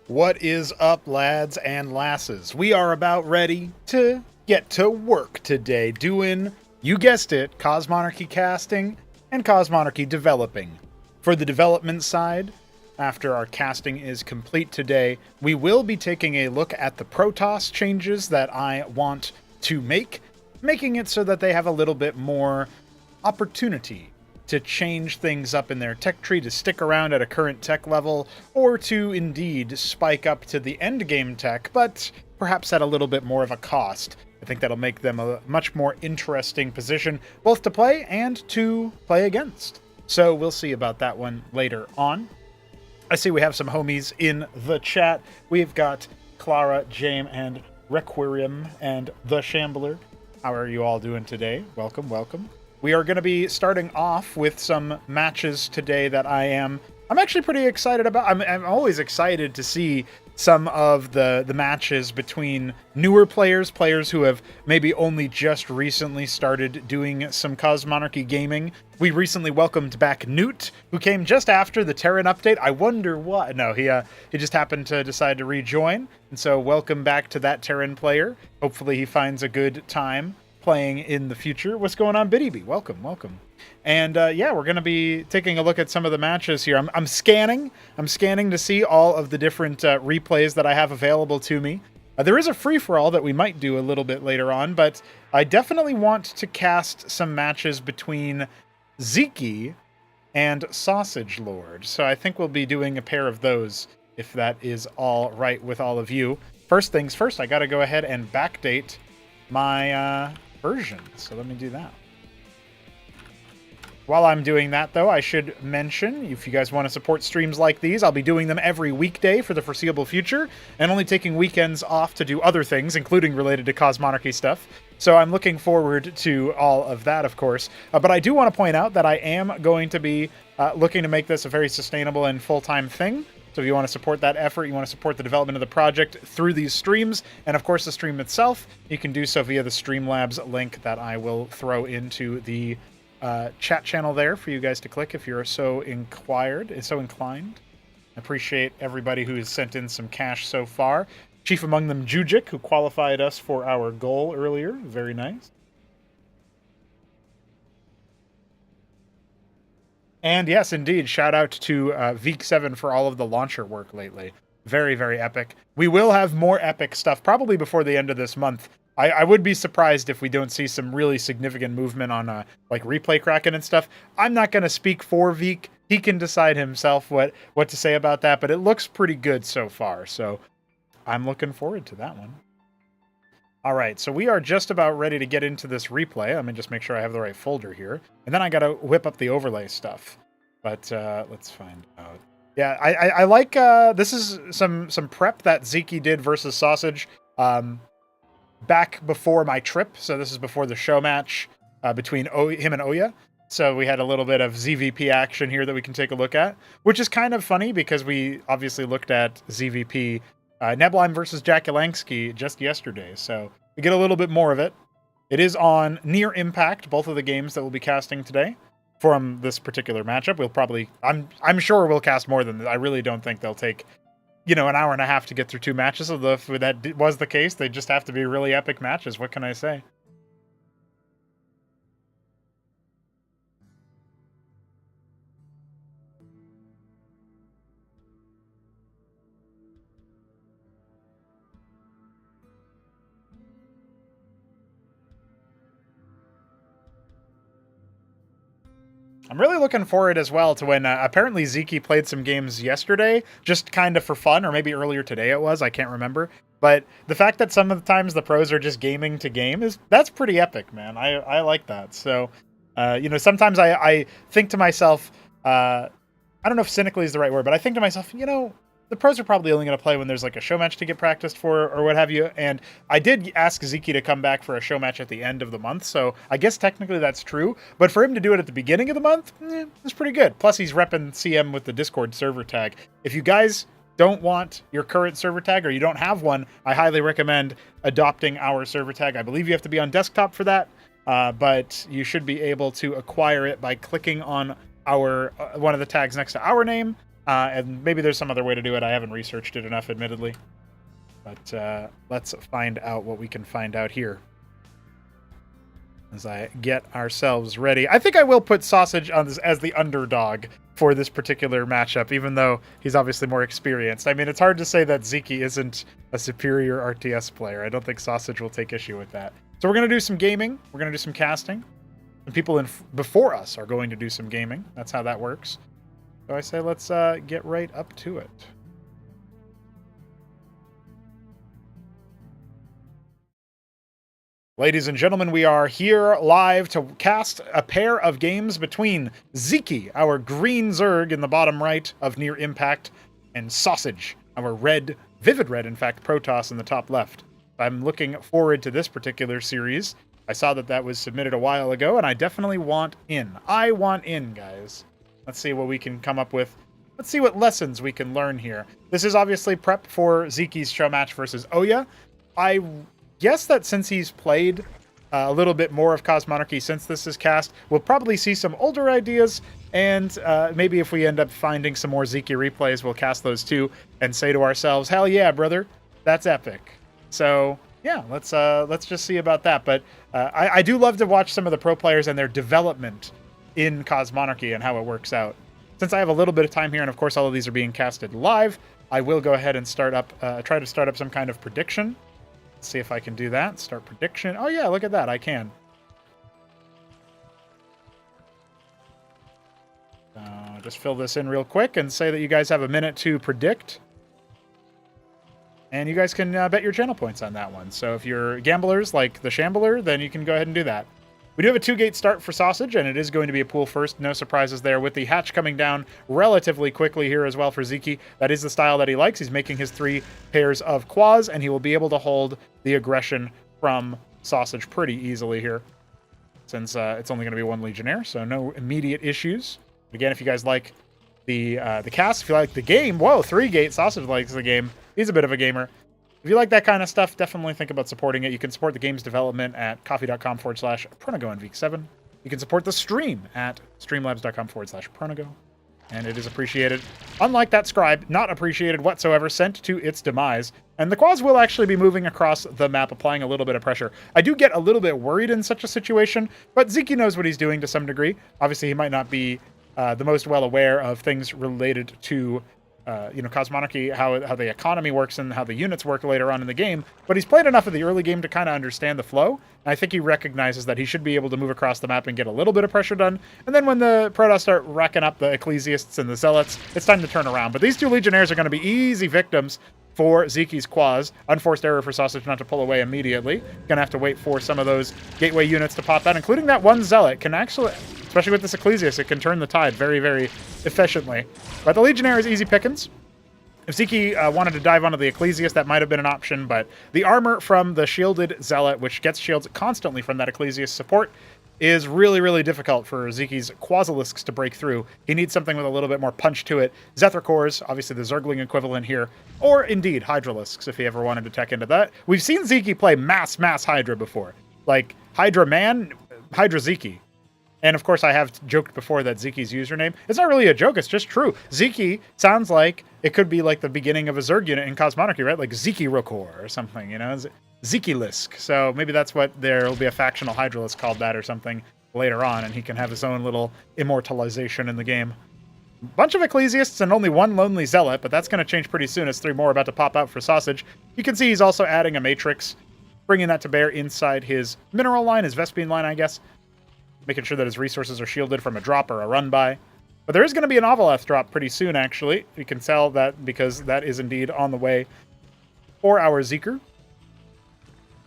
What is up, lads and lasses? We are about ready to get to work today doing, you guessed it, Cosmonarchy casting and Cosmonarchy developing. For the development side, after our casting is complete today, we will be taking a look at the Protoss changes that I want to make, making it so that they have a little bit more opportunity to change things up in their tech tree, to stick around at a current tech level, or to indeed spike up to the end game tech, but perhaps at a little bit more of a cost. I think that'll make them a much more interesting position, both to play and to play against. So we'll see about that one later on. I see we have some homies in the chat. We've got Clara, Jame, and Requiem, and The Shambler. How are you all doing today? Welcome, welcome. We are going to be starting off with some matches today that I'm actually pretty excited about. I'm always excited to see some of the matches between newer players who have maybe only just recently started doing some Cosmonarchy gaming. We recently welcomed back Newt, who came just after the Terran update. I wonder why. No, he just happened to decide to rejoin, and so welcome back to that Terran player. Hopefully he finds a good time playing in the future. What's going on, Biddy B? Welcome, welcome. And yeah, we're going to be taking a look at some of the matches here. I'm scanning to see all of the different replays that I have available to me. There is a free-for-all that we might do a little bit later on, but I definitely want to cast some matches between Zeke and Sausage Lord. So I think we'll be doing a pair of those, if that is all right with all of you. First things first, I got to go ahead and backdate my version. So let me do that. While I'm doing that, though, I should mention, if you guys want to support streams like these, I'll be doing them every weekday for the foreseeable future, and only taking weekends off to do other things, including related to Cosmonarchy stuff. So I'm looking forward to all of that, of course. But I do want to point out that I am going to be looking to make this a very sustainable and full-time thing. So if you want to support that effort, you want to support the development of the project through these streams, and of course the stream itself, you can do so via the Streamlabs link that I will throw into the chat channel there for you guys to click if you're so inclined. I appreciate everybody who has sent in some cash so far. Chief among them, Jujik, who qualified us for our goal earlier. Very nice. And yes, indeed, shout out to Veek7 for all of the launcher work lately. Very, very epic. We will have more epic stuff probably before the end of this month. I would be surprised if we don't see some really significant movement on like replay Kraken and stuff. I'm not going to speak for Veek. He can decide himself what to say about that, but it looks pretty good so far. So I'm looking forward to that one. All right, so we are just about ready to get into this replay. Let me just make sure I have the right folder here. And then I got to whip up the overlay stuff. But let's find out. Yeah, I like, this is some prep that Zeke did versus Sausage back before my trip. So this is before the show match between him and Oya. So we had a little bit of ZVP action here that we can take a look at, which is kind of funny because we obviously looked at ZVP Nebelheim versus Jack Yelansky just yesterday, so we get a little bit more of it. It is on Near Impact, both of the games that we'll be casting today from this particular matchup. We'll probably, I'm sure we'll cast more than this. I really don't think they'll take, an hour and a half to get through 2 matches. Although if that was the case, they just have to be really epic matches. What can I say? I'm really looking forward as well to when apparently Zeke played some games yesterday, just kind of for fun, or maybe earlier today it was, I can't remember. But the fact that some of the times the pros are just gaming to game that's pretty epic, man. I like that. So, sometimes I think to myself, I don't know if cynically is the right word, but I think to myself, the pros are probably only going to play when there's like a show match to get practiced for or what have you. And I did ask Zeke to come back for a show match at the end of the month. So I guess technically that's true. But for him to do it at the beginning of the month, it's pretty good. Plus he's repping CM with the Discord server tag. If you guys don't want your current server tag or you don't have one, I highly recommend adopting our server tag. I believe you have to be on desktop for that. But you should be able to acquire it by clicking on our one of the tags next to our name. And maybe there's some other way to do it. I haven't researched it enough, admittedly. But let's find out what we can find out here as I get ourselves ready. I think I will put Sausage on this as the underdog for this particular matchup, even though he's obviously more experienced. I mean, it's hard to say that Ziki isn't a superior RTS player. I don't think Sausage will take issue with that. So we're going to do some gaming. We're going to do some casting. And people before us are going to do some gaming. That's how that works. So I say let's get right up to it. Ladies and gentlemen, we are here live to cast a pair of games between Ziki, our green Zerg in the bottom right of Near Impact, and Sausage, our red, vivid red, in fact, Protoss in the top left. I'm looking forward to this particular series. I saw that was submitted a while ago, and I definitely want in. I want in, guys. Let's see what we can come up with. Let's see what lessons we can learn here. This is obviously prep for Ziki's show match versus Oya. I guess that since he's played a little bit more of Cosmonarchy since this is cast, we'll probably see some older ideas, and maybe if we end up finding some more Ziki replays, we'll cast those too and say to ourselves, hell yeah, brother, that's epic. So yeah, let's just see about that. But I do love to watch some of the pro players and their development in Cosmonarchy and how it works out. Since I have a little bit of time here, and of course all of these are being casted live, I will go ahead and try to start up some kind of prediction. See if I can do that. Start prediction. Oh yeah, look at that. I can. Just fill this in real quick and say that you guys have a minute to predict. And you guys can bet your channel points on that one. So if you're gamblers like the Shambler, then you can go ahead and do that. We do have a 2-gate start for Sausage, and it is going to be a pool first. No surprises there, with the hatch coming down relatively quickly here as well for Ziki. That is the style that he likes. He's making his 3 pairs of quads, and he will be able to hold the aggression from Sausage pretty easily here, since it's only going to be 1 Legionnaire, so no immediate issues. Again, if you guys like the cast, if you like the game, whoa, 3-gate, Sausage likes the game. He's a bit of a gamer. If you like that kind of stuff, definitely think about supporting it. You can support the game's development at coffee.com/Pronago in week 7. You can support the stream at streamlabs.com/Pronago, and it is appreciated. Unlike that scribe, not appreciated whatsoever, sent to its demise. And the quads will actually be moving across the map, applying a little bit of pressure. I do get a little bit worried in such a situation, but Ziki knows what he's doing to some degree. Obviously, he might not be the most well aware of things related to Cosmonarchy, how the economy works and how the units work later on in the game, but he's played enough of the early game to kind of understand the flow, and I think he recognizes that he should be able to move across the map and get a little bit of pressure done, and then when the Protoss start racking up the Ecclesiasts and the Zealots, it's time to turn around. But these 2 Legionnaires are going to be easy victims for Ziki's quads. Unforced error for Sausage not to pull away immediately. Gonna have to wait for some of those gateway units to pop out, including that 1 Zealot. Can actually, especially with this Ecclesiast, it can turn the tide very, very efficiently. But the Legionnaire is easy pickings. If Ziki wanted to dive onto the Ecclesiast, that might have been an option, but the armor from the shielded Zealot, which gets shields constantly from that Ecclesiast support, is really, really difficult for Ziki's Quasilisks to break through. He needs something with a little bit more punch to it. Zethra-Cores, obviously the Zergling equivalent here, or indeed Hydralisks, if he ever wanted to tech into that. We've seen Ziki play mass Hydra before. Like, Hydra Man, Hydra Ziki. And of course, I have joked before that Ziki's username. It's not really a joke, it's just true. Ziki sounds like it could be like the beginning of a Zerg unit in Cosmonarchy, right? Like Ziki Rokor or something, you know? Ziki-lisk. So maybe that's what there will be a factional Hydralisk called that or something later on, and he can have his own little immortalization in the game. Bunch of Ecclesiasts and only 1 Lonely Zealot, but that's going to change pretty soon as 3 more are about to pop out for Sausage. You can see he's also adding a Matrix, bringing that to bear inside his mineral line, his Vespine line, I guess. Making sure that his resources are shielded from a drop or a run-by. But there is going to be an Avaleth drop pretty soon, actually. You can tell that because that is indeed on the way for our Zeker.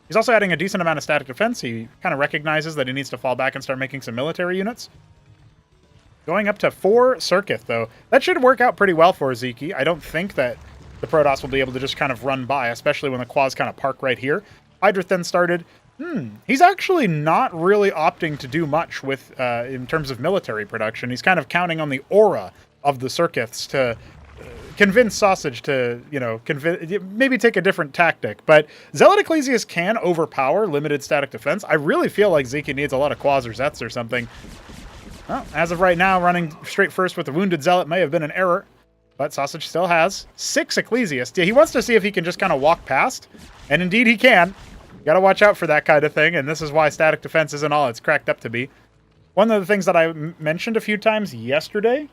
He's also adding a decent amount of static defense. He kind of recognizes that he needs to fall back and start making some military units. Going up to 4 Circuit, though. That should work out pretty well for Ziki. I don't think that the Protoss will be able to just kind of run by, especially when the quads kind of park right here. Hydra then started. He's actually not really opting to do much with in terms of military production. He's kind of counting on the aura of the Circuits to convince Sausage to, maybe take a different tactic. But Zealot Ecclesiast can overpower limited static defense. I really feel like Ziki needs a lot of Quas or Zets or something. Well, as of right now, running straight first with the Wounded Zealot may have been an error. But Sausage still has 6 Ecclesiasts. Yeah, he wants to see if he can just kind of walk past, and indeed he can. You gotta watch out for that kind of thing, and this is why static defense isn't all it's cracked up to be. One of the things that I mentioned a few times yesterday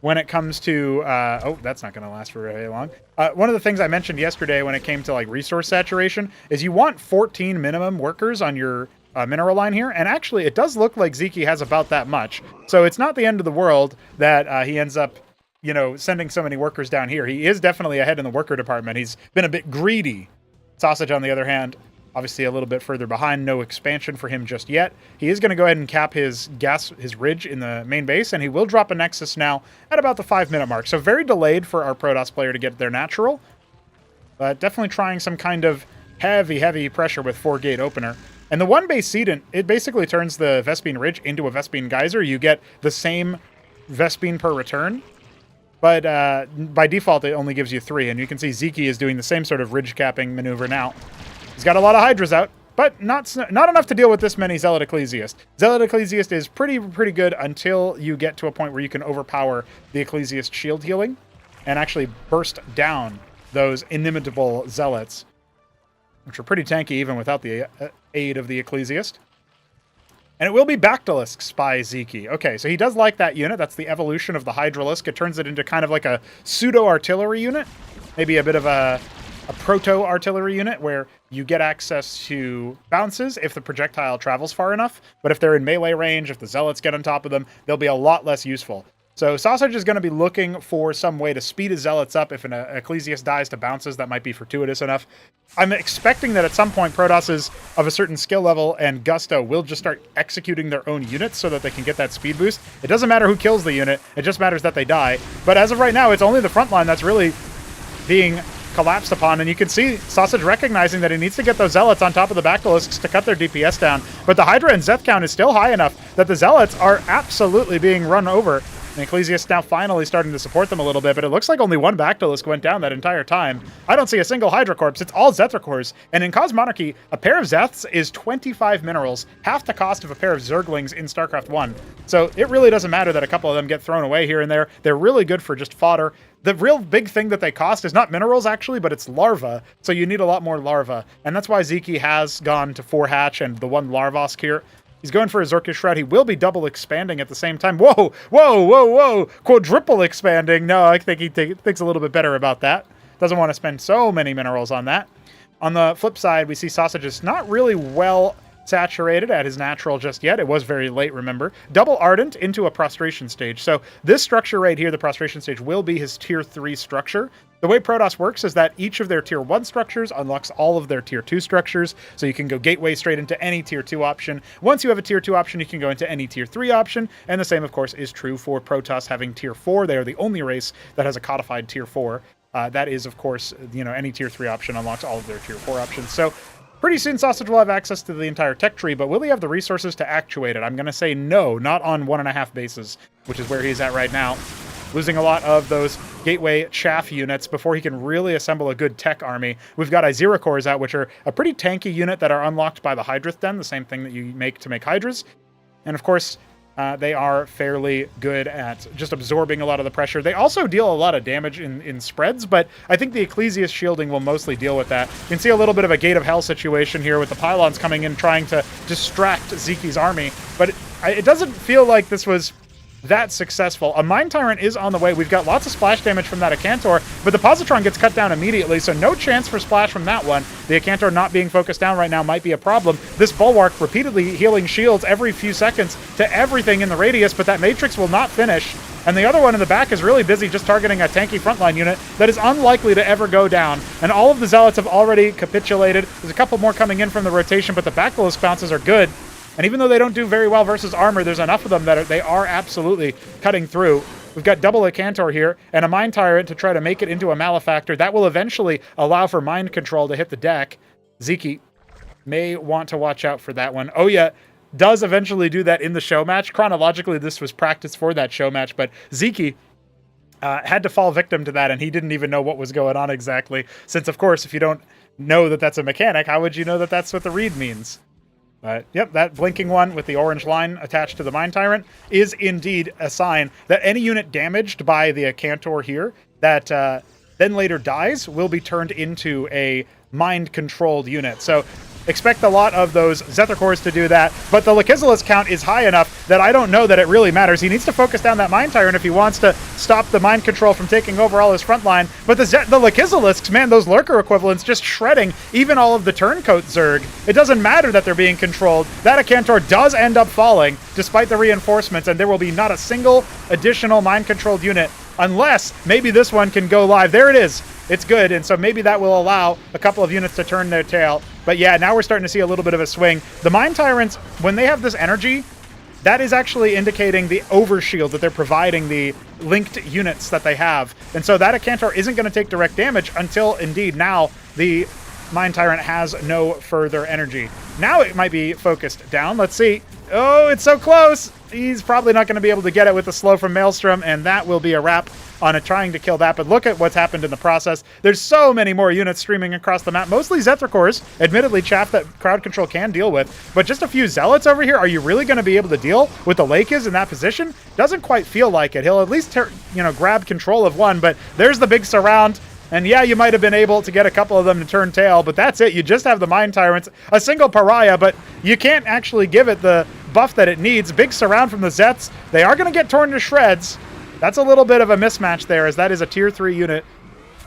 when it comes to... oh, that's not going to last for very long. One of the things I mentioned yesterday when it came to like resource saturation is you want 14 minimum workers on your mineral line here. And actually, it does look like Zeke has about that much. So it's not the end of the world that he ends up, you know, sending so many workers down here. He is definitely ahead in the worker department. He's been a bit greedy. Sausage, on the other hand, obviously a little bit further behind. No expansion for him just yet. He is going to go ahead and cap his ridge in the main base, and he will drop a Nexus now at about the 5-minute mark. So very delayed for our Protoss player to get their natural, but definitely trying some kind of heavy pressure with 4-gate opener. And the 1-base Sedent, it basically turns the Vespene Ridge into a Vespene Geyser. You get the same Vespene per return, but by default, it only gives you 3. And you can see Zeke is doing the same sort of ridge capping maneuver now. He's got a lot of Hydras out, but not enough to deal with this many Zealot Ecclesiast. Zealot Ecclesiast is pretty good until you get to a point where you can overpower the Ecclesiast shield healing and actually burst down those inimitable Zealots, which are pretty tanky even without the aid of the Ecclesiast. And it will be Bactalisk by Zeke. Okay, so he does like that unit. That's the evolution of the Hydralisk. It turns it into kind of like a pseudo-artillery unit. Maybe a bit of a proto-artillery unit where you get access to bounces if the projectile travels far enough. But if they're in melee range, if the Zealots get on top of them, they'll be a lot less useful. So Sausage is going to be looking for some way to speed his Zealots up. If an Ecclesiast dies to bounces, that might be fortuitous enough. I'm expecting that at some point Protosses of a certain skill level and gusto will just start executing their own units so that they can get that speed boost. It doesn't matter who kills the unit, it just matters that they die. But as of right now, it's only the front line that's really being collapsed upon, and you can see Sausage recognizing that he needs to get those Zealots on top of the Bactalisks to cut their DPS down. But the Hydra and Zeth count is still high enough that the Zealots are absolutely being run over. And Ecclesiast now finally starting to support them a little bit, but it looks like only one Bactalisk went down that entire time. I don't see a single Hydra Corpse. It's all Zethra-cores. And in Cosmonarchy, a pair of Zeths is 25 minerals, half the cost of a pair of Zerglings in StarCraft 1. So it really doesn't matter that a couple of them get thrown away here and there. They're really good for just fodder. The real big thing that they cost is not minerals, actually, but it's larva. So you need a lot more larva. And that's why Zeke has gone to 4-hatch and the 1 Larvosk here. He's going for a Zerkish Shroud. He will be double expanding at the same time. Whoa! Quadruple expanding. No, I think he thinks a little bit better about that. Doesn't want to spend so many minerals on that. On the flip side, we see Sausage is not really well saturated at his natural just yet. It was very late, remember. Double Ardent into a Prostration stage. So this structure right here, the Prostration stage, will be his Tier 3 structure. The way Protoss works is that each of their Tier 1 structures unlocks all of their Tier 2 structures, so you can go Gateway straight into any Tier 2 option. Once you have a Tier 2 option, you can go into any Tier 3 option, and the same, of course, is true for Protoss having Tier 4. They are the only race that has a codified Tier 4. That is, of course, you know, any Tier 3 option unlocks all of their Tier 4 options. So pretty soon Sausage will have access to the entire tech tree, but will he have the resources to actuate it? I'm going to say no, not on 1.5 bases, which is where he's at right now. Losing a lot of those Gateway chaff units before he can really assemble a good tech army. We've got Izira cores out, which are a pretty tanky unit that are unlocked by the Hydrath Den, the same thing that you make to make Hydras. And of course, they are fairly good at just absorbing a lot of the pressure. They also deal a lot of damage in spreads, but I think the Ecclesiast shielding will mostly deal with that. You can see a little bit of a Gate of Hell situation here with the pylons coming in trying to distract Zeke's army, but it doesn't feel like this was that successful. A Mind Tyrant is on the way. We've got lots of splash damage from that Acantor, but the Positron gets cut down immediately, so no chance for splash from that one. The Acantor not being focused down right now might be a problem. This Bulwark repeatedly healing shields every few seconds to everything in the radius, but that Matrix will not finish. And the other one in the back is really busy just targeting a tanky frontline unit that is unlikely to ever go down. And all of the Zealots have already capitulated. There's a couple more coming in from the rotation, but the Bactalisk bounces are good. And even though they don't do very well versus armor, there's enough of them that they are absolutely cutting through. We've got double Acantor here and a Mind Tyrant to try to make it into a Malefactor. That will eventually allow for mind control to hit the deck. Zeke may want to watch out for that one. Oh yeah, does eventually do that in the show match. Chronologically, this was practice for that show match, but Zeke had to fall victim to that, and he didn't even know what was going on exactly. Since, of course, if you don't know that that's a mechanic, how would you know that that's what the read means? But, yep, that blinking one with the orange line attached to the Mind Tyrant is indeed a sign that any unit damaged by the Acantor here that then later dies will be turned into a mind-controlled unit. So expect a lot of those Zethar cores to do that, but the Lechizilus count is high enough that I don't know that it really matters. He needs to focus down that Mind Tyrant if he wants to stop the mind control from taking over all his front line, but the Lechizilusks, man, those Lurker equivalents just shredding even all of the Turncoat Zerg. It doesn't matter that they're being controlled. That Akantor does end up falling, despite the reinforcements, and there will be not a single additional mind-controlled unit unless maybe this one can go live. There it is. It's good, and so maybe that will allow a couple of units to turn their tail. But yeah, now we're starting to see a little bit of a swing. The Mind Tyrants, when they have this energy, that is actually indicating the overshield that they're providing the linked units that they have. And so that Akantor isn't going to take direct damage until, indeed, now the Mind Tyrant has no further energy. Now it might be focused down. Let's see. Oh, it's so close. He's probably not going to be able to get it with the slow from Maelstrom, and that will be a wrap on it trying to kill that. But look at what's happened in the process. There's so many more units streaming across the map, mostly Zethar cores, admittedly chaff that crowd control can deal with, but just a few Zealots over here. Are you really going to be able to deal with the Lakis in that position? Doesn't quite feel like it. He'll at least grab control of one, but there's the big surround. And yeah, you might have been able to get a couple of them to turn tail, but that's it. You just have the Mind Tyrants, a single Pariah, but you can't actually give it the buff that it needs. Big surround from the Zets. They are going to get torn to shreds. That's a little bit of a mismatch there, as that is a tier 3 unit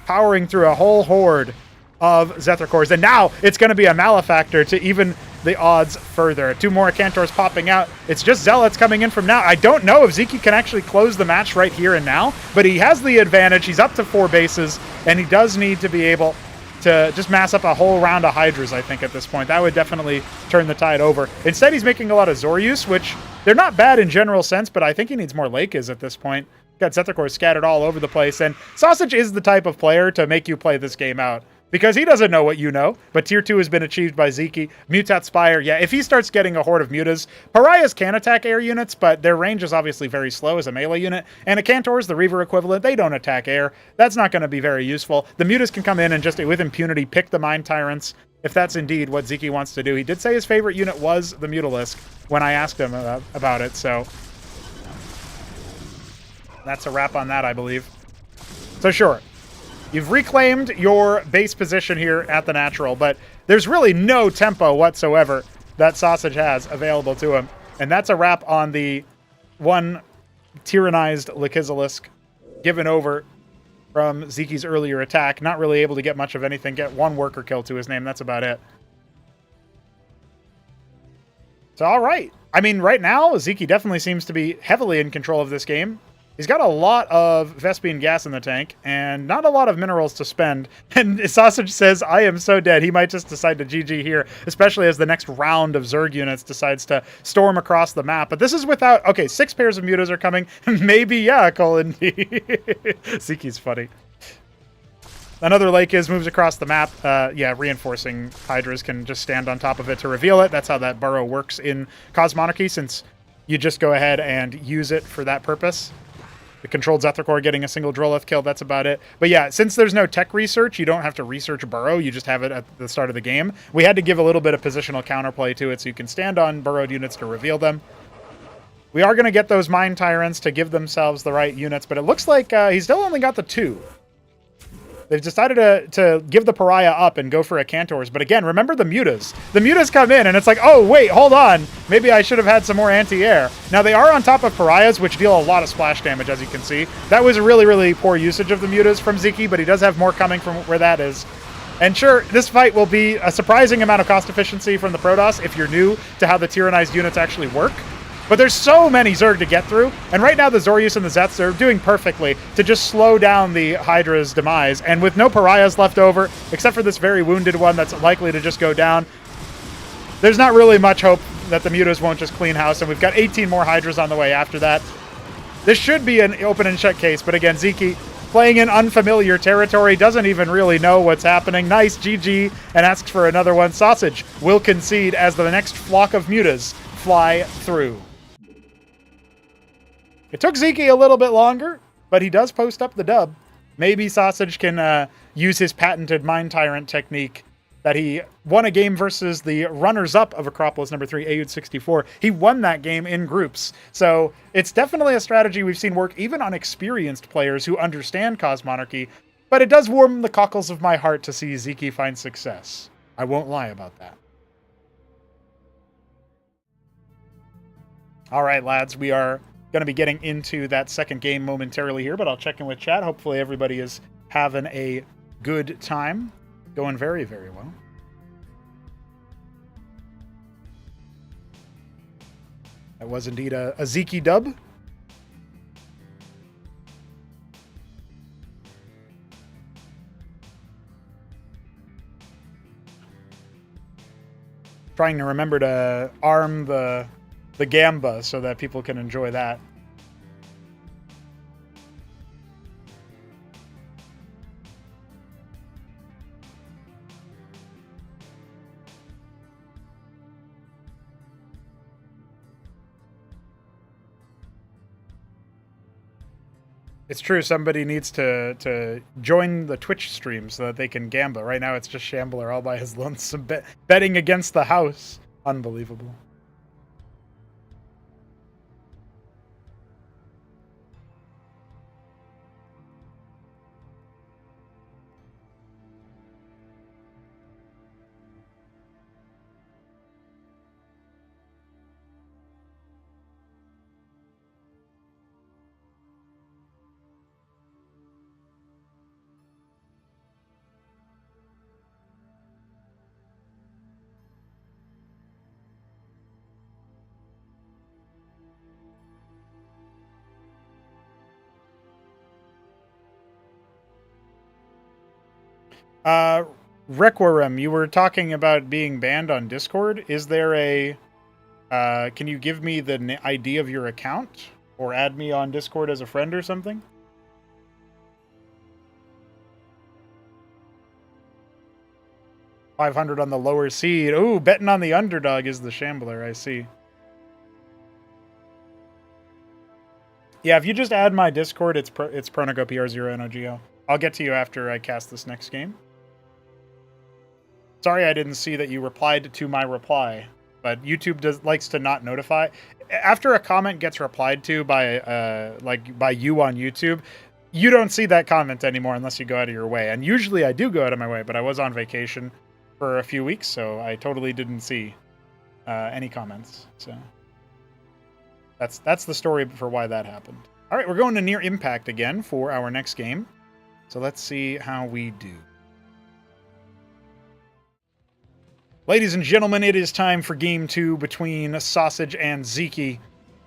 powering through a whole horde of Zethar cores. And now it's going to be a malefactor to even the odds further. 2 more Acantors popping out. It's just Zealots coming in from now. I don't know if Zeke can actually close the match right here and now, but he has the advantage. He's up to 4 bases, and he does need to be able to just mass up a whole round of Hydras, I think, at this point. That would definitely turn the tide over. Instead, he's making a lot of Zoryus, which they're not bad in general sense, but I think he needs more Lakis at this point. Got Zethar cores scattered all over the place, and Sausage is the type of player to make you play this game out, because he doesn't know what you know, but tier 2 has been achieved by Zeke. Mutat Spire, yeah, if he starts getting a horde of Mutas, Pariahs can attack air units, but their range is obviously very slow as a melee unit, and Acantors, the Reaver equivalent, they don't attack air. That's not going to be very useful. The Mutas can come in and just, with impunity, pick the Mind Tyrants, if that's indeed what Zeke wants to do. He did say his favorite unit was the Mutalisk when I asked him about it, so that's a wrap on that, I believe. So sure, you've reclaimed your base position here at the natural, but there's really no tempo whatsoever that Sausage has available to him. And that's a wrap on the one tyrannized Lechizilisk given over from Zeke's earlier attack. Not really able to get much of anything. Get 1 worker kill to his name. That's about it. So, all right. I mean, right now, Zeke definitely seems to be heavily in control of this game. He's got a lot of Vespene gas in the tank, and not a lot of minerals to spend. And Sausage says, I am so dead. He might just decide to GG here, especially as the next round of Zerg units decides to storm across the map. But this is without... Okay, 6 pairs of Mutas are coming. Maybe, yeah, Colin. Zeke's funny. Another Lakis moves across the map. Yeah, reinforcing Hydras can just stand on top of it to reveal it. That's how that burrow works in Cosmonarchy, since you just go ahead and use it for that purpose. The controlled Zethar core getting a single Drolith kill, that's about it. But yeah, since there's no tech research, you don't have to research Burrow, you just have it at the start of the game. We had to give a little bit of positional counterplay to it so you can stand on burrowed units to reveal them. We are going to get those Mind Tyrants to give themselves the right units, but it looks like he's still only got the 2. They've decided to give the Pariah up and go for Acantors. But again, remember the Mutas. The Mutas come in, and it's like, oh, wait, hold on. Maybe I should have had some more anti-air. Now, they are on top of Pariahs, which deal a lot of splash damage, as you can see. That was a really, really poor usage of the Mutas from Zeke, but he does have more coming from where that is. And sure, this fight will be a surprising amount of cost efficiency from the Protoss if you're new to how the tyrannized units actually work. But there's so many Zerg to get through, and right now the Zoryus and the Zets are doing perfectly to just slow down the Hydra's demise. And with no Pariahs left over, except for this very wounded one that's likely to just go down, there's not really much hope that the Mutas won't just clean house, and we've got 18 more Hydras on the way after that. This should be an open and shut case, but again, Zeke playing in unfamiliar territory, doesn't even really know what's happening. Nice, GG, and asks for another one. Sausage will concede as the next flock of Mutas fly through. It took Zeke a little bit longer, but he does post up the dub. Maybe Sausage can use his patented Mind Tyrant technique that he won a game versus the runners-up of Acropolis number 3, AUD64. He won that game in groups. So it's definitely a strategy we've seen work even on experienced players who understand Cosmonarchy, but it does warm the cockles of my heart to see Zeke find success. I won't lie about that. All right, lads, we are going to be getting into that second game momentarily here, but I'll check in with chat. Hopefully everybody is having a good time. Going very, very well. That was indeed a Zeke dub. Trying to remember to arm the Gamba so that people can enjoy that. It's true, somebody needs to join the Twitch stream so that they can Gamba. Right now it's just Shambler all by his lonesome betting against the house. Unbelievable. Requiem, you were talking about being banned on Discord. Is there a... can you give me the ID of your account? Or add me on Discord as a friend or something? $500 on the lower seed. Ooh, betting on the underdog is the Shambler, I see. Yeah, if you just add my Discord, it's Pronago PR0NOGO. I'll get to you after I cast this next game. Sorry I didn't see that you replied to my reply, but YouTube likes to not notify. After a comment gets replied to by you on YouTube, you don't see that comment anymore unless you go out of your way. And usually I do go out of my way, but I was on vacation for a few weeks, so I totally didn't see any comments. So that's the story for why that happened. All right, we're going to Near Impact again for our next game. So let's see how we do. Ladies and gentlemen, it is time for Game 2 between Sausage and Zeke.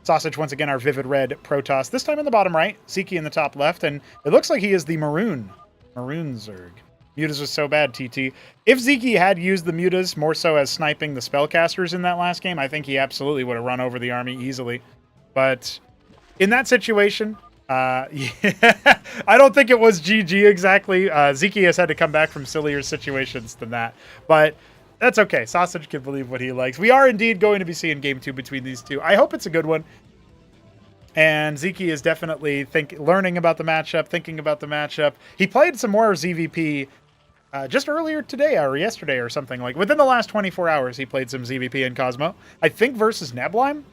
Sausage, once again, our Vivid Red Protoss. This time in the bottom right, Zeke in the top left, and it looks like he is the Maroon Zerg. Mutas was so bad, TT. If Zeke had used the Mutas more so as sniping the spellcasters in that last game, I think he absolutely would have run over the army easily. But in that situation, yeah, I don't think it was GG exactly. Zeke has had to come back from sillier situations than that. But that's okay. Sausage can believe what he likes. We are indeed going to be seeing Game 2 between these two. I hope it's a good one. And Zeke is definitely learning about the matchup, thinking about the matchup. He played some more ZVP just earlier today or yesterday or something. Like within the last 24 hours, he played some ZVP in Cosmo. I think versus Neblime.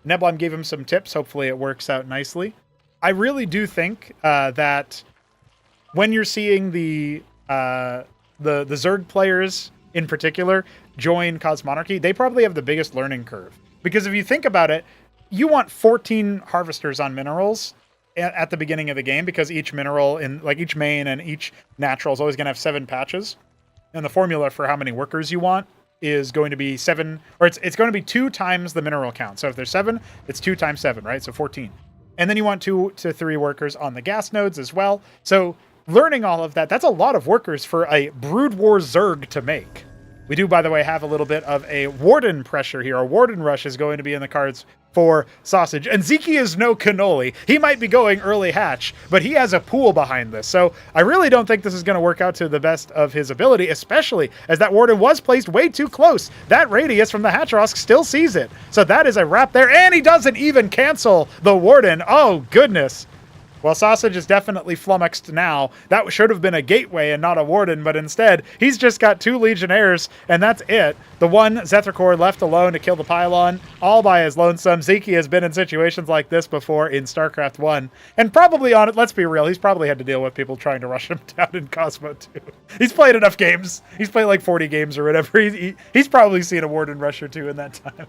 Neblime gave him some tips. Hopefully it works out nicely. I really do think that when you're seeing the Zerg players in particular join Cosmonarchy, they probably have the biggest learning curve. Because if you think about it, you want 14 harvesters on minerals at the beginning of the game, because each mineral in each main and each natural is always going to have 7 patches. And the formula for how many workers you want is going to be 7, or it's going to be 2 times the mineral count. So if there's 7, it's 2 times 7, right? So 14. And then you want 2 to 3 workers on the gas nodes as well. So learning all of that, that's a lot of workers for a Brood War Zerg to make. We do, by the way, have a little bit of a Warden pressure here. A Warden rush is going to be in the cards for Sausage. And Zeke is no cannoli. He might be going early hatch, but he has a pool behind this. So I really don't think this is going to work out to the best of his ability, especially as that Warden was placed way too close. That radius from the Hatcherosk still sees it. So that is a wrap there. And he doesn't even cancel the Warden. Oh, goodness. Well, Sausage is definitely flummoxed now. That should have been a gateway and not a warden, but instead, he's just got 2 Legionnaires, and that's it. The one Zetracor left alone to kill the pylon, all by his lonesome. Zeke has been in situations like this before in StarCraft 1, and probably on it, let's be real, he's probably had to deal with people trying to rush him down in Cosmo 2. He's played enough games. He's played like 40 games or whatever. He's probably seen a warden rush or 2 in that time.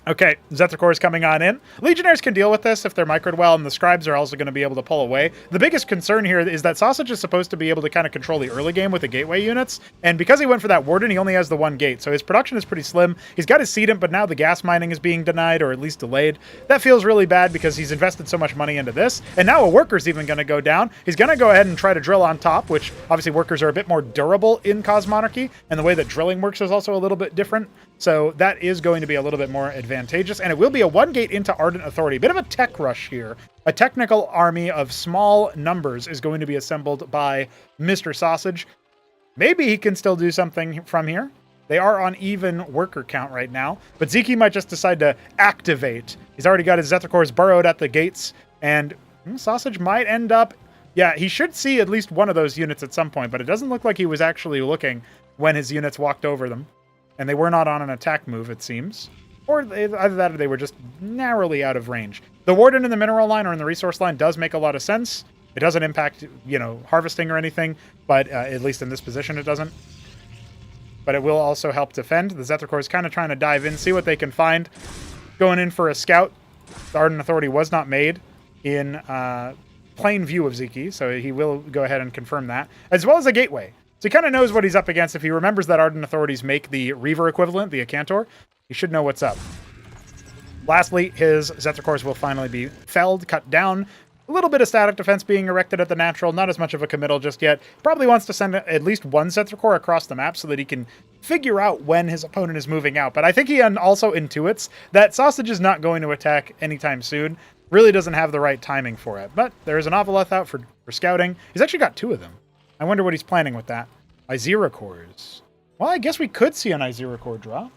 Okay, Zetracor is coming on in. Legionnaires can deal with this if they're microed well, and the Scribes are also going to be able to pull away. The biggest concern here is that Sausage is supposed to be able to kind of control the early game with the gateway units, and because he went for that Warden, he only has the 1 gate, so his production is pretty slim. He's got his Sedent, but now the gas mining is being denied, or at least delayed. That feels really bad because he's invested so much money into this, and now a Worker's even going to go down. He's going to go ahead and try to drill on top, which obviously Workers are a bit more durable in Cosmonarchy, and the way that drilling works is also a little bit different. So that is going to be a little bit more advantageous, and it will be a 1 gate into Ardent Authority. Bit of a tech rush here. A technical army of small numbers is going to be assembled by Mr. Sausage. Maybe he can still do something from here. They are on even worker count right now, but Zeke might just decide to activate. He's already got his Zetracors burrowed at the gates, and Sausage might end up... Yeah, he should see at least one of those units at some point, but it doesn't look like he was actually looking when his units walked over them. And they were not on an attack move, it seems. Or either that or they were just narrowly out of range. The Warden in the mineral line or in the resource line does make a lot of sense. It doesn't impact, harvesting or anything, but at least in this position it doesn't. But it will also help defend. The Zetracor is kind of trying to dive in, see what they can find. Going in for a scout. The Ardent Authority was not made in plain view of Zeke, so he will go ahead and confirm that. As well as a gateway. So he kind of knows what he's up against. If he remembers that Ardent Authorities make the Reaver equivalent, the Acantor, he should know what's up. Lastly, his Zetracors will finally be felled, cut down. A little bit of static defense being erected at the natural, not as much of a committal just yet. Probably wants to send at least 1 Zetracor across the map so that he can figure out when his opponent is moving out. But I think he also intuits that Sausage is not going to attack anytime soon. Really doesn't have the right timing for it. But there's an Ovoleth out for scouting. He's actually got 2 of them. I wonder what he's planning with that. Iziracors. Well, I guess we could see an Iziracor drop.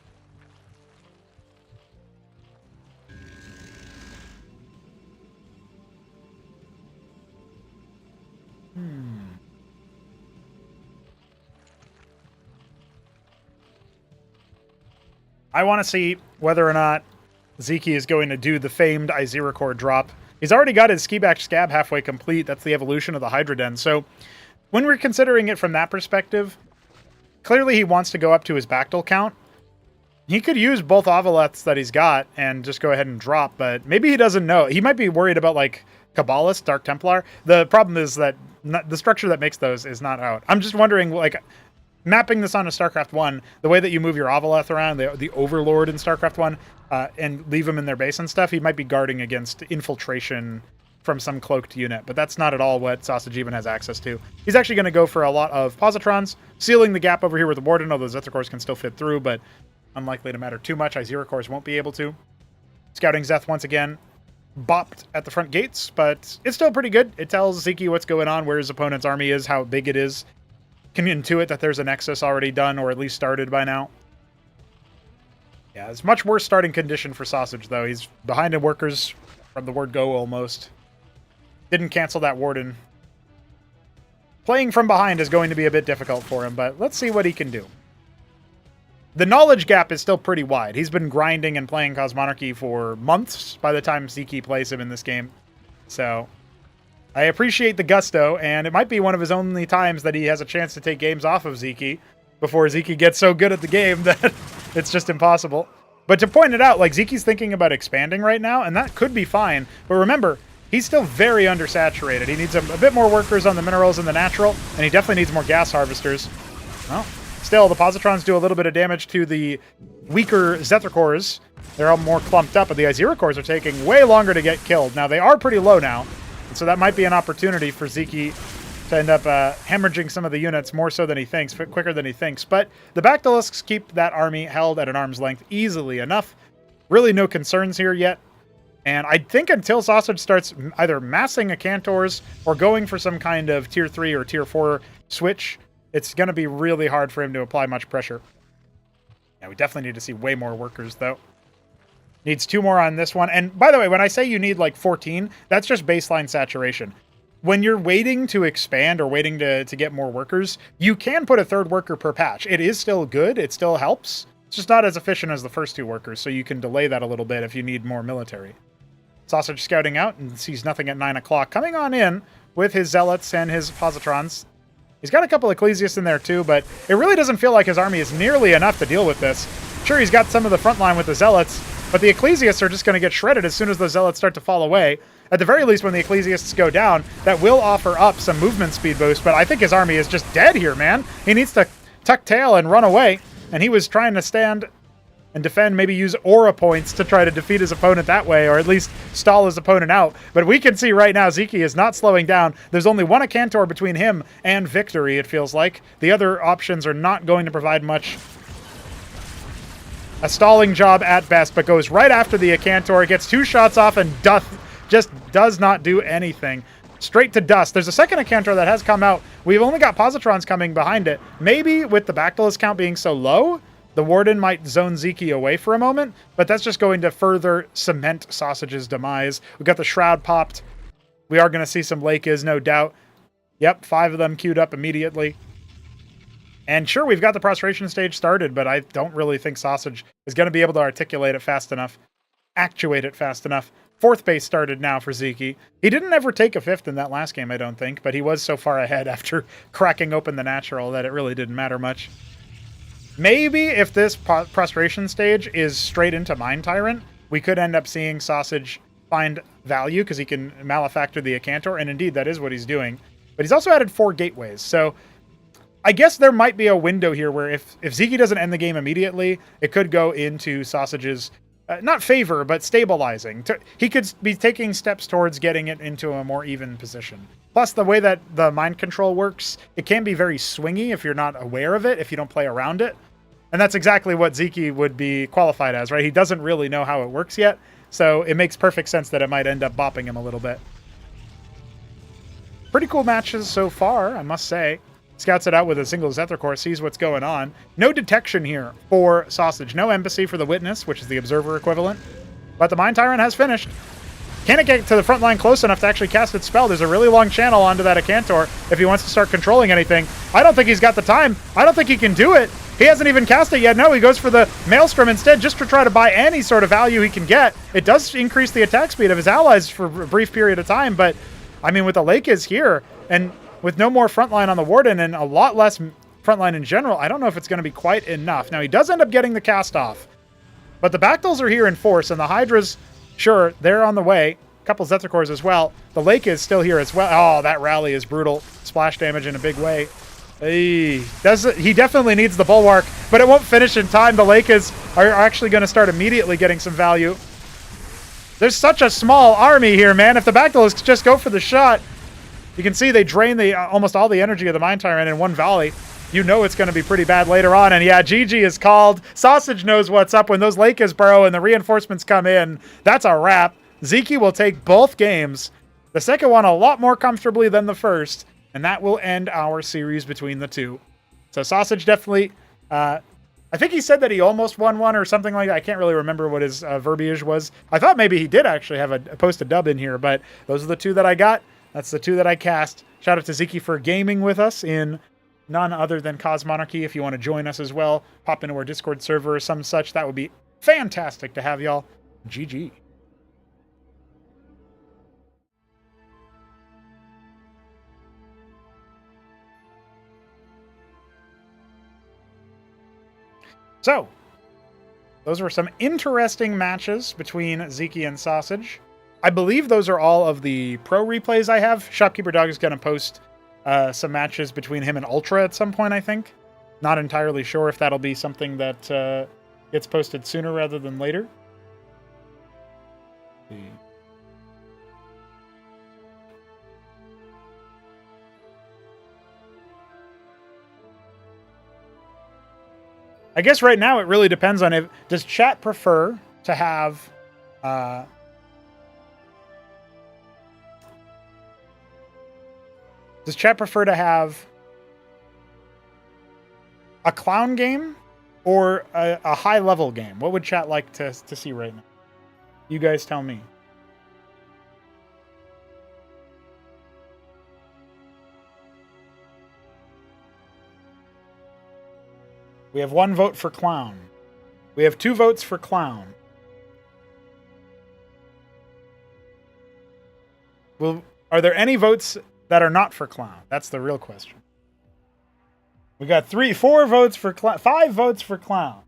I want to see whether or not Zeke is going to do the famed Iziracor drop. He's already got his Skiback Scab halfway complete. That's the evolution of the Hydroden. So when we're considering it from that perspective, clearly he wants to go up to his Bactyl count. He could use both Ovoleths that he's got and just go ahead and drop, but maybe he doesn't know. He might be worried about, like, Kabbalist, Dark Templar. The problem is that the structure that makes those is not out. I'm just wondering, like, mapping this onto StarCraft 1, the way that you move your Ovoleth around, the Overlord in StarCraft 1, and leave them in their base and stuff, he might be guarding against infiltration from some cloaked unit, but that's not at all what Sausage even has access to. He's actually going to go for a lot of Positrons, sealing the gap over here with the Warden, although Zetracors can still fit through, but unlikely to matter too much. Iziracors won't be able to. Scouting Zeth once again, bopped at the front gates, but it's still pretty good. It tells Zeke what's going on, where his opponent's army is, how big it is. Can intuit that there's a Nexus already done, or at least started by now. Yeah, it's much worse starting condition for Sausage, though. He's behind in workers from the word go, almost. Didn't cancel that Warden. Playing from behind is going to be a bit difficult for him, but let's see what he can do. The knowledge gap is still pretty wide. He's been grinding and playing Cosmonarchy for months by the time Zeke plays him in this game. So I appreciate the gusto, and it might be one of his only times that he has a chance to take games off of Zeke before Zeke gets so good at the game that it's just impossible. But to point it out, like, Zeke's thinking about expanding right now, and that could be fine. But remember, he's still very undersaturated. He needs a bit more workers on the minerals and the natural, and he definitely needs more gas harvesters. Well, still, the Positrons do a little bit of damage to the weaker Zetracors. They're all more clumped up, but the Iziracors are taking way longer to get killed. Now, they are pretty low now, and so that might be an opportunity for Zeke to end up hemorrhaging some of the units more so than he thinks, quicker than he thinks. But the Bactylisks keep that army held at an arm's length easily enough. Really no concerns here yet. And I think until Sausage starts either massing Acantors or going for some kind of tier 3 or tier 4 switch, it's going to be really hard for him to apply much pressure. Yeah, we definitely need to see way more workers, though. Needs 2 more on this one. And by the way, when I say you need like 14, that's just baseline saturation. When you're waiting to expand or waiting to get more workers, you can put a 3rd worker per patch. It is still good. It still helps. It's just not as efficient as the first 2 workers, so you can delay that a little bit if you need more military. Sausage scouting out and sees nothing at 9 o'clock. Coming on in with his zealots and his positrons. He's got a couple Ecclesiasts in there too, but it really doesn't feel like his army is nearly enough to deal with this. Sure, he's got some of the front line with the zealots, but the Ecclesiasts are just going to get shredded as soon as the zealots start to fall away. At the very least, when the Ecclesiasts go down, that will offer up some movement speed boost, but I think his army is just dead here, man. He needs to tuck tail and run away, and he was trying to stand and defend, maybe use aura points to try to defeat his opponent that way, or at least stall his opponent out. But we can see right now Ziki is not slowing down. There's only one Acantor between him and victory, it feels like. The other options are not going to provide much. A stalling job at best, but goes right after the Acantor, gets 2 shots off, and just does not do anything. Straight to dust. There's a second Acantor that has come out. We've only got Positrons coming behind it. Maybe with the Bactylus count being so low, the Warden might zone Ziki away for a moment, but that's just going to further cement Sausage's demise. We've got the Shroud popped. We are going to see some Lakes, no doubt. Yep, 5 of them queued up immediately. And sure, we've got the prostration stage started, but I don't really think Sausage is going to be able to articulate it fast enough, actuate it fast enough. 4th base started now for Ziki. He didn't ever take a 5th in that last game, I don't think, but he was so far ahead after cracking open the natural that it really didn't matter much. Maybe if this prostration stage is straight into Mind Tyrant, we could end up seeing Sausage find value because he can malefactor the Acantor, and indeed that is what he's doing. But he's also added 4 gateways, so I guess there might be a window here where if Ziki doesn't end the game immediately, it could go into Sausage's, not favor, but stabilizing. He could be taking steps towards getting it into a more even position. Plus, the way that the mind control works, it can be very swingy if you're not aware of it, if you don't play around it. And that's exactly what Ziki would be qualified as, right? He doesn't really know how it works yet, so it makes perfect sense that it might end up bopping him a little bit. Pretty cool matches so far, I must say. Scouts it out with a single Zethar, sees what's going on. No detection here for Sausage. No embassy for the Witness, which is the Observer equivalent. But the Mind Tyrant has finished. Can it get to the front line close enough to actually cast its spell? There's a really long channel onto that Acantor if he wants to start controlling anything. I don't think he's got the time. I don't think he can do it. He hasn't even cast it yet. No, he goes for the Maelstrom instead just to try to buy any sort of value he can get. It does increase the attack speed of his allies for a brief period of time, but I mean, with the Lake is here, and with no more frontline on the Warden and a lot less frontline in general, I don't know if it's going to be quite enough. Now, he does end up getting the cast off, but the Bactyls are here in force, and the Hydras, sure, they're on the way. A couple Zethar as well. The Lake is still here as well. Oh, that rally is brutal. Splash damage in a big way. He definitely needs the Bulwark, but it won't finish in time. The Lakers are actually going to start immediately getting some value. There's such a small army here, man. If the Bactyls just go for the shot, you can see they drain almost all the energy of the Mind Tyrant in one volley. You know it's going to be pretty bad later on. And yeah, GG is called. Sausage knows what's up. When those Lakers burrow and the reinforcements come in, that's a wrap. Ziki will take both games. The second one a lot more comfortably than the first. And that will end our series between the two. So Sausage definitely, I think he said that he almost won one or something like that. I can't really remember what his verbiage was. I thought maybe he did actually have a post a dub in here, but those are the two that I got. That's the two that I cast. Shout out to Ziki for gaming with us in none other than Cosmonarchy. If you want to join us as well, pop into our Discord server or some such. That would be fantastic to have y'all. GG. So, those were some interesting matches between Ziki and Sausage. I believe those are all of the pro replays I have. Shopkeeper Dog is going to post some matches between him and Ultra at some point, I think. Not entirely sure if that'll be something that gets posted sooner rather than later. I guess right now it really depends on if does chat prefer to have a clown game or a high level game? What would chat like to see right now? You guys tell me. We have 1 vote for clown. We have 2 votes for clown. Well, are there any votes that are not for clown? That's the real question. We got 4 votes for clown, 5 votes for clown.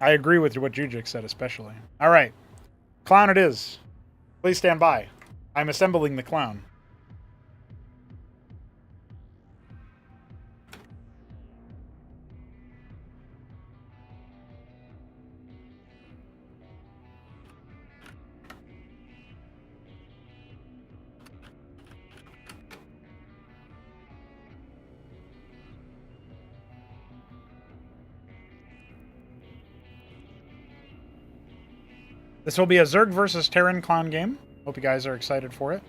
I agree with what Jujik said, especially. All right, clown it is. Please stand by. I'm assembling the clown. This will be a Zerg versus Terran clown game. Hope you guys are excited for it.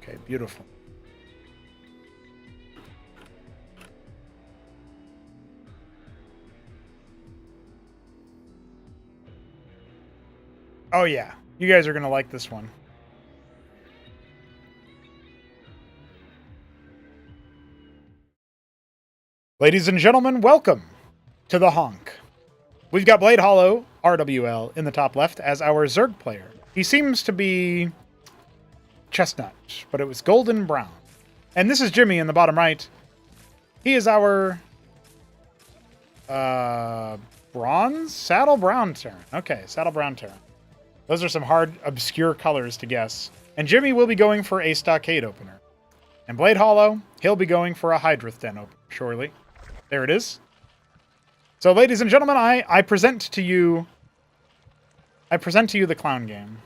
Okay, beautiful. Oh yeah, you guys are going to like this one. Ladies and gentlemen, welcome to the Honk. We've got Blade Hollow, RWL, in the top left as our Zerg player. He seems to be chestnut, but it was golden brown. And this is Jimmy in the bottom right. He is our bronze? Saddle brown Terran. Okay, saddle brown Terran. Those are some hard, obscure colors to guess. And Jimmy will be going for a Stockade opener. And Blade Hollow, he'll be going for a Hydrith Den opener, surely. There it is. So, ladies and gentlemen, I present to you the clown game.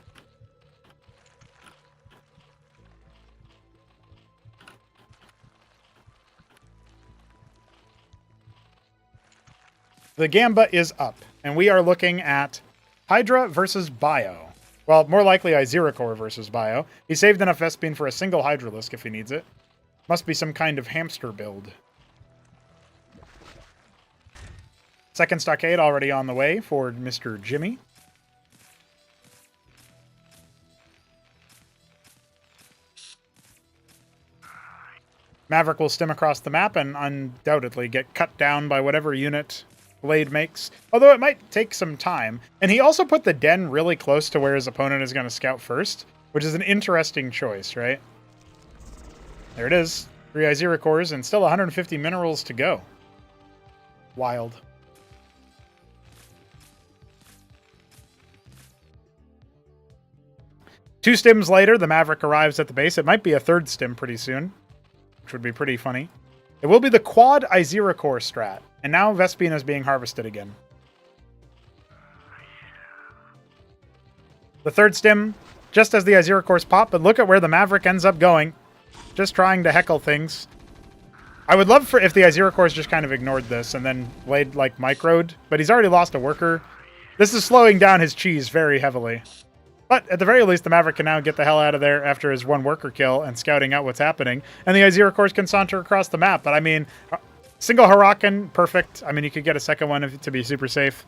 The Gamba is up, and we are looking at Hydra versus Bio. Well, more likely Iziracore versus Bio. He saved enough Vespene for a single Hydralisk if he needs it. Must be some kind of hamster build. Second Stockade already on the way for Mr. Jimmy. Maverick will stim across the map and undoubtedly get cut down by whatever unit Blade makes, although it might take some time. And he also put the den really close to where his opponent is going to scout first, which is an interesting choice, right? There it is. 3 Iziracores and still 150 minerals to go. Wild. Two stims later, the Maverick arrives at the base. It might be a third stim pretty soon, which would be pretty funny. It will be the quad Iziracore strat. And now Vespene is being harvested again. The third stim, just as the Iziracores pop, but look at where the Maverick ends up going. Just trying to heckle things. I would love for if the Iziracores just kind of ignored this and then Blade like microed, but he's already lost a worker. This is slowing down his cheese very heavily. But at the very least, the Maverick can now get the hell out of there after his 1 worker kill and scouting out what's happening. And the Iziracores can saunter across the map. But I mean, single Hurakan, perfect. I mean, you could get a second one to be super safe.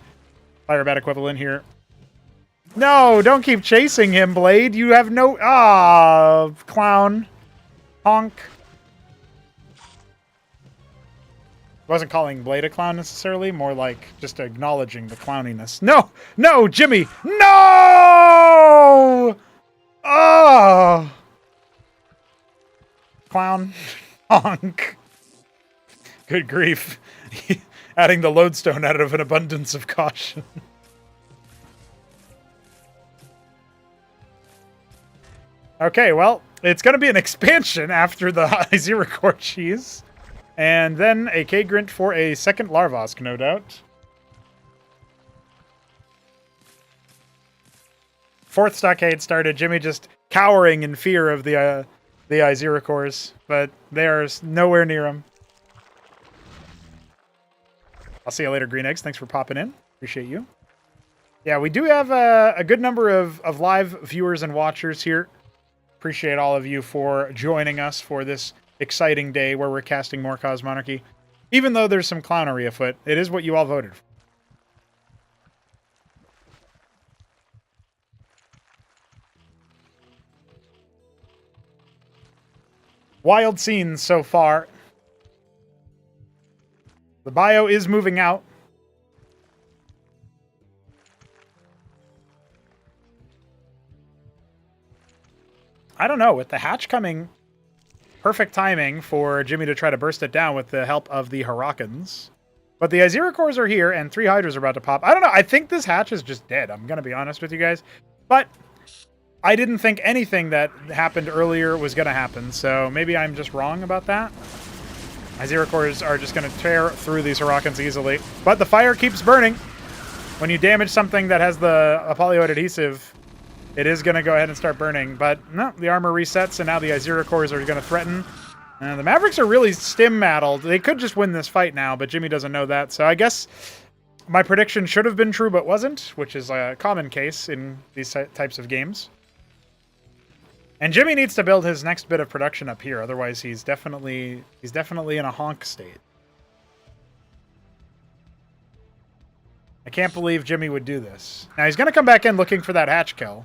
Fire bat equivalent here. No, don't keep chasing him, Blade. You have no... Ah, clown. Honk. Wasn't calling Blade a clown necessarily, more like just acknowledging the clowniness. No! No, Jimmy! No! Oh! Clown. Honk. Good grief. Adding the lodestone out of an abundance of caution. Okay, well, it's going to be an expansion after the Iziracore cheese. And then a K-Grint for a second Larvosk, no doubt. Fourth stockade started. Jimmy just cowering in fear of the Iziracores, but they are nowhere near him. I'll see you later, Green Eggs. Thanks for popping in. Appreciate you. Yeah, we do have a good number of live viewers and watchers here. Appreciate all of you for joining us for this exciting day where we're casting more Cosmonarchy. Even though there's some clownery afoot, it is what you all voted for. Wild scenes so far. The bio is moving out. I don't know, with the hatch coming, perfect timing for Jimmy to try to burst it down with the help of the Harakans. But the Iziracores are here, and 3 Hydras are about to pop. I don't know, I think this hatch is just dead, I'm going to be honest with you guys. But I didn't think anything that happened earlier was going to happen, so maybe I'm just wrong about that. Iziracores are just going to tear through these Harakans easily. But the fire keeps burning. When you damage something that has the polywood adhesive, it is going to go ahead and start burning. But no, the armor resets, and now the Iziracores are going to threaten. The Mavericks are really stim-maddled. They could just win this fight now, but Jimmy doesn't know that. So I guess my prediction should have been true, but wasn't, which is a common case in these types of games. And Jimmy needs to build his next bit of production up here, otherwise he's definitely in a honk state. I can't believe Jimmy would do this. Now he's going to come back in looking for that hatch kill.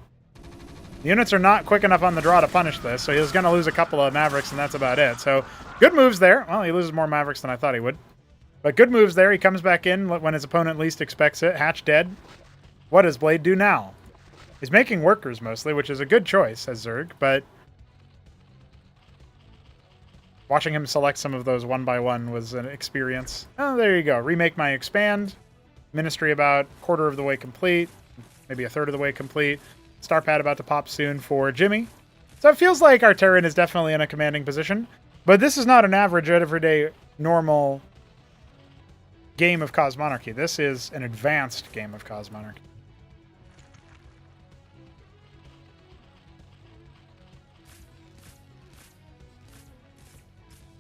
The units are not quick enough on the draw to punish this, so he's going to lose a couple of Mavericks, and that's about it. So good moves there. Well, he loses more Mavericks than I thought he would. But good moves there. He comes back in when his opponent least expects it. Hatch dead. What does Blade do now? He's making workers mostly, which is a good choice as Zerg, but watching him select some of those one by one was an experience. Oh, there you go. Remake my expand. Ministry about quarter of the way complete. Maybe a third of the way complete. Star pad about to pop soon for Jimmy. So it feels like our Terran is definitely in a commanding position, but this is not an average, everyday, normal game of Cosmonarchy. This is an advanced game of Cosmonarchy.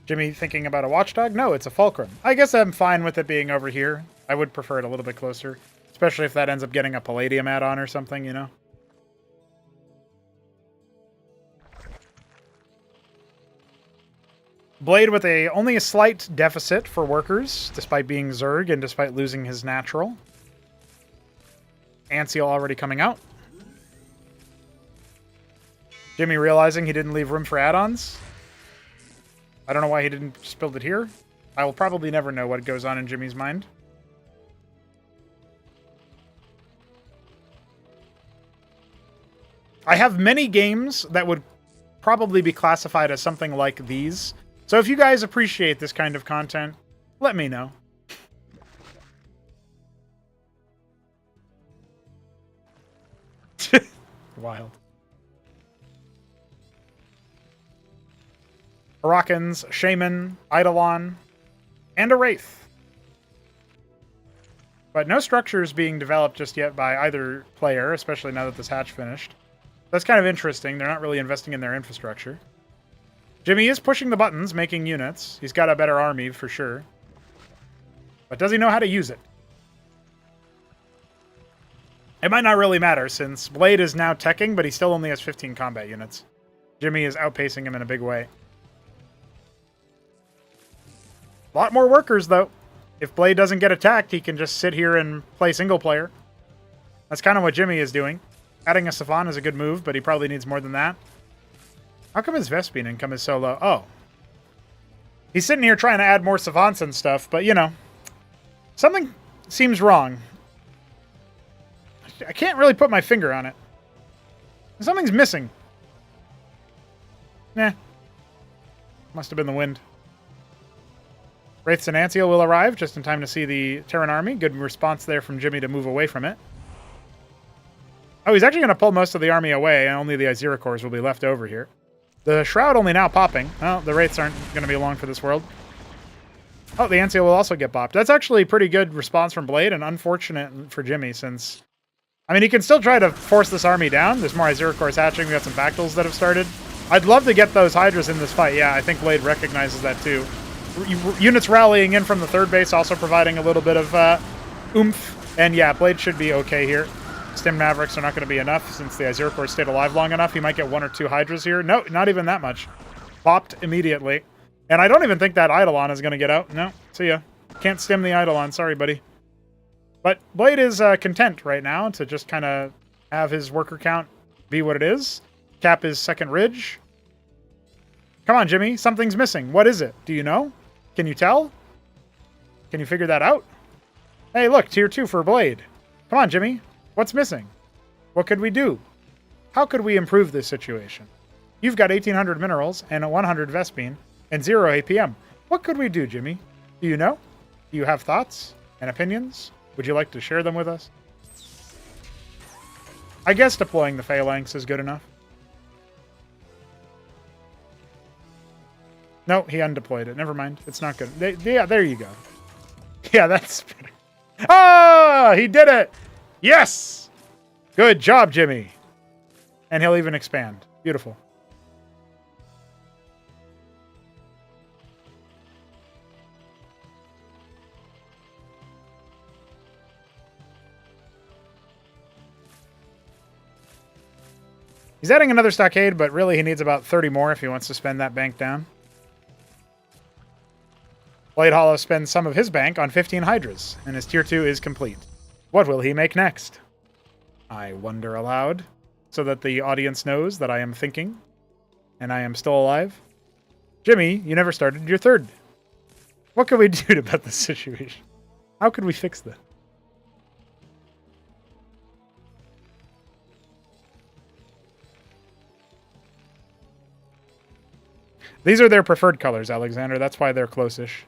Jimmy thinking about a watchdog? No, it's a fulcrum. I guess I'm fine with it being over here. I would prefer it a little bit closer, especially if that ends up getting a palladium add-on or something, you know? Blade with only a slight deficit for workers, despite being Zerg and despite losing his natural. Anseal already coming out. Jimmy realizing he didn't leave room for add-ons. I don't know why he didn't just build it here. I will probably never know what goes on in Jimmy's mind. I have many games that would probably be classified as something like these. So if you guys appreciate this kind of content, let me know. Wild. Harakans, Shaman, Eidolon, and a Wraith. But no structures being developed just yet by either player, especially now that this hatch finished. That's kind of interesting. They're not really investing in their infrastructure. Jimmy is pushing the buttons, making units. He's got a better army for sure. But does he know how to use it? It might not really matter, since Blade is now teching, but he still only has 15 combat units. Jimmy is outpacing him in a big way. A lot more workers, though. If Blade doesn't get attacked, he can just sit here and play single player. That's kind of what Jimmy is doing. Adding a Savant is a good move, but he probably needs more than that. How come his Vespene income is so low? Oh. He's sitting here trying to add more Savants and stuff, but, you know, something seems wrong. I can't really put my finger on it. Something's missing. Nah. Must have been the wind. Wraiths and Anseal will arrive just in time to see the Terran army. Good response there from Jimmy to move away from it. Oh, he's actually going to pull most of the army away, and only the Iziricors will be left over here. The Shroud only now popping. Well, the Wraiths aren't going to be long for this world. Oh, the Ancient will also get bopped. That's actually a pretty good response from Blade, and unfortunate for Jimmy, since... I mean, he can still try to force this army down. There's more Iziricors hatching. We got some Bactals that have started. I'd love to get those Hydras in this fight. Yeah, I think Blade recognizes that too. Units rallying in from the third base, also providing a little bit of oomph. And yeah, Blade should be okay here. Stim Mavericks are not going to be enough since the Iziricors stayed alive long enough. He might get 1 or 2 Hydras here. No, not even that much. Popped immediately. And I don't even think that Eidolon is going to get out. No, see ya. Can't stim the Eidolon. Sorry, buddy. But Blade is content right now to just kind of have his worker count be what it is. Cap his second ridge. Come on, Jimmy. Something's missing. What is it? Do you know? Can you tell? Can you figure that out? Hey, look. Tier 2 for Blade. Come on, Jimmy. What's missing? What could we do? How could we improve this situation? You've got 1,800 minerals and 100 Vespine and 0 APM. What could we do, Jimmy? Do you know? Do you have thoughts and opinions? Would you like to share them with us? I guess deploying the Phalanx is good enough. No, he undeployed it. Never mind. It's not good. Yeah, there you go. Yeah, that's better. Ah, he did it! Yes! Good job, Jimmy. And he'll even expand. Beautiful. He's adding another stockade, but really he needs about 30 more if he wants to spend that bank down. Blade Hollow spends some of his bank on 15 Hydras, and his tier 2 is complete. What will he make next? I wonder aloud, so that the audience knows that I am thinking, and I am still alive. Jimmy, you never started your third. What could we do about this situation? How could we fix this? These are their preferred colors, Alexander. That's why they're close-ish.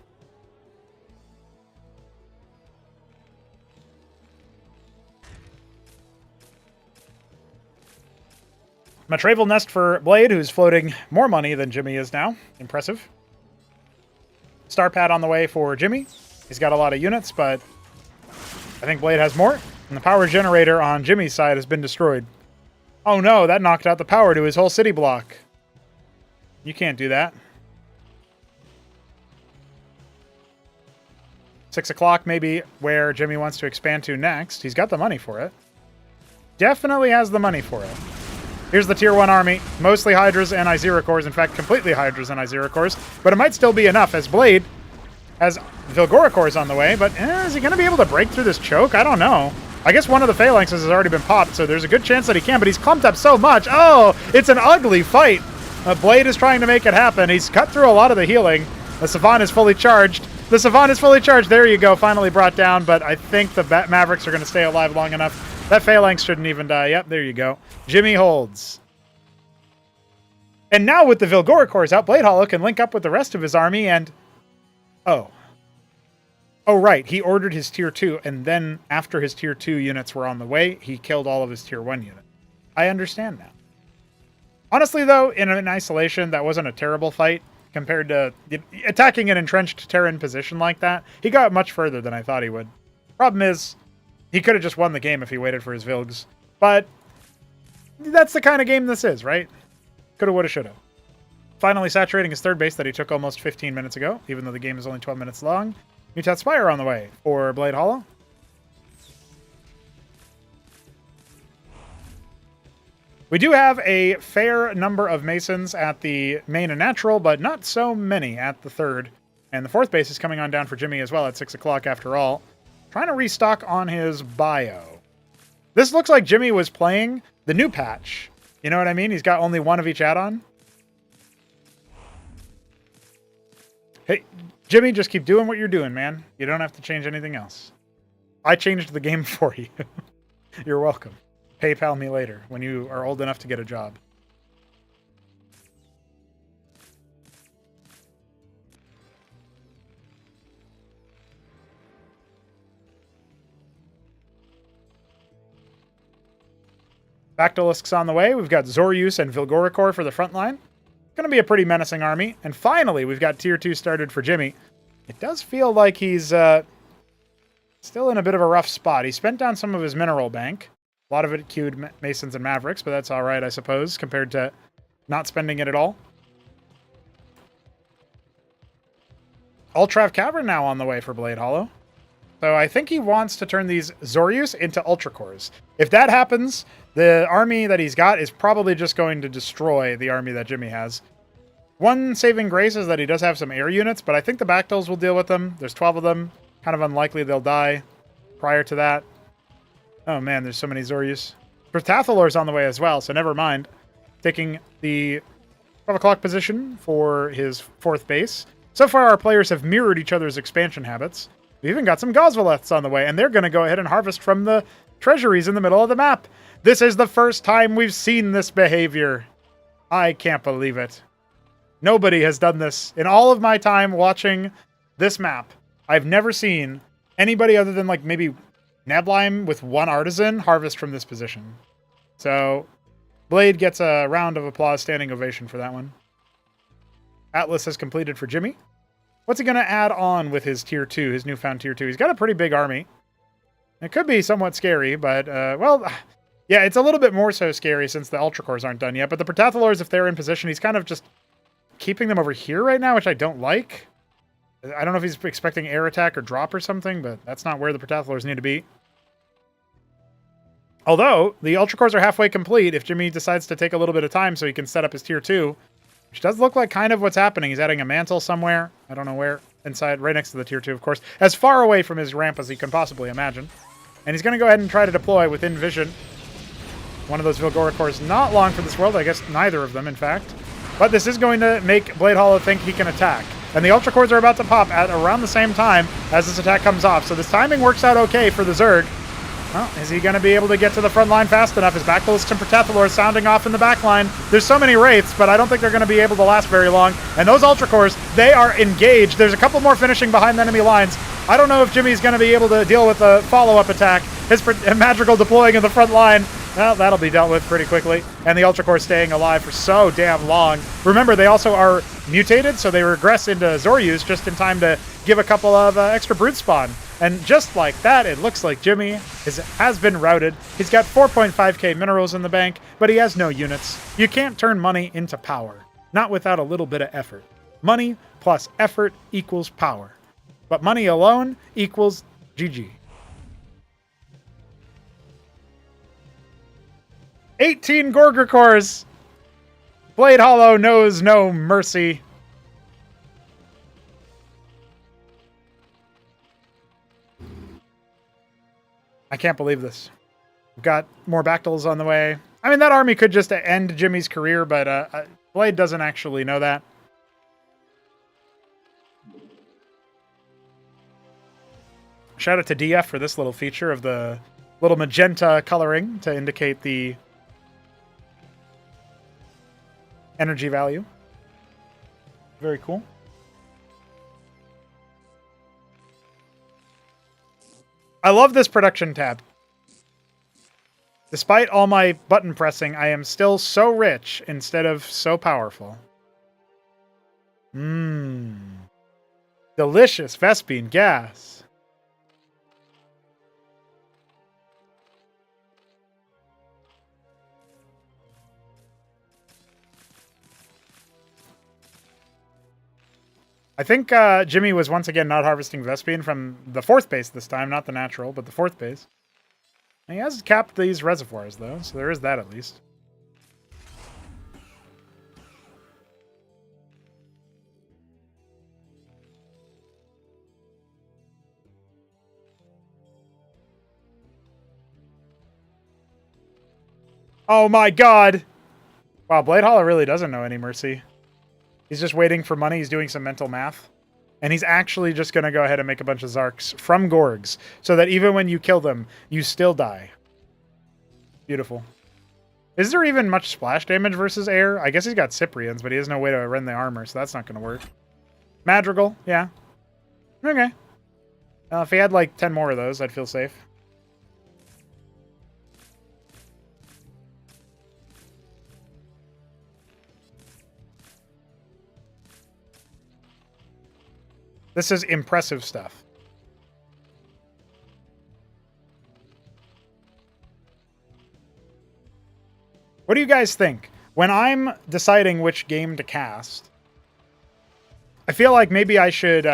Matravel Nest for Blade, who's floating more money than Jimmy is now. Impressive. Star Pad on the way for Jimmy. He's got a lot of units, but I think Blade has more. And the power generator on Jimmy's side has been destroyed. Oh no, that knocked out the power to his whole city block. You can't do that. 6 o'clock, maybe where Jimmy wants to expand to next. He's got the money for it. Definitely has the money for it. Here's the tier 1 army. Mostly Hydras and Iziricors. In fact, completely Hydras and Iziricors. But it might still be enough as Blade has Vilgoricors on the way. But is he going to be able to break through this choke? I don't know. I guess one of the Phalanxes has already been popped, so there's a good chance that he can. But he's clumped up so much. Oh, it's an ugly fight. Blade is trying to make it happen. He's cut through a lot of the healing. The Savant is fully charged. The Savant is fully charged. There you go. Finally brought down. But I think the Mavericks are going to stay alive long enough. That Phalanx shouldn't even die. Yep, there you go. Jimmy holds. And now with the Vilgoricors out, Blade Hollow can link up with the rest of his army and... Oh. Oh, right. He ordered his tier 2, and then after his tier 2 units were on the way, he killed all of his tier 1 units. I understand now. Honestly, though, in isolation, that wasn't a terrible fight compared to attacking an entrenched Terran position like that. He got much further than I thought he would. Problem is, he could have just won the game if he waited for his Vilgs. But that's the kind of game this is, right? Coulda, woulda, shoulda. Finally saturating his third base that he took almost 15 minutes ago, even though the game is only 12 minutes long. Mutat Spire on the way for Blade Hollow. We do have a fair number of Masons at the main and natural, but not so many at the third. And the fourth base is coming on down for Jimmy as well at 6 o'clock after all. Trying to restock on his bio. This looks like Jimmy was playing the new patch. You know what I mean? He's got only one of each add-on. Hey, Jimmy, just keep doing what you're doing, man. You don't have to change anything else. I changed the game for you. You're welcome. PayPal me later when you are old enough to get a job. Bactylisk's on the way. We've got Zoryus and Vilgorikor for the front line. Going to be a pretty menacing army. And finally, we've got Tier 2 started for Jimmy. It does feel like he's still in a bit of a rough spot. He spent down some of his mineral bank. A lot of it queued Masons and Mavericks, but that's all right, I suppose, compared to not spending it at all. Ultrav Cavern now on the way for Blade Hollow. So I think he wants to turn these Zoryus into Ultra Cores. If that happens, the army that he's got is probably just going to destroy the army that Jimmy has. One saving grace is that he does have some air units, but I think the Bactyls will deal with them. There's 12 of them. Kind of unlikely they'll die prior to that. Oh man, there's so many Zoryus. Protathalor's on the way as well, so never mind. Taking the 12 o'clock position for his 4th base. So far, our players have mirrored each other's expansion habits. We even got some Gosvaleths on the way, and they're going to go ahead and harvest from the treasuries in the middle of the map. This is the first time we've seen this behavior. I can't believe it. Nobody has done this. In all of my time watching this map, I've never seen anybody other than like maybe Neblime with 1 artisan harvest from this position. So Blade gets a round of applause, standing ovation for that one. Atlas has completed for Jimmy. What's he going to add on with his Tier 2, his newfound Tier 2? He's got a pretty big army. It could be somewhat scary, but, well, yeah, it's a little bit more so scary since the Ultra Cores aren't done yet. But the Protathalors, if they're in position, he's kind of just keeping them over here right now, which I don't like. I don't know if he's expecting air attack or drop or something, but that's not where the Protathalors need to be. Although, the Ultra Cores are halfway complete if Jimmy decides to take a little bit of time so he can set up his Tier 2. Which does look like kind of what's happening. He's adding a mantle somewhere. I don't know where. Inside, right next to the Tier 2, of course. As far away from his ramp as he can possibly imagine. And he's going to go ahead and try to deploy within vision. One of those Vilgorikors not long for this world. I guess neither of them, in fact. But this is going to make Blade Hollow think he can attack. And the Ultra Cores are about to pop at around the same time as this attack comes off. So this timing works out okay for the Zerg. Well, is he going to be able to get to the front line fast enough? His Bactylisk and Protathalor sounding off in the back line. There's so many Wraiths, but I don't think they're going to be able to last very long. And those Ultra Cores, they are engaged. There's a couple more finishing behind the enemy lines. I don't know if Jimmy's going to be able to deal with a follow-up attack. His Magical deploying in the front line. Well, that'll be dealt with pretty quickly. And the Ultra Core staying alive for so damn long. Remember, they also are mutated, so they regress into Zoryus just in time to give a couple of extra Brood Spawn. And just like that, it looks like Jimmy has been routed. He's got 4.5k minerals in the bank, but he has no units. You can't turn money into power, not without a little bit of effort. Money plus effort equals power. But money alone equals GG. 18 Gorgorkors! Blade Hollow knows no mercy. I can't believe this. We've got more Bactyls on the way. I mean, that army could just end Jimmy's career, but Blade doesn't actually know that. Shout out to DF for this little feature of the little magenta coloring to indicate the energy value. Very cool. I love this production tab. Despite all my button pressing, I am still so rich instead of so powerful. Delicious Vespine gas. I think Jimmy was once again not harvesting Vespine from the 4th base this time, not the natural, but the 4th base. And he has capped these reservoirs, though, so there is that at least. Oh my god! Wow, Blade Hollow really doesn't know any mercy. He's just waiting for money. He's doing some mental math. And he's actually just going to go ahead and make a bunch of Zarks from Gorgs, so that even when you kill them, you still die. Beautiful. Is there even much splash damage versus air? I guess he's got Cyprians, but he has no way to rend the armor, so that's not going to work. Madrigal, yeah. Okay. If he had like 10 more of those, I'd feel safe. This is impressive stuff. What do you guys think? When I'm deciding which game to cast, I feel like maybe I should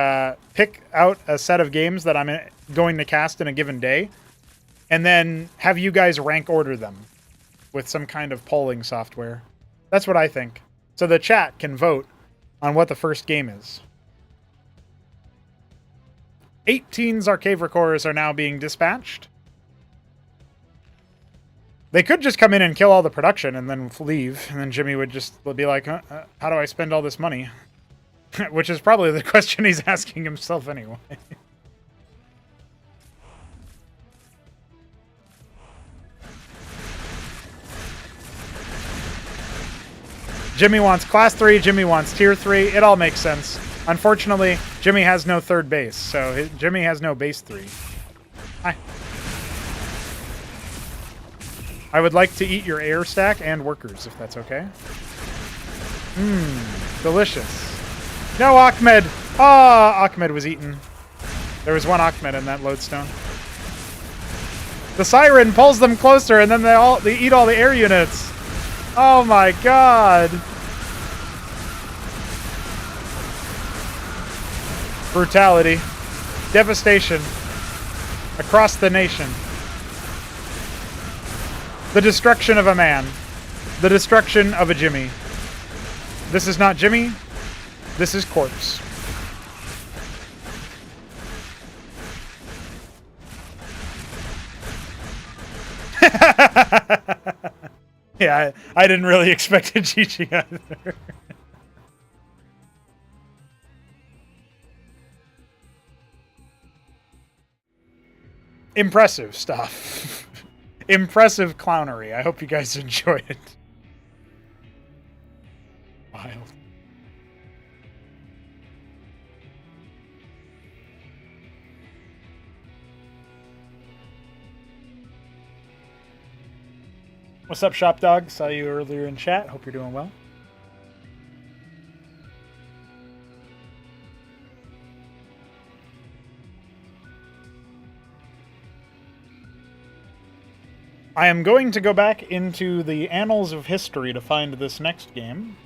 pick out a set of games that I'm going to cast in a given day, and then have you guys rank order them with some kind of polling software. That's what I think. So the chat can vote on what the first game is. 18 Zarkavra cores are now being dispatched. They could just come in and kill all the production and then leave, and then Jimmy would just be like, how do I spend all this money? Which is probably the question he's asking himself anyway. Jimmy wants Class 3, Jimmy wants Tier 3. It all makes sense. Unfortunately, Jimmy has no third base, so Jimmy has no base 3. Hi. I would like to eat your air stack and workers, if that's okay. Delicious. No, Ahmed! Ah, Ahmed was eaten. There was one Ahmed in that lodestone. The siren pulls them closer, and then they eat all the air units. Oh my god! Brutality. Devastation. Across the nation. The destruction of a man. The destruction of a Jimmy. This is not Jimmy. This is corpse. Yeah, I didn't really expect a GG either. Impressive stuff. Impressive clownery. I hope you guys enjoy it. Wild. What's up, Shop Dog? Saw you earlier in chat. Hope you're doing well. I am going to go back into the annals of history to find this next game.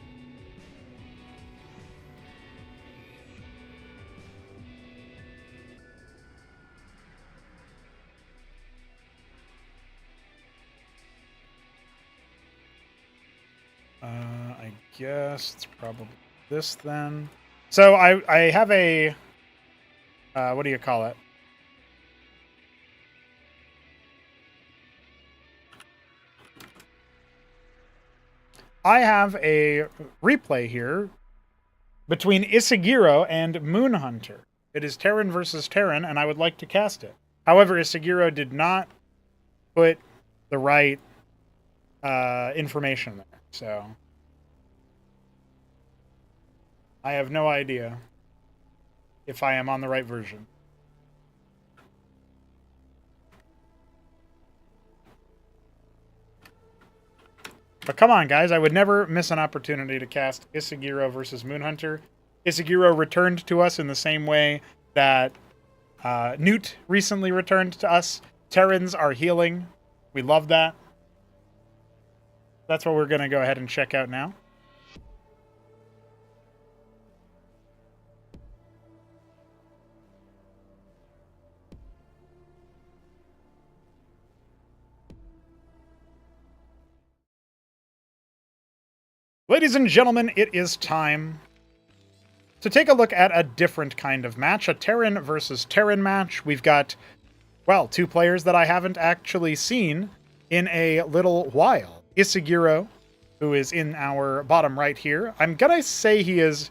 I guess it's probably this then. So I have a, what do you call it? I have a replay here between Isagiro and Moonhunter. It is Terran versus Terran, and I would like to cast it. However, Isagiro did not put the right information there, so I have no idea if I am on the right version. But come on, guys. I would never miss an opportunity to cast Isagiro versus Moonhunter. Isagiro returned to us in the same way that Newt recently returned to us. Terrans are healing. We love that. That's what we're going to go ahead and check out now. Ladies and gentlemen, it is time to take a look at a different kind of match, a Terran versus Terran match. We've got, well, two players that I haven't actually seen in a little while. Isagiro, who is in our bottom right here. I'm gonna say he is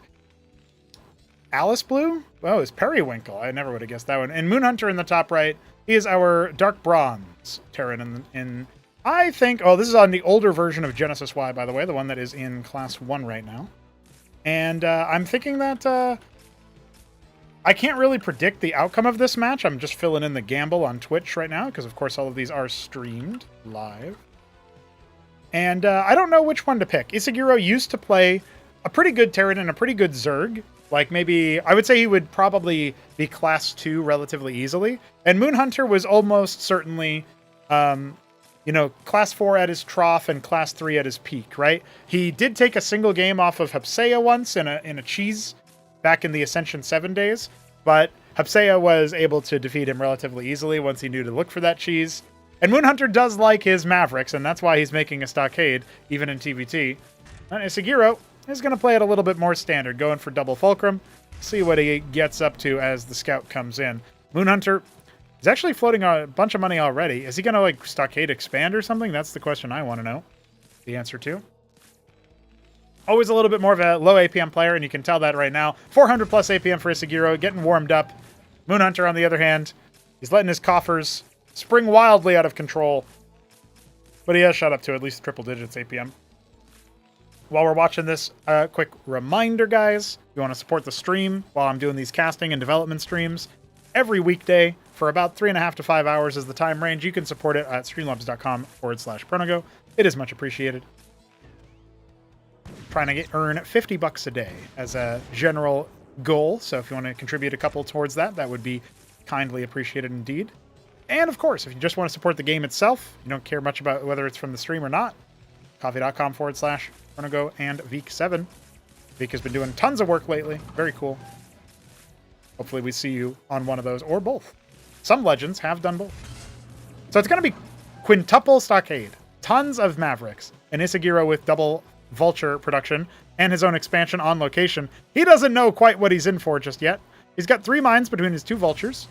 Alice Blue? Oh, it's Periwinkle. I never would have guessed that one. And Moonhunter in the top right, he is our Dark Bronze Terran in I think... Oh, this is on the older version of Genesis Y, by the way, the one that is in Class 1 right now. And I'm thinking that... I can't really predict the outcome of this match. I'm just filling in the gamble on Twitch right now, because of course all of these are streamed live. And I don't know which one to pick. Isagiro used to play a pretty good Terran and a pretty good Zerg, Like maybe, I would say he would probably be class 2 relatively easily. And Moonhunter was almost certainly, class 4 at his trough and class 3 at his peak, right? He did take a single game off of Hepsea once in a cheese back in the Ascension 7 days, but Hepsea was able to defeat him relatively easily once he knew to look for that cheese. And Moonhunter does like his Mavericks, and that's why he's making a Stockade, even in TVT. And Isagiro is going to play it a little bit more standard, going for double Fulcrum. See what he gets up to as the scout comes in. Moonhunter is actually floating a bunch of money already. Is he going to, like, Stockade expand or something? That's the question I want to know the answer to. Always a little bit more of a low APM player, and you can tell that right now. 400 plus APM for Isagiro, getting warmed up. Moonhunter, on the other hand, he's letting his coffers spring wildly out of control. But he has shot up to at least triple digits APM. While we're watching this, quick reminder, guys. If you want to support the stream while I'm doing these casting and development streams, every weekday for about 3.5 to 5 hours is the time range. You can support it at streamlabs.com/pronogo. It is much appreciated. Trying to earn $50 a day as a general goal. So if you want to contribute a couple towards that, that would be kindly appreciated indeed. And of course, if you just want to support the game itself, you don't care much about whether it's from the stream or not, coffee.com/Pronogo and Veek7. Veek has been doing tons of work lately. Very cool. Hopefully we see you on one of those, or both. Some legends have done both. So it's going to be quintuple Stockade, tons of Mavericks, and Isagiro with double Vulture production, and his own expansion on location. He doesn't know quite what he's in for just yet. He's got 3 mines between his 2 Vultures.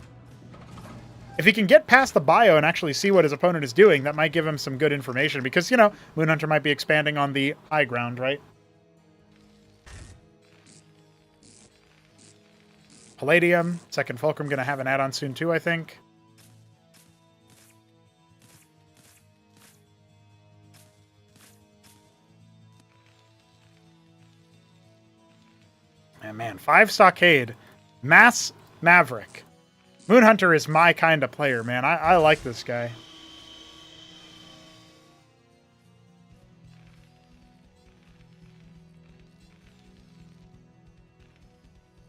If he can get past the bio and actually see what his opponent is doing, that might give him some good information, because, Moonhunter might be expanding on the high ground, right? Palladium, second Fulcrum going to have an add-on soon too, I think. And man, 5 Stockade, Mass Maverick. Moonhunter is my kind of player, man. I like this guy.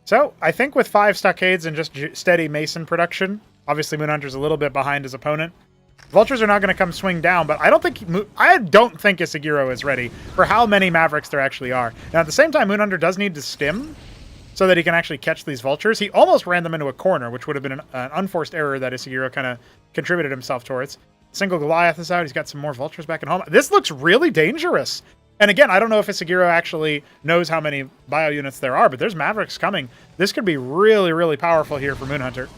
So, I think with 5 Stockades and just steady Mason production, obviously Moonhunter's a little bit behind his opponent. Vultures are not going to come swing down, but I don't think Isagiro is ready for how many Mavericks there actually are. Now, at the same time, Moonhunter does need to stim so that he can actually catch these Vultures. He almost ran them into a corner, which would have been an unforced error that Isagiro kind of contributed himself towards. Single Goliath is out. He's got some more Vultures back at home. This looks really dangerous. And again, I don't know if Isagiro actually knows how many bio units there are, but there's Mavericks coming. This could be really, really powerful here for Moonhunter.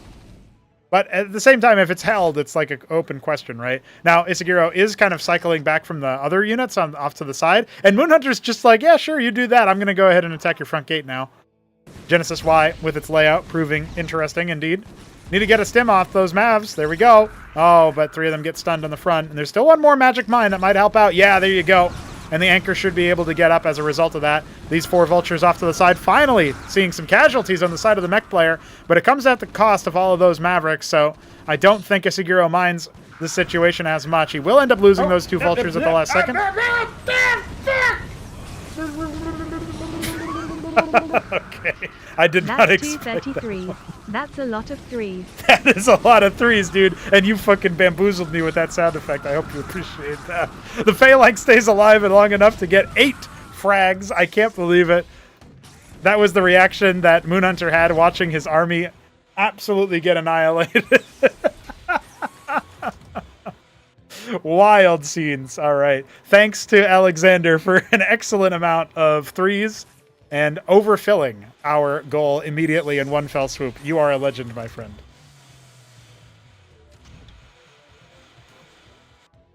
But at the same time, if it's held, it's like an open question, right? Now, Isagiro is kind of cycling back from the other units off to the side, and Moonhunter's just like, yeah, sure, you do that. I'm going to go ahead and attack your front gate now. Genesis Y with its layout proving interesting indeed. Need to get a stim off those Mavs. There we go. Oh, but 3 of them get stunned on the front, and there's still one more magic mine that might help out. Yeah, there you go. And the anchor should be able to get up as a result of that. These 4 Vultures off to the side, finally seeing some casualties on the side of the mech player, but it comes at the cost of all of those Mavericks, so I don't think Isagiro minds the situation as much. He will end up losing those 2 Vultures at the last second. Okay, I did not expect 233. that. That's a lot of 3s. That is a lot of 3s, dude. And you fucking bamboozled me with that sound effect. I hope you appreciate that. The Phalanx stays alive and long enough to get 8 frags. I can't believe it. That was the reaction that Moonhunter had watching his army absolutely get annihilated. Wild scenes. All right. Thanks to Alexander for an excellent amount of 3s. And overfilling our goal immediately in one fell swoop. You are a legend, my friend.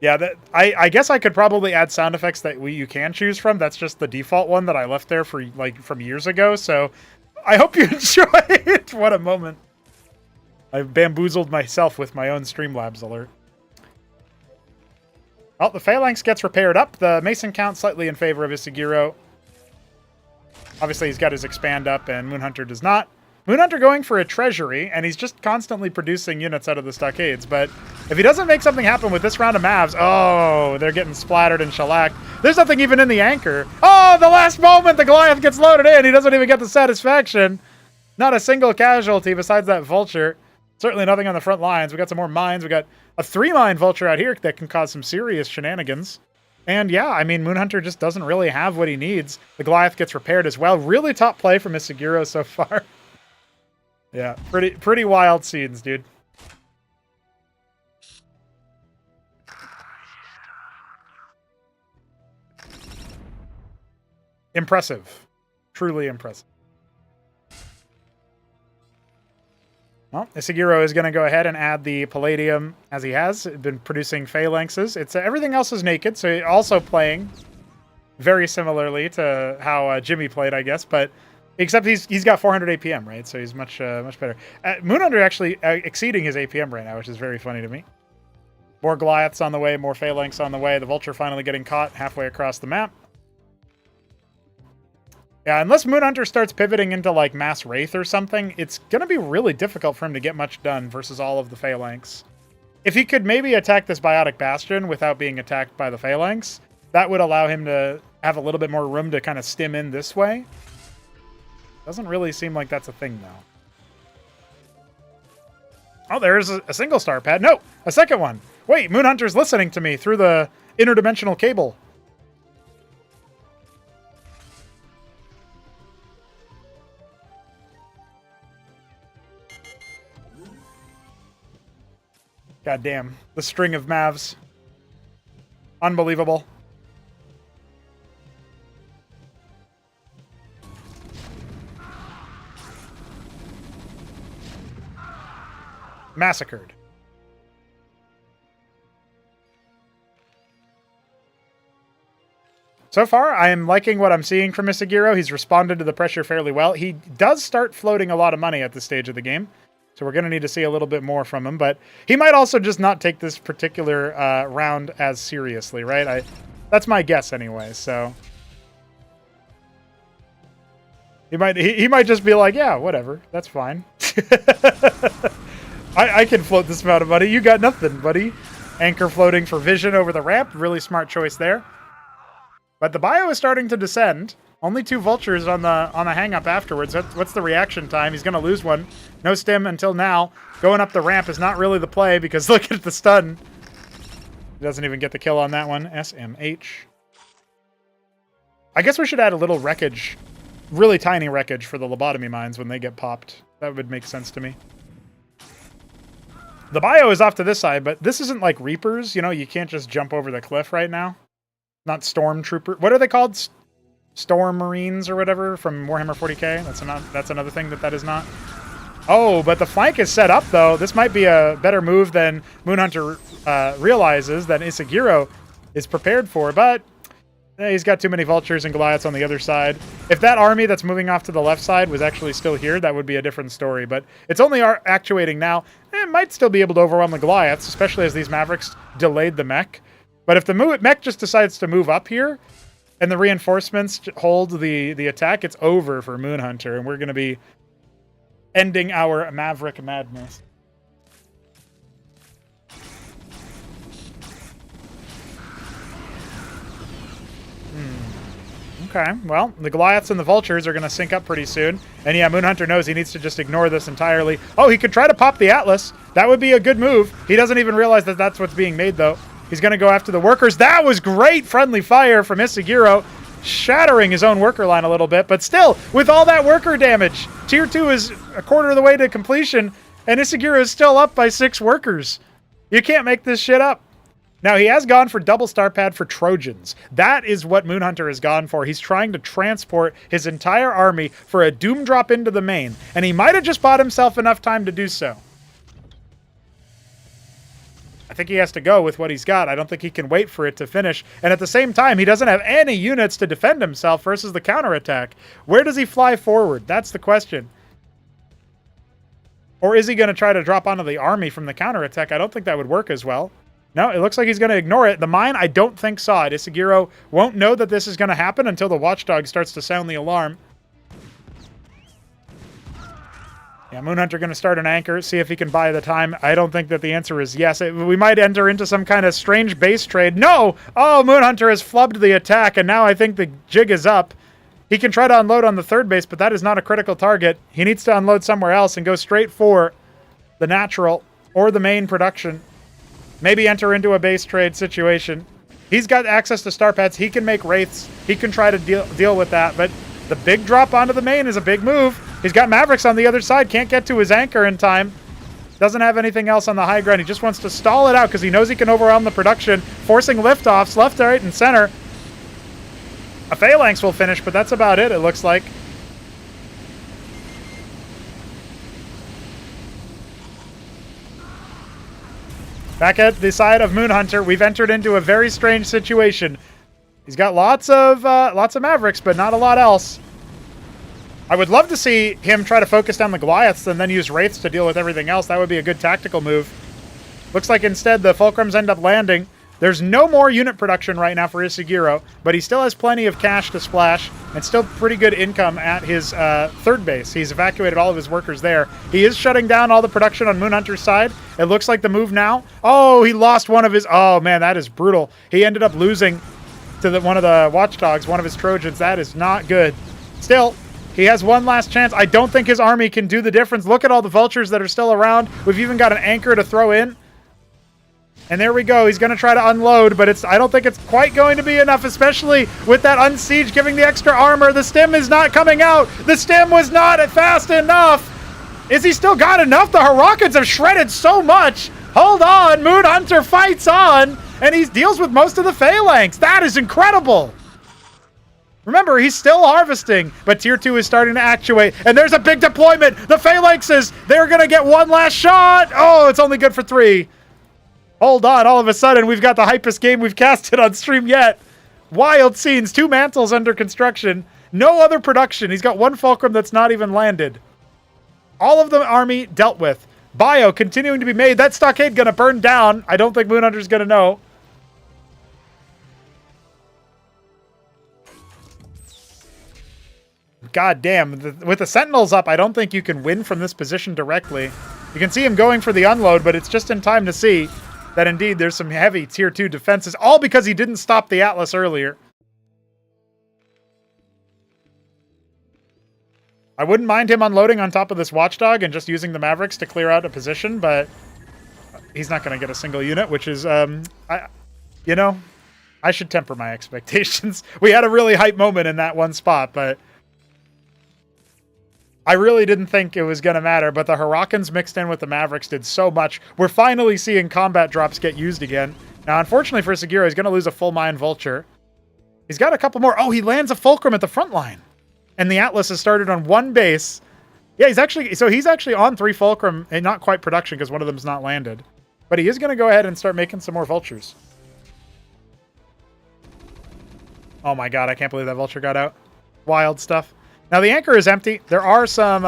Yeah, I guess I could probably add sound effects that you can choose from. That's just the default one that I left there for from years ago. So I hope you enjoy it. What a moment. I've bamboozled myself with my own Streamlabs alert. Well, the Phalanx gets repaired up. The Mason count slightly in favor of Isagiro. Obviously, he's got his expand up, and Moonhunter does not. Moonhunter going for a treasury, and he's just constantly producing units out of the Stockades. But if he doesn't make something happen with this round of Mavs, oh, they're getting splattered and shellacked. There's nothing even in the anchor. Oh, Oh, the last moment the Goliath gets loaded in. He doesn't even get the satisfaction. Not a single casualty besides that vulture. Certainly nothing on the front lines. We got some more mines. We got a 3-mine vulture out here that can cause some serious shenanigans. And yeah, I mean, Moonhunter just doesn't really have what he needs. The Goliath gets repaired as well. Really top play from Isaguro so far. Yeah, pretty wild scenes, dude. Impressive. Truly impressive. Well, Isaguro is going to go ahead and add the Palladium as he has been producing Phalanxes. It's everything else is naked, so also playing very similarly to how Jimmy played, I guess, but except he's got 400 APM, right? So he's much better. Moonhunter actually exceeding his APM right now, which is very funny to me. More Goliaths on the way, more Phalanx on the way. The Vulture finally getting caught halfway across the map. Yeah, unless Moonhunter starts pivoting into, like, Mass Wraith or something, it's going to be really difficult for him to get much done versus all of the Phalanx. If he could maybe attack this Biotic Bastion without being attacked by the Phalanx, that would allow him to have a little bit more room to kind of stim in this way. Doesn't really seem like that's a thing, though. Oh, there's a single star pad. No, a second one. Wait, Moonhunter's listening to me through the interdimensional cable. God damn. The string of Mavs. Unbelievable. Massacred. So far, I am liking what I'm seeing from Isaguro. He's responded to the pressure fairly well. He does start floating a lot of money at this stage of the game. So we're going to need to see a little bit more from him, but he might also just not take this particular round as seriously, right? That's my guess anyway, so. He might just be like, yeah, whatever, that's fine. I can float this amount of money. You got nothing, buddy. Anchor floating for vision over the ramp. Really smart choice there. But the bio is starting to descend. Only 2 vultures on the hang-up afterwards. What's the reaction time? He's going to lose one. No stim until now. Going up the ramp is not really the play because look at the stun. He doesn't even get the kill on that one. SMH. I guess we should add a little wreckage. Really tiny wreckage for the lobotomy mines when they get popped. That would make sense to me. The bio is off to this side, but this isn't like Reapers. You know, you can't just jump over the cliff right now. Not Stormtrooper. What are they called? Storm Marines or whatever from Warhammer 40k. That's another thing that is not. Oh, but the flank is set up, though. This might be a better move than Moonhunter realizes, that Isaguro is prepared for, but he's got too many Vultures and Goliaths on the other side. If that army that's moving off to the left side was actually still here, that would be a different story, but it's only actuating now. It might still be able to overwhelm the Goliaths, especially as these Mavericks delayed the mech. But if the mech just decides to move up here, and the reinforcements hold the attack, it's over for Moonhunter, and we're going to be ending our Maverick madness. Okay, well, the Goliaths and the Vultures are going to sync up pretty soon. And yeah, Moonhunter knows he needs to just ignore this entirely. Oh, he could try to pop the Atlas. That would be a good move. He doesn't even realize that that's what's being made, though. He's going to go after the workers. That was great friendly fire from Isaguro, shattering his own worker line a little bit. But still, with all that worker damage, Tier 2 is a quarter of the way to completion, and Isaguro is still up by 6 workers. You can't make this shit up. Now, he has gone for double star pad for Trojans. That is what Moonhunter has gone for. He's trying to transport his entire army for a doom drop into the main, and he might have just bought himself enough time to do so. I think he has to go with what he's got. I don't think he can wait for it to finish. And at the same time, he doesn't have any units to defend himself versus the counterattack. Where does he fly forward? That's the question. Or is he going to try to drop onto the army from the counterattack? I don't think that would work as well. No, it looks like he's going to ignore it. The mine, I don't think, saw it. Isaguro won't know that this is going to happen until the watchdog starts to sound the alarm. Yeah, Moonhunter going to start an anchor, see if he can buy the time. I don't think that the answer is yes. We might enter into some kind of strange base trade. No! Oh, Moonhunter has flubbed the attack, and now I think the jig is up. He can try to unload on the third base, but that is not a critical target. He needs to unload somewhere else and go straight for the natural or the main production. Maybe enter into a base trade situation. He's got access to star pets. He can make wraiths. He can try to deal with that, but the big drop onto the main is a big move. He's got Mavericks on the other side. Can't get to his anchor in time. Doesn't have anything else on the high ground. He just wants to stall it out because he knows he can overwhelm the production, forcing liftoffs left, right, and center. A Phalanx will finish, but that's about it looks like. Back at the side of Moonhunter, we've entered into a very strange situation. He's got lots of Mavericks, but not a lot else. I would love to see him try to focus down the Goliaths and then use Wraiths to deal with everything else. That would be a good tactical move. Looks like instead the Fulcrums end up landing. There's no more unit production right now for Isagiro, but he still has plenty of cash to splash and still pretty good income at his third base. He's evacuated all of his workers there. He is shutting down all the production on Moonhunter's side. It looks like the move now. Oh, he lost one of his... Oh, man, that is brutal. He ended up losing to one of the Watchdogs, one of his Trojans. That is not good. Still, he has one last chance. I don't think his army can do the difference. Look at all the vultures that are still around. We've even got an anchor to throw in. And there we go. He's going to try to unload, but I don't think it's quite going to be enough, especially with that unsiege giving the extra armor. The stem is not coming out. The stem was not fast enough. Is he still got enough? The Harakans have shredded so much. Hold on. Moonhunter fights on, and he deals with most of the Phalanx. That is incredible. Remember, he's still harvesting, but Tier 2 is starting to actuate, and there's a big deployment. The Phalanxes, they're going to get one last shot. Oh, it's only good for 3. Hold on, all of a sudden, we've got the hypest game we've casted on stream yet. Wild scenes, 2 mantles under construction. No other production. He's got 1 fulcrum that's not even landed. All of the army dealt with. Bio continuing to be made. That stockade going to burn down. I don't think Moonhunter's going to know. God damn. With the Sentinels up, I don't think you can win from this position directly. You can see him going for the unload, but it's just in time to see that indeed there's some heavy Tier 2 defenses, all because he didn't stop the Atlas earlier. I wouldn't mind him unloading on top of this Watchdog and just using the Mavericks to clear out a position, but he's not going to get a single unit, which is, I should temper my expectations. We had a really hype moment in that one spot, but I really didn't think it was going to matter, but the Harakans mixed in with the Mavericks did so much. We're finally seeing combat drops get used again. Now, unfortunately for Sagiro, he's going to lose a full mine vulture. He's got a couple more. Oh, he lands a fulcrum at the front line. And the Atlas has started on 1 base. Yeah, he's actually on 3 fulcrum, and not quite production because one of them's not landed. But he is going to go ahead and start making some more vultures. Oh my god, I can't believe that vulture got out. Wild stuff. Now the anchor is empty. There are some,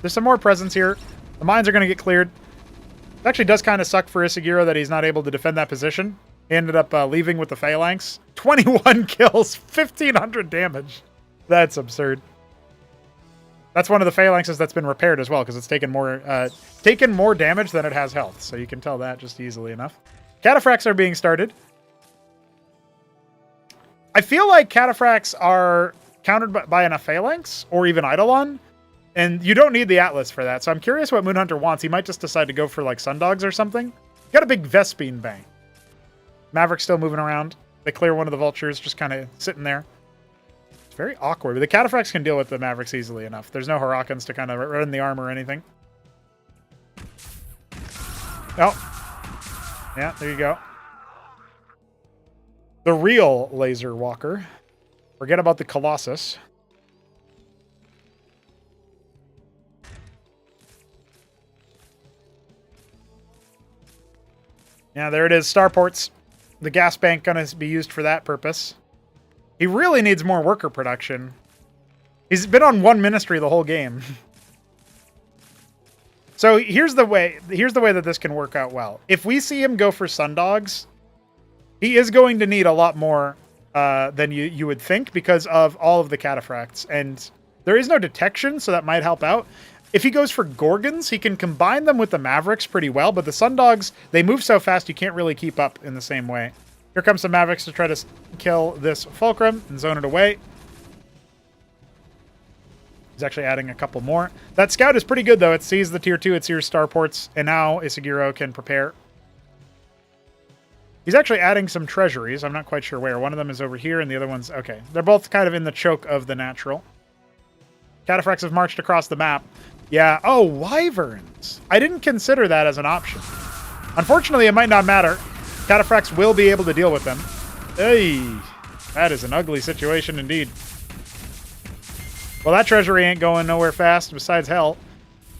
there's some more presence here. The mines are going to get cleared. It actually does kind of suck for Isagiro that he's not able to defend that position. He ended up leaving with the Phalanx. 21 kills, 1,500 damage. That's absurd. That's one of the Phalanxes that's been repaired as well, because it's taken more damage than it has health. So you can tell that just easily enough. Cataphracts are being started. I feel like Cataphracts are countered by an Phalanx or even Eidolon, and you don't need the Atlas for that. So I'm curious what Moonhunter wants. He might just decide to go for like Sundogs or something. Got a big Vespine bank. Maverick's still moving around. They clear one of the vultures, just kind of sitting there. It's very awkward, but the Cataphracts can deal with the Mavericks easily enough. There's no Harakans to kind of run the armor or anything. Oh. Yeah, there you go. The real Laser Walker. Forget about the Colossus. Yeah, there it is. Starports. The gas bank going to be used for that purpose. He really needs more worker production. He's been on 1 ministry the whole game. So here's the way that this can work out well. If we see him go for Sundogs, he is going to need a lot more than you would think because of all of the Cataphracts. And there is no detection, so that might help out. If he goes for Gorgons, he can combine them with the Mavericks pretty well, but the Sundogs, they move so fast you can't really keep up in the same way. Here comes some Mavericks to try to kill this Fulcrum and zone it away. He's actually adding a couple more. That Scout is pretty good, though. It sees the Tier 2, it sees starports, and now Isagiro can prepare. He's actually adding some treasuries. I'm not quite sure where. One of them is over here, and the other one's... Okay. They're both kind of in the choke of the natural. Cataphracts have marched across the map. Yeah. Oh, Wyverns. I didn't consider that as an option. Unfortunately, it might not matter. Cataphracts will be able to deal with them. Hey, that is an ugly situation indeed. Well, that treasury ain't going nowhere fast besides hell.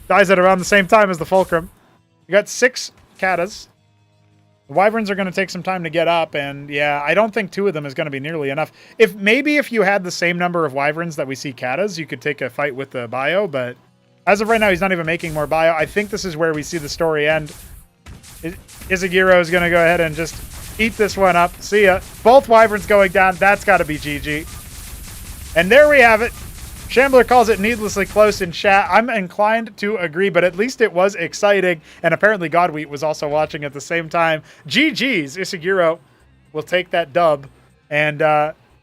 Dies at around the same time as the Fulcrum. You got 6 Katas. The Wyverns are going to take some time to get up, and yeah, I don't think 2 of them is going to be nearly enough. Maybe if you had the same number of Wyverns that we see Katas, you could take a fight with the bio, but as of right now, he's not even making more bio. I think this is where we see the story end. Isagiro is going to go ahead and just eat this one up. See ya. Both Wyverns going down. That's got to be GG. And there we have it. Shambler calls it needlessly close in chat. I'm inclined to agree, but at least it was exciting. And apparently Godwheat was also watching at the same time. GG's. Isagiro will take that dub. And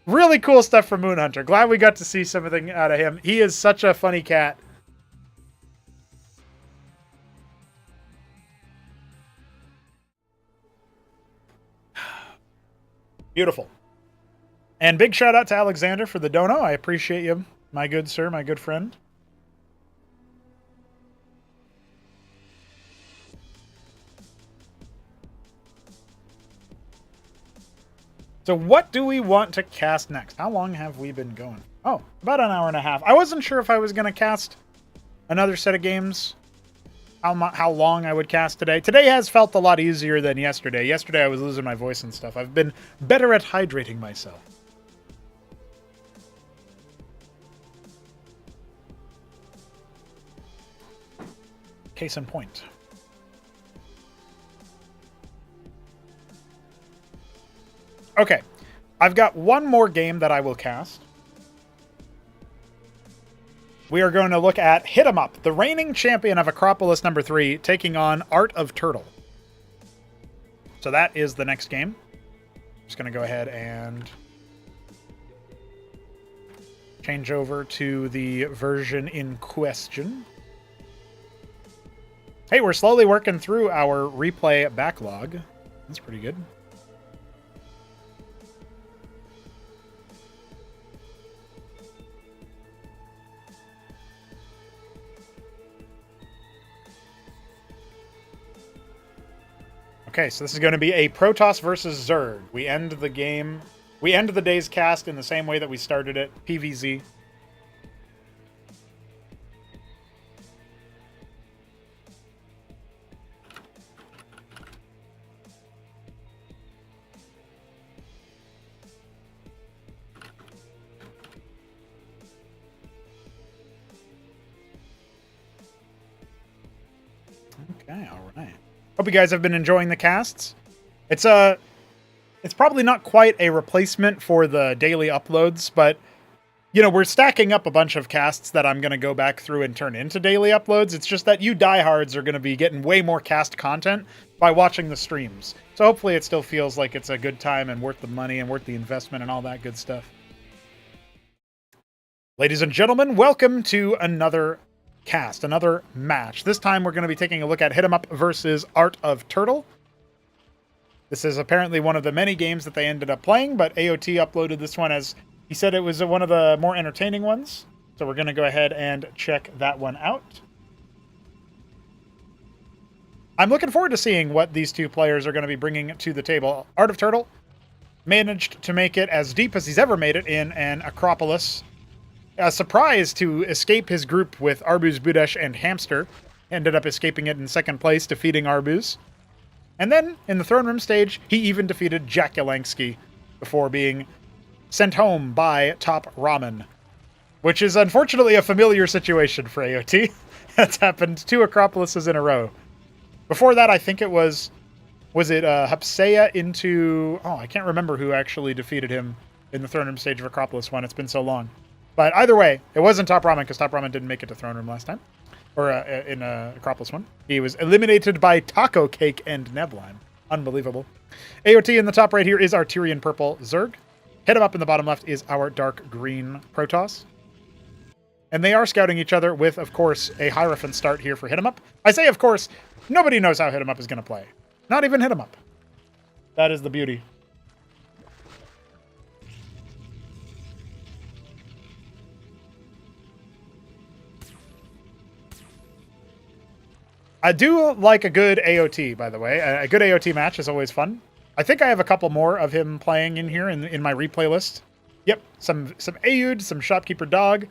really cool stuff from Moonhunter. Glad we got to see something out of him. He is such a funny cat. Beautiful. And big shout out to Alexander for the dono. I appreciate you, my good sir, my good friend. So what do we want to cast next? How long have we been going? Oh, about an hour and a half. I wasn't sure if I was going to cast another set of games. How long I would cast today. Today has felt a lot easier than yesterday. Yesterday I was losing my voice and stuff. I've been better at hydrating myself. Case in point. Okay, I've got one more game that I will cast. We are going to look at Hit 'em Up, the reigning champion of Acropolis number 3, taking on Art of Turtle. So that is the next game. I'm just going to go ahead and change over to the version in question. Hey, we're slowly working through our replay backlog. That's pretty good. Okay, so this is going to be a Protoss versus Zerg. We end the game. We end the day's cast in the same way that we started it. PVZ. Okay, all right. Hope you guys have been enjoying the casts. It's probably not quite a replacement for the daily uploads, but you know, we're stacking up a bunch of casts that I'm going to go back through and turn into daily uploads. It's just that you diehards are going to be getting way more cast content by watching the streams. So hopefully it still feels like it's a good time and worth the money and worth the investment and all that good stuff. Ladies and gentlemen, welcome to another cast, another match. This time we're going to be taking a look at Hit 'em Up versus Art of Turtle. This is apparently one of the many games that they ended up playing, but AOT uploaded this one as he said it was one of the more entertaining ones. So we're going to go ahead and check that one out. I'm looking forward to seeing what these two players are going to be bringing to the table. Art of Turtle managed to make it as deep as he's ever made it in an Acropolis. A surprise to escape his group with Arbuz, Budesh, and Hamster. Ended up escaping it in second place, defeating Arbuz. And then, in the throne room stage, he even defeated Jack Yelansky before being sent home by Top Ramen. Which is unfortunately a familiar situation for AOT. That's happened 2 Acropolises in a row. Before that, I think it was it Hapseya into... Oh, I can't remember who actually defeated him in the throne room stage of Acropolis 1. It's been so long. But either way, it wasn't Top Ramen, because Top Ramen didn't make it to Throne Room last time. or in Acropolis 1. He was eliminated by Taco Cake and Nebline. Unbelievable. AOT in the top right here is our Tyrian Purple Zerg. Hit him up in the bottom left is our Dark Green Protoss. And they are scouting each other with, of course, a Hierophant start here for Hit 'em Up. I say, of course, nobody knows how Hit 'em Up is going to play. Not even Hit 'em Up. That is the beauty. I do like a good AOT, by the way. A good AOT match is always fun. I think I have a couple more of him playing in here in my replay list. Yep, some Aoud, some Shopkeeper Dog.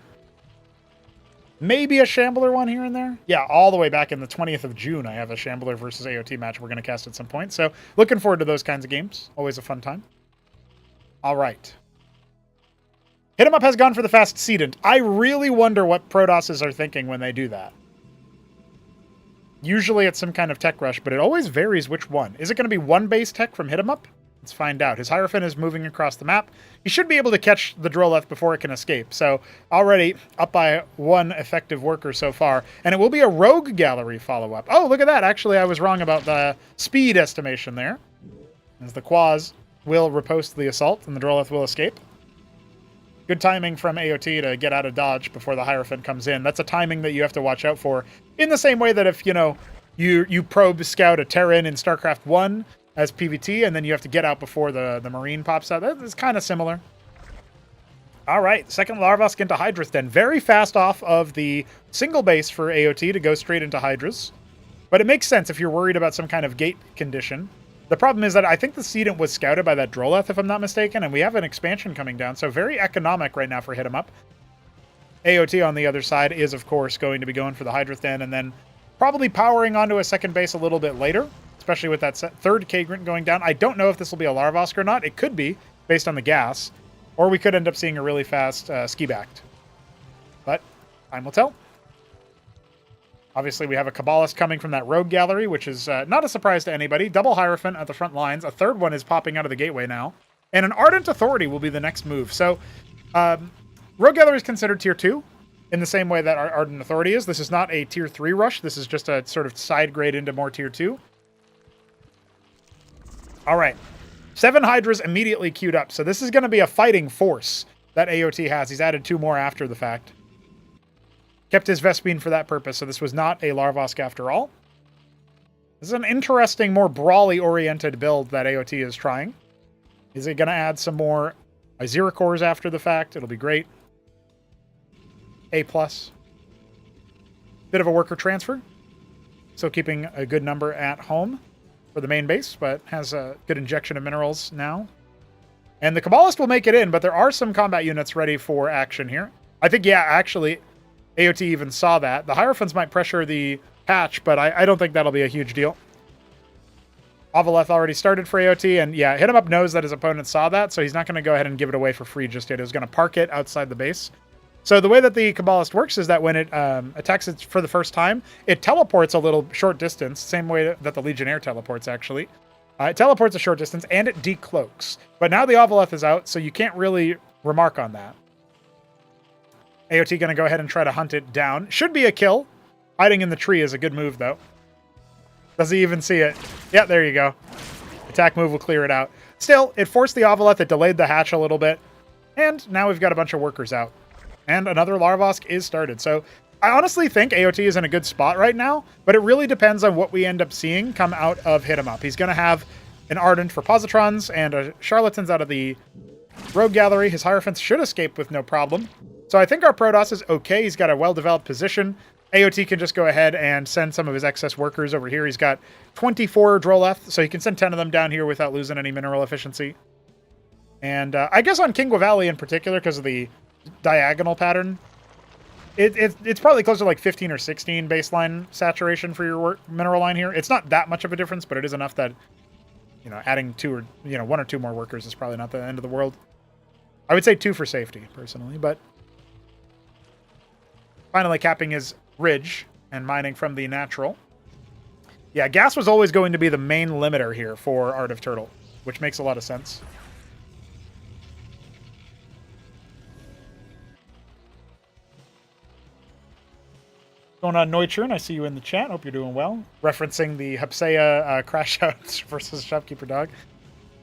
Maybe a Shambler one here and there. Yeah, all the way back in the 20th of June, I have a Shambler versus AOT match we're going to cast at some point. So looking forward to those kinds of games. Always a fun time. All right. Hit 'em Up has gone for the fast Sedent. I really wonder what Protosses are thinking when they do that. Usually it's some kind of tech rush, but it always varies which one. Is it going to be one base tech from Hit 'em Up? Let's find out. His Hierophant is moving across the map. He should be able to catch the Droleth before it can escape. So already up by one effective worker so far. And it will be a Rogue Gallery follow-up. Oh, look at that. Actually, I was wrong about the speed estimation there. As the Quaz will riposte the assault and the Droleth will escape. Good timing from AOT to get out of dodge before the Hierophant comes in. That's a timing that you have to watch out for. In the same way that if, you probe scout a Terran in Starcraft 1 as PvT, and then you have to get out before the Marine pops out. That is kind of similar. All right, second Larvosk into Hydra's Den. Very fast off of the single base for AOT to go straight into Hydra's. But it makes sense if you're worried about some kind of gate condition. The problem is that I think the Sedent was scouted by that Droleth, if I'm not mistaken, and we have an expansion coming down, so very economic right now for Hit 'em Up. AOT on the other side is, of course, going to be going for the Hydra's Den, and then probably powering onto a second base a little bit later, especially with that third Kagrant going down. I don't know if this will be a Larvosk or not. It could be, based on the gas, or we could end up seeing a really fast Ski-Backed. But time will tell. Obviously, we have a Kabbalist coming from that Rogue Gallery, which is not a surprise to anybody. Double Hierophant at the front lines. A third one is popping out of the gateway now. And an Ardent Authority will be the next move. So, Rogue Gallery is considered Tier 2 in the same way that our Ardent Authority is. This is not a Tier 3 rush. This is just a sort of side grade into more Tier 2. All right. 7 Hydras immediately queued up. So this is going to be a fighting force that AOT has. He's added 2 more after the fact. Kept his Vespene for that purpose, so this was not a Larvosk after all. This is an interesting, more brawly-oriented build that AOT is trying. Is it going to add some more Azira cores after the fact? It'll be great. A+. Bit of a worker transfer. So keeping a good number at home for the main base, but has a good injection of minerals now. And the Kabbalist will make it in, but there are some combat units ready for action here. I think, yeah, actually, AOT even saw that. The Hierophants might pressure the hatch, but I don't think that'll be a huge deal. Avaleth already started for AOT, and yeah, Hit 'em Up knows that his opponent saw that, so he's not going to go ahead and give it away for free just yet. He was going to park it outside the base. So the way that the Kabbalist works is that when it attacks it for the first time, it teleports a little short distance, same way that the Legionnaire teleports, actually. It teleports a short distance, and it decloaks. But now the Avaleth is out, so you can't really remark on that. AOT going to go ahead and try to hunt it down. Should be a kill. Hiding in the tree is a good move, though. Does he even see it? Yeah, there you go. Attack move will clear it out. Still, it forced the Avaleth. It delayed the hatch a little bit. And now we've got a bunch of workers out. And another Larvosk is started. So I honestly think AOT is in a good spot right now, but it really depends on what we end up seeing come out of Hit 'em Up. He's going to have an Ardent for Positrons and a Charlatans out of the Rogue Gallery. His Hierophants should escape with no problem. So I think our Protoss is okay. He's got a well-developed position. AOT can just go ahead and send some of his excess workers over here. He's got 24 Droleth, so he can send 10 of them down here without losing any mineral efficiency. And I guess on Kingwa Valley in particular, because of the diagonal pattern, it's probably closer to like 15 or 16 baseline saturation for your mineral line here. It's not that much of a difference, but it is enough that, adding 1 or 2 more workers is probably not the end of the world. I would say 2 for safety, personally, but finally capping his ridge and mining from the natural. Yeah, gas was always going to be the main limiter here for Art of Turtle, which makes a lot of sense. Going on, Neutron? I see you in the chat. Hope you're doing well. Referencing the Hapsea crash outs versus Shopkeeper Dog.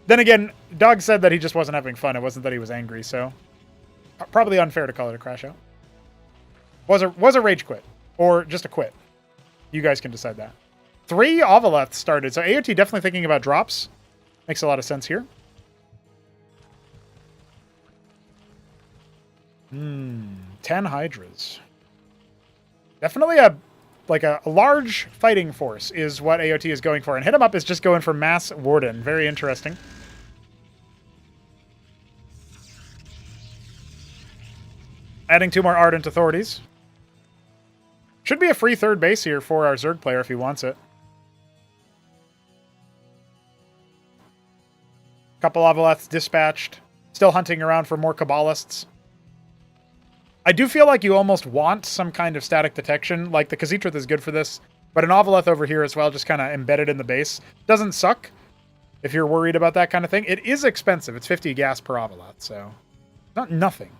Then again, Dog said that he just wasn't having fun. It wasn't that he was angry, so probably unfair to call it a crash out. Was a rage quit or just a quit. You guys can decide that. 3 Ovaleths started, so AOT definitely thinking about drops. Makes a lot of sense here. 10 Hydras. Definitely a large fighting force is what AOT is going for. And Hit 'em Up is just going for Mass Warden. Very interesting. Adding 2 more Ardent Authorities. Should be a free third base here for our Zerg player if he wants it. Couple Avaleths dispatched. Still hunting around for more Kabbalists. I do feel like you almost want some kind of static detection. Like the Khaz'it is good for this. But an Avaleth over here as well, just kind of embedded in the base. Doesn't suck if you're worried about that kind of thing. It is expensive. It's 50 gas per Avaleth, so not nothing.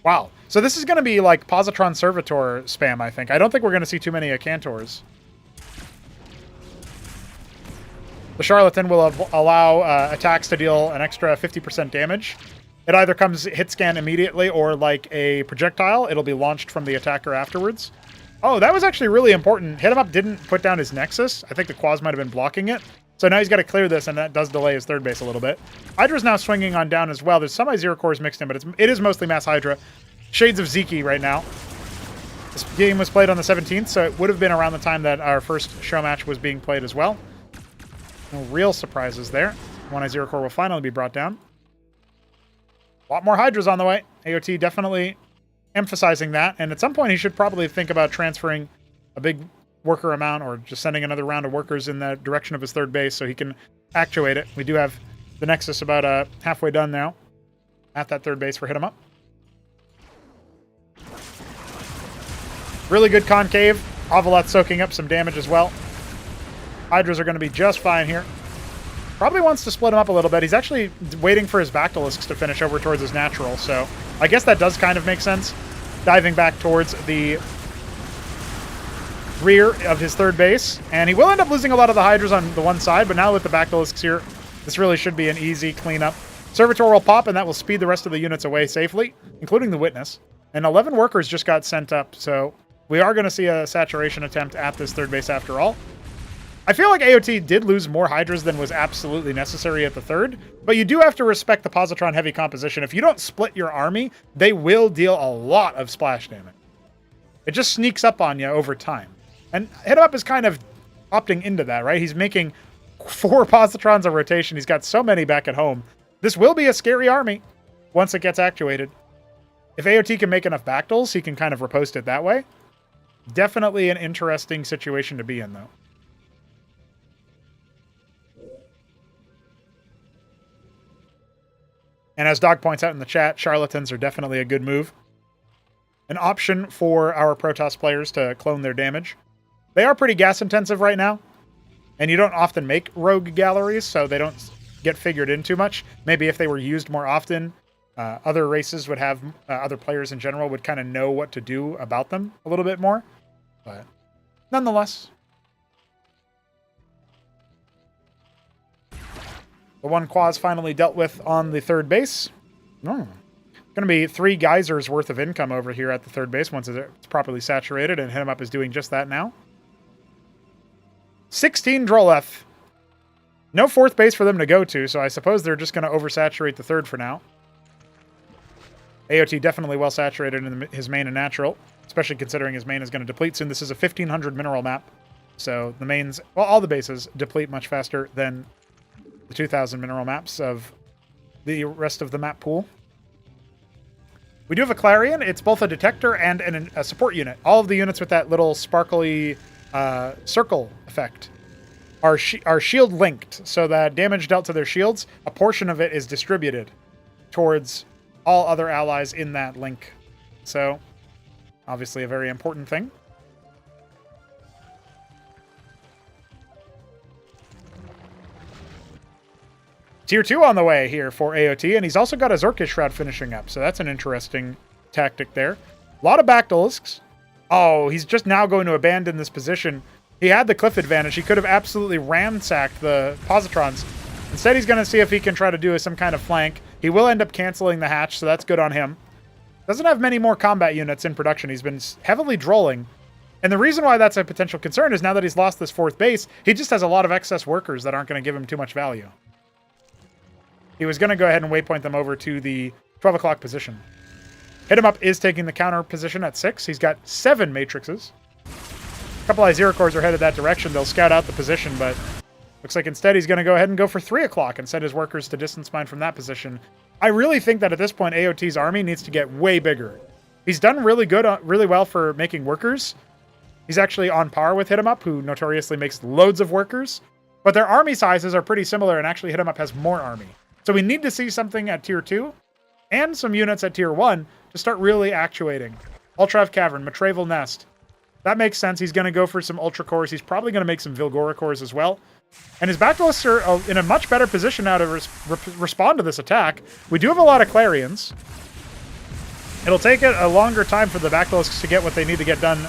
Wow. So this is going to be like Positron Servitor spam, I think. I don't think we're going to see too many Cantors. The Charlatan will allow attacks to deal an extra 50% damage. It either comes hit scan immediately or like a projectile. It'll be launched from the attacker afterwards. Oh, that was actually really important. Hit 'em Up didn't put down his Nexus. I think the Quas might have been blocking it. So now he's got to clear this, and that does delay his third base a little bit. Hydra's now swinging on down as well. There's some Zero Cores mixed in, but it is mostly Mass Hydra. Shades of Zeki right now. This game was played on the 17th, so it would have been around the time that our first show match was being played as well. No real surprises there. 1 Zero Core will finally be brought down. A lot more Hydras on the way. AOT definitely emphasizing that, and at some point he should probably think about transferring a big worker amount or just sending another round of workers in the direction of his third base so he can actuate it. We do have the Nexus about halfway done now at that third base for Hit 'em Up. Really good concave. Avaleth soaking up some damage as well. Hydras are going to be just fine here. Probably wants to split him up a little bit. He's actually waiting for his Bactylisks to finish over towards his natural, so I guess that does kind of make sense. Diving back towards the rear of his third base, and he will end up losing a lot of the Hydras on the one side, but now with the Bactylisks here, this really should be an easy cleanup. Servitor will pop, and that will speed the rest of the units away safely, including the Witness. And 11 workers just got sent up, so we are going to see a saturation attempt at this third base after all. I feel like AOT did lose more Hydras than was absolutely necessary at the third, but you do have to respect the Positron heavy composition. If you don't split your army, they will deal a lot of splash damage. It just sneaks up on you over time. And Hit 'em Up is kind of opting into that, right? He's making 4 Positrons a rotation. He's got so many back at home. This will be a scary army once it gets actuated. If AOT can make enough Bactyls, he can kind of repost it that way. Definitely an interesting situation to be in, though. And as Dog points out in the chat, Charlatans are definitely a good move. An option for our Protoss players to clone their damage. They are pretty gas intensive right now, and you don't often make rogue galleries, so they don't get figured in too much. Maybe if they were used more often, other races would have, other players in general would kind of know what to do about them a little bit more. But nonetheless, the one Quas finally dealt with on the third base. Going to be 3 geysers worth of income over here at the third base once it's properly saturated, and Hit 'em Up is doing just that now. 16 Droleth. No fourth base for them to go to, so I suppose they're just going to oversaturate the third for now. AOT definitely well saturated in his main and natural, especially considering his main is going to deplete soon. This is a 1500 mineral map, so the mains, well, all the bases deplete much faster than the 2000 mineral maps of the rest of the map pool. We do have a Clarion. It's both a detector and a support unit. All of the units with that little sparkly circle effect are shield linked, so that damage dealt to their shields, a portion of it is distributed towards all other allies in that link. So, obviously a very important thing. Tier 2 on the way here for AOT, and he's also got a Zorkish Shroud finishing up, so that's an interesting tactic there. A lot of Bactylisks. Oh, he's just now going to abandon this position. He had the cliff advantage. He could have absolutely ransacked the Positrons. Instead, he's going to see if he can try to do some kind of flank. He will end up canceling the hatch, so that's good on him. Doesn't have many more combat units in production. He's been heavily drolling. And the reason why that's a potential concern is now that he's lost this 4th base, he just has a lot of excess workers that aren't going to give him too much value. He was going to go ahead and waypoint them over to the 12 o'clock position. Hit him up is taking the counter position at 6. He's got 7 matrices. A couple Izira cores are headed that direction. They'll scout out the position, but looks like instead he's going to go ahead and go for 3 o'clock and send his workers to distance mine from that position. I really think that at this point, AOT's army needs to get way bigger. He's done really good, really well for making workers. He's actually on par with Hit 'em Up, who notoriously makes loads of workers. But their army sizes are pretty similar, and actually Hit 'em Up has more army. So we need to see something at tier 2 and some units at tier 1 to start really actuating. Ultrav Cavern, Matravel Nest. That makes sense. He's going to go for some Ultra Cores. He's probably going to make some Vilgora Cores as well. And his Bactylisks are in a much better position now to respond to this attack. We do have a lot of Clarions. It'll take a longer time for the Bactylisks to get what they need to get done.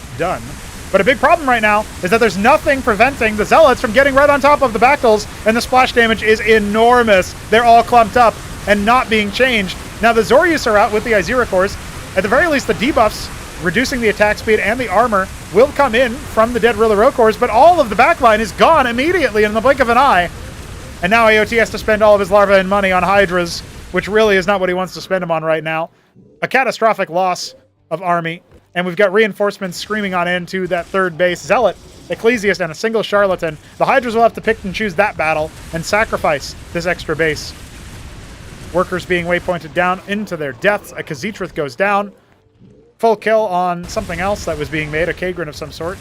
But a big problem right now is that there's nothing preventing the Zealots from getting right on top of the Bactyls, and the splash damage is enormous. They're all clumped up and not being changed. Now the Zorius are out with the Izira cores. At the very least, the debuffs, reducing the attack speed and the armor, will come in from the dead Rilaro cores, but all of the backline is gone immediately in the blink of an eye. And now AOT has to spend all of his larvae and money on Hydras, which really is not what he wants to spend them on right now. A catastrophic loss of army, and we've got reinforcements screaming on into that 3rd base. Zealot, Ecclesiast, and a single Charlatan. The Hydras will have to pick and choose that battle and sacrifice this extra base. Workers being waypointed down into their deaths. A Khaz'trith goes down. Full kill on something else that was being made, a Kagrin of some sort.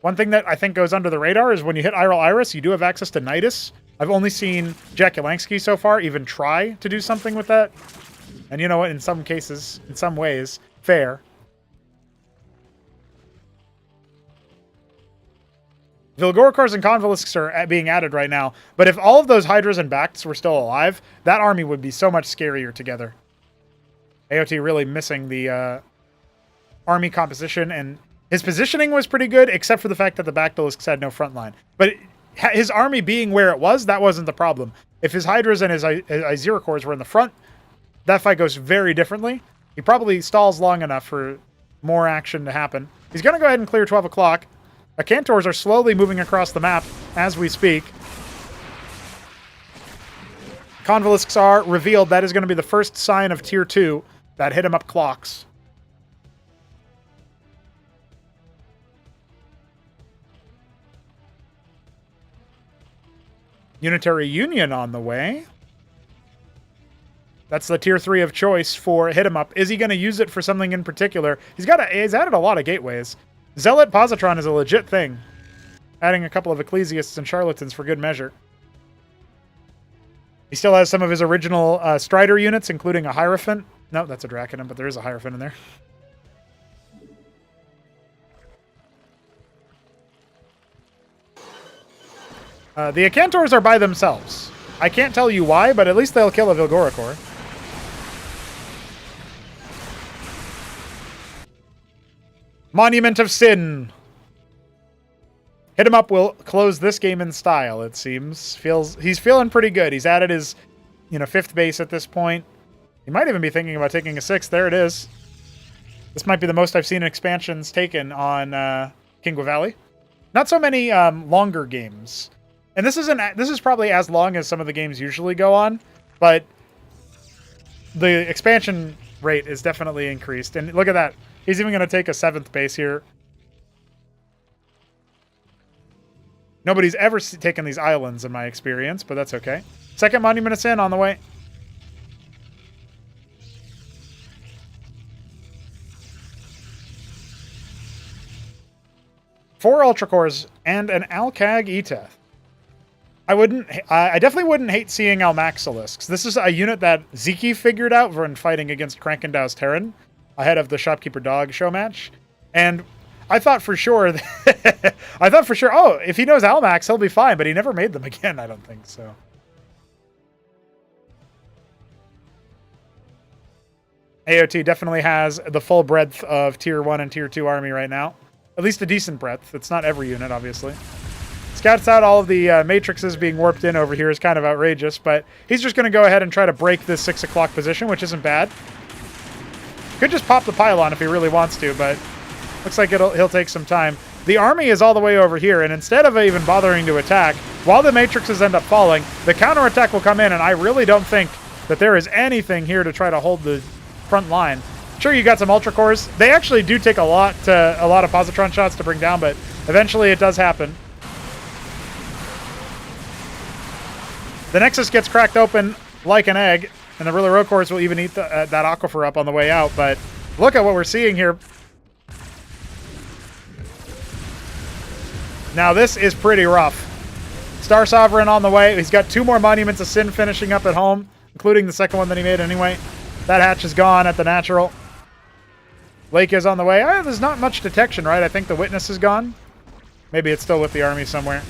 One thing that I think goes under the radar is when you hit Iral Iris, you do have access to Nidus. I've only seen Jack Yelansky so far even try to do something with that. And you know what? In some cases, in some ways, fair. Vilgoricors and Convalisks are being added right now, but if all of those Hydras and Bacts were still alive, that army would be so much scarier together. AOT really missing the army composition, and his positioning was pretty good, except for the fact that the Bactylisks had no front line. But his army being where it was, that wasn't the problem. If his Hydras and his Izira cores were in the front, that fight goes very differently. He probably stalls long enough for more action to happen. He's going to go ahead and clear 12 o'clock. The Cantors are slowly moving across the map as we speak. Convalisks are revealed. That is going to be the first sign of tier 2 that Hit 'em Up clocks. Unitary Union on the way. That's the tier 3 of choice for Hit 'em Up. Is he going to use it for something in particular? He's added a lot of gateways. Zealot Positron is a legit thing. Adding a couple of Ecclesiasts and Charlatans for good measure. He still has some of his original Strider units, including a Hierophant. No, that's a Draconin, but there is a Hierophant in there. The Acantors are by themselves. I can't tell you why, but at least they'll kill a Vilgoricor. Monument of Sin. Hit 'em Up will close this game in style, it seems. He's feeling pretty good. He's added his, 5th base at this point. He might even be thinking about taking a 6th. There it is. This might be the most I've seen expansions taken on Kingwa Valley. Not so many longer games. And this is probably as long as some of the games usually go on, but the expansion rate is definitely increased. And look at that. He's even going to take a 7th base here. Nobody's ever taken these islands in my experience, but that's okay. Second Monument of Sin on the way. Four Ultra Cores and an Alcag Eteth. I definitely wouldn't hate seeing Almaxilisks. This is a unit that Ziki figured out when fighting against Krankendau's Terran ahead of the Shopkeeper Dog show match. And I thought for sure, oh, if he knows Almax, he'll be fine, but he never made them again, I don't think so. AOT definitely has the full breadth of Tier 1 and Tier 2 army right now. At least a decent breadth. It's not every unit, obviously. Scouts out all of the matrices being warped in over here is kind of outrageous, but he's just going to go ahead and try to break this 6 o'clock position, which isn't bad. Could just pop the pylon if he really wants to, but looks like he'll take some time. The army is all the way over here, and instead of even bothering to attack, while the matrices end up falling, the counterattack will come in, and I really don't think that there is anything here to try to hold the front line. Sure, you got some ultra cores. They actually do take a lot of positron shots to bring down, but eventually it does happen. The Nexus gets cracked open like an egg, and the Ruler Cores will even eat that Aquifer up on the way out, but look at what we're seeing here. Now this is pretty rough. Star Sovereign on the way. He's got 2 more Monuments of Sin finishing up at home, including the second one that he made anyway. That hatch is gone at the natural. Lake is on the way. There's not much detection, right? I think the Witness is gone. Maybe it's still with the army somewhere.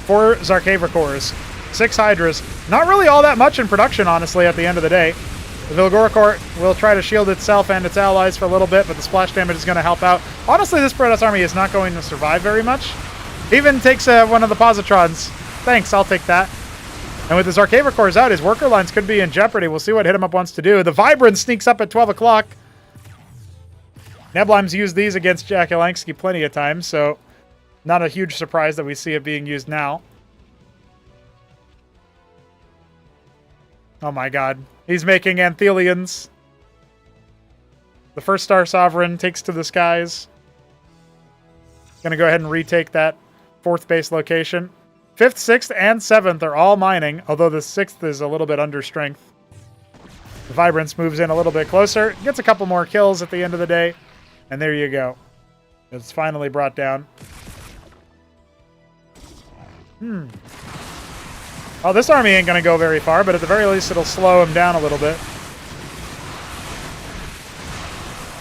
Four Zarkava cores, 6 Hydras. Not really all that much in production, honestly, at the end of the day. The Vilgoricor will try to shield itself and its allies for a little bit, but the splash damage is going to help out. Honestly, this Protoss army is not going to survive very much. Even takes one of the Positrons. Thanks, I'll take that. And with the Zarkava cores out, his worker lines could be in jeopardy. We'll see what Hit 'em Up wants to do. The Vibrance sneaks up at 12 o'clock. Neblime's used these against Jakulanski plenty of times, so not a huge surprise that we see it being used now. Oh my god. He's making Anthelians. The first Star Sovereign takes to the skies. Gonna go ahead and retake that 4th base location. 5th, 6th, and 7th are all mining, although the 6th is a little bit under strength. The Vibrance moves in a little bit closer, gets a couple more kills at the end of the day, and there you go. It's finally brought down. Oh, this army ain't going to go very far, but at the very least it'll slow him down a little bit.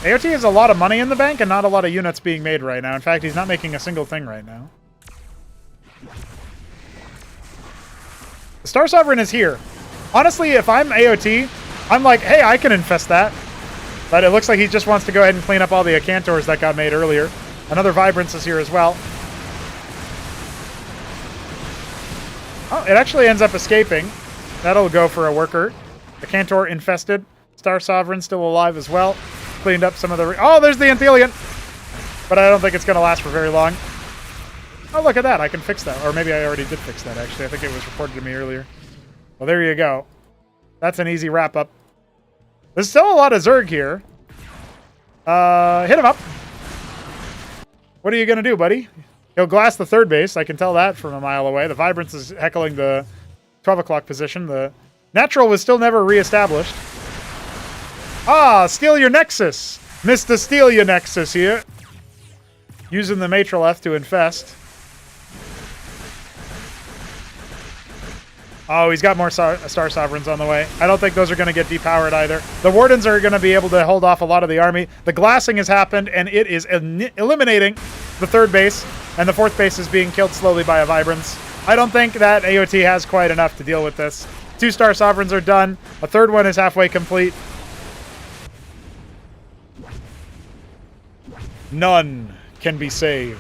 AOT has a lot of money in the bank and not a lot of units being made right now. In fact, he's not making a single thing right now. The Star Sovereign is here. Honestly, if I'm AOT, I'm like, hey, I can infest that. But it looks like he just wants to go ahead and clean up all the Acantors that got made earlier. Another Vibrance is here as well. Oh, it actually ends up escaping. That'll go for a worker. The Cantor infested. Star Sovereign still alive as well. Cleaned up some of the... Oh, there's the Anthelian! But I don't think it's going to last for very long. Oh, look at that. I can fix that. Or maybe I already did fix that, actually. I think it was reported to me earlier. Well, there you go. That's an easy wrap-up. There's still a lot of Zerg here. Hit him up. What are you going to do, buddy? He'll glass the 3rd base. I can tell that from a mile away. The Vibrance is heckling the 12 o'clock position. The Natural was still never reestablished. Ah, steal your Nexus. Mr. Steal your Nexus here. Using the Matral F to infest. Oh, he's got more Star Sovereigns on the way. I don't think those are going to get depowered either. The Wardens are going to be able to hold off a lot of the army. The glassing has happened, and it is eliminating the 3rd base, and the 4th base is being killed slowly by a Vibrance. I don't think that AOT has quite enough to deal with this. 2 Star Sovereigns are done. A 3rd one is halfway complete. None can be saved.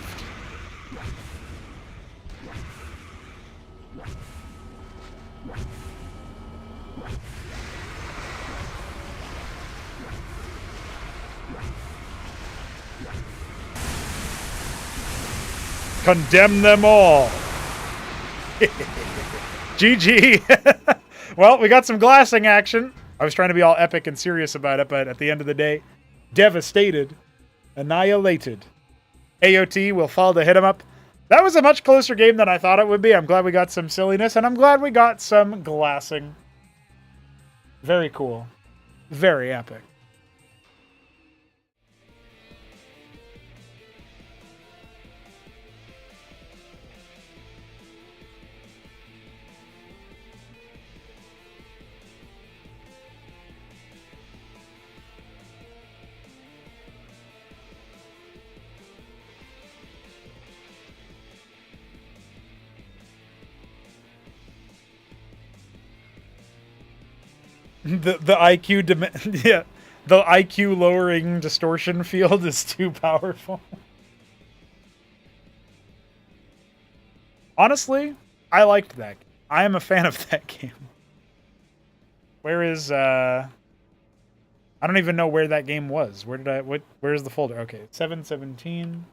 Condemn them all. GG. Well, we got some glassing action. I was trying to be all epic and serious about it, but at the end of the day, devastated, annihilated. AOT will fall to Hit 'em Up. That was a much closer game than I thought it would be. I'm glad we got some silliness, and I'm glad we got some glassing. Very cool. Very epic. The IQ yeah, the IQ lowering distortion field is too powerful. Honestly, I liked that. I am a fan of that game. Where is I don't even know where that game was. Where's the folder? Okay, 717.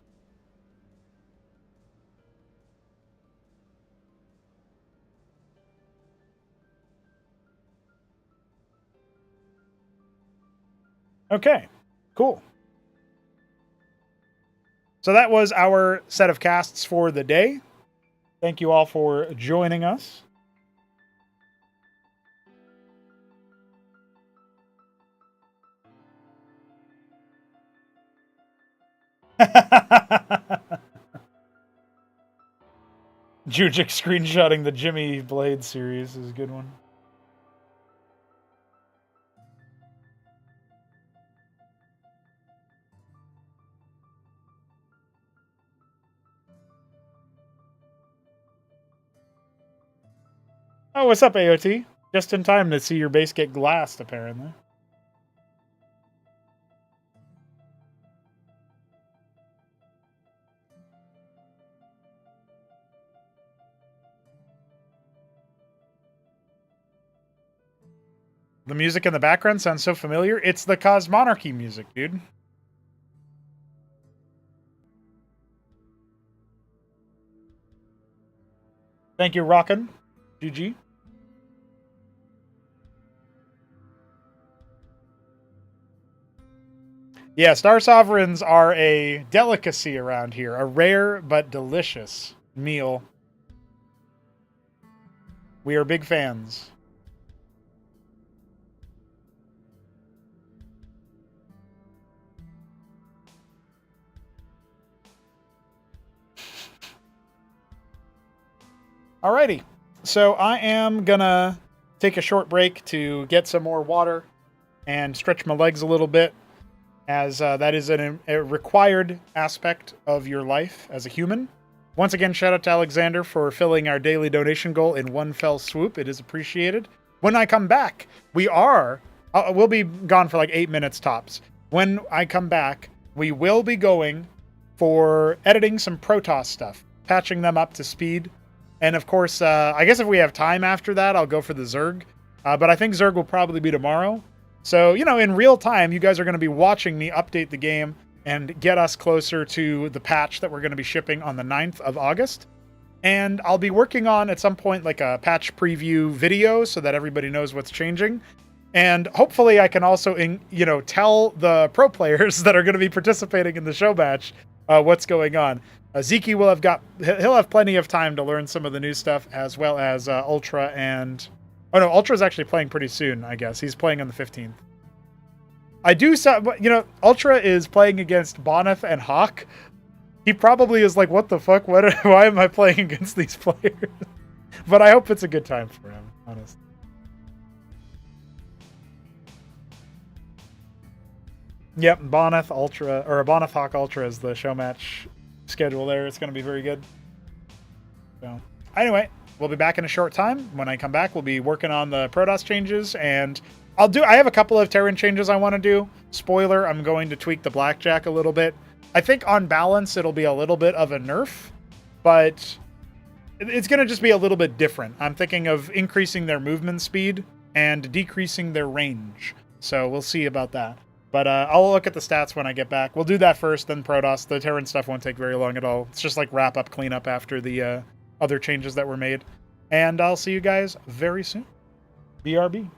Okay, cool. So that was our set of casts for the day. Thank you all for joining us. Jujik screenshotting the Jimmy Blade series is a good one. Oh, what's up, AOT? Just in time to see your base get glassed, apparently. The music in the background sounds so familiar. It's the Cosmonarchy music, dude. Thank you, Rockin'. GG. Yeah, Star Sovereigns are a delicacy around here. A rare but delicious meal. We are big fans. Alrighty. So I am gonna take a short break to get some more water and stretch my legs a little bit, as that is a required aspect of your life as a human. Once again, shout out to Alexander for filling our daily donation goal in one fell swoop. It is appreciated. When I come back, we'll be gone for like 8 minutes tops. When I come back, we will be going for editing some Protoss stuff, patching them up to speed. And of course, I guess if we have time after that, I'll go for the Zerg. But I think Zerg will probably be tomorrow. So, in real time, you guys are going to be watching me update the game and get us closer to the patch that we're going to be shipping on the 9th of August. And I'll be working on, at some point, like a patch preview video so that everybody knows what's changing. And hopefully I can also, tell the pro players that are going to be participating in the show match what's going on. Zeke he'll have plenty of time to learn some of the new stuff, as well as Ultra and... Oh no, Ultra's actually playing pretty soon, I guess. He's playing on the 15th. Ultra is playing against Boneth and Hawk. He probably is like, what the fuck? Why am I playing against these players? But I hope it's a good time for him, honestly. Yep, Boneth Ultra, or Boneth Hawk Ultra is the show match schedule there. It's going to be very good. So, anyway, we'll be back in a short time. When I come back, we'll be working on the Protoss changes, and I have a couple of Terran changes I want to do. Spoiler, I'm going to tweak the Blackjack a little bit. I think on balance, it'll be a little bit of a nerf, but it's going to just be a little bit different. I'm thinking of increasing their movement speed and decreasing their range. So we'll see about that. But I'll look at the stats when I get back. We'll do that first, then Protoss. The Terran stuff won't take very long at all. It's just like wrap up, clean up after the other changes that were made. And I'll see you guys very soon. BRB.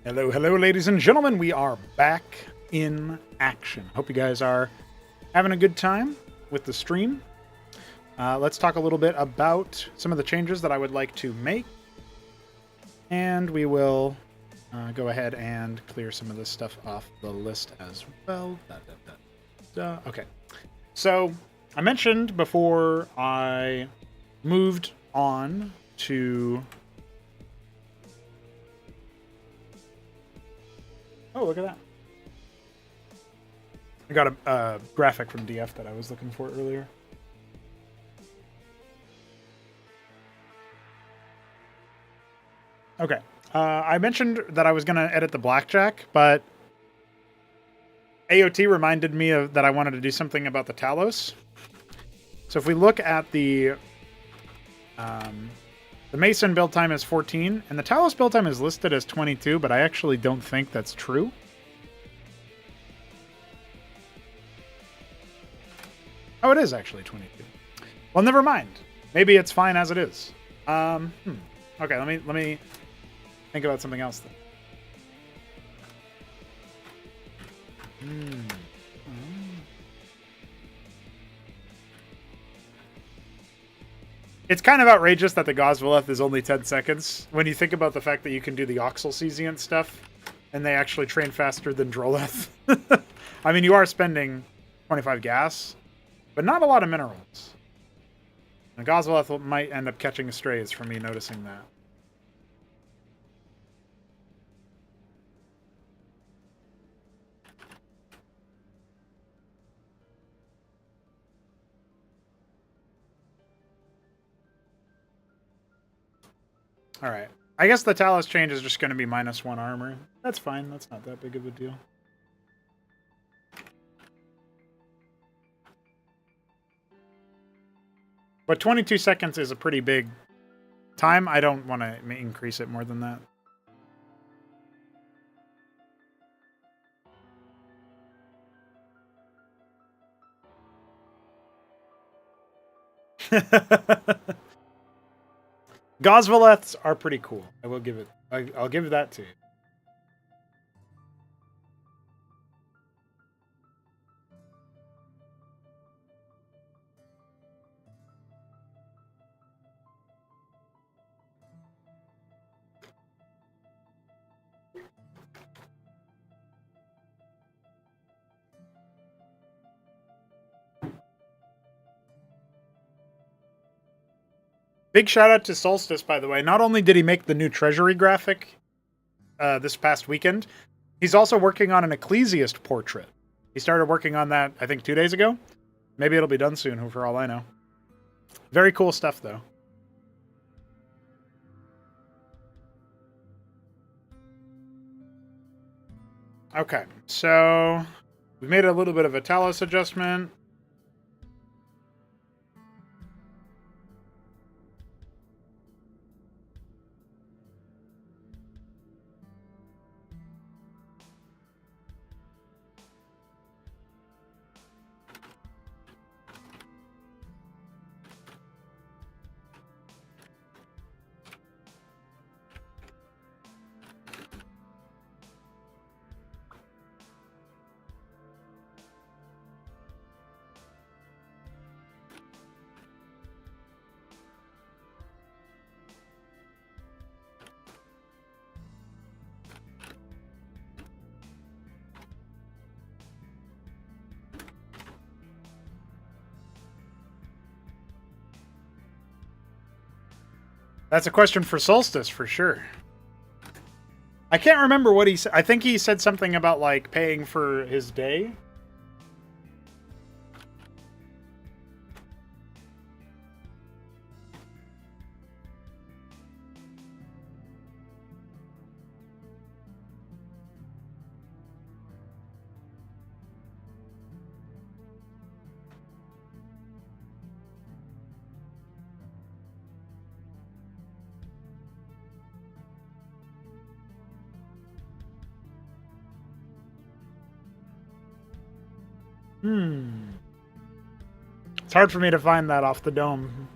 Hello, hello, ladies and gentlemen. We are back in action. Hope you guys are having a good time with the stream. Let's talk a little bit about some of the changes that I would like to make. And we will go ahead and clear some of this stuff off the list as well. Okay. So I mentioned before I moved on to... Oh, look at that. I got a graphic from DF that I was looking for earlier. Okay. I mentioned that I was going to edit the blackjack, but AOT reminded me that I wanted to do something about the Talos. So if we look at the Mason build time is 14, and the Talos build time is listed as 22, but I actually don't think that's true. Oh, it is actually 22. Well, never mind. Maybe it's fine as it is. Okay, let me think about something else then. It's kind of outrageous that the Gosvaleth is only 10 seconds when you think about the fact that you can do the Oxalcesiant stuff and they actually train faster than Droleth. I mean, you are spending 25 gas, but not a lot of minerals. And Gosvaleth might end up catching strays from me noticing that. Alright. I guess the Talos change is just going to be -1 armor. That's fine. That's not that big of a deal. But 22 seconds is a pretty big time. I don't want to increase it more than that. Gosvaleths are pretty cool. I will give it. I'll give that to you. Big shout out to Solstice, by the way. Not only did he make the new Treasury graphic this past weekend, he's also working on an Ecclesiast portrait. He started working on that, I think, 2 days ago. Maybe it'll be done soon, for all I know. Very cool stuff, though. Okay, so we made a little bit of a Talos adjustment. That's a question for Solstice, for sure. I can't remember what he said. I think he said something about, like, paying for his day. It's hard for me to find that off the dome.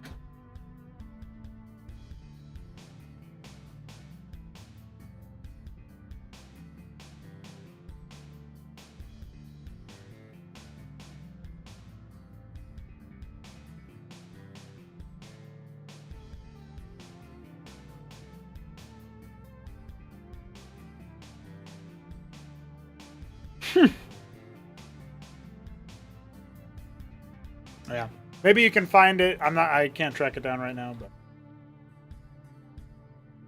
Yeah. Maybe you can find it. I can't track it down right now, but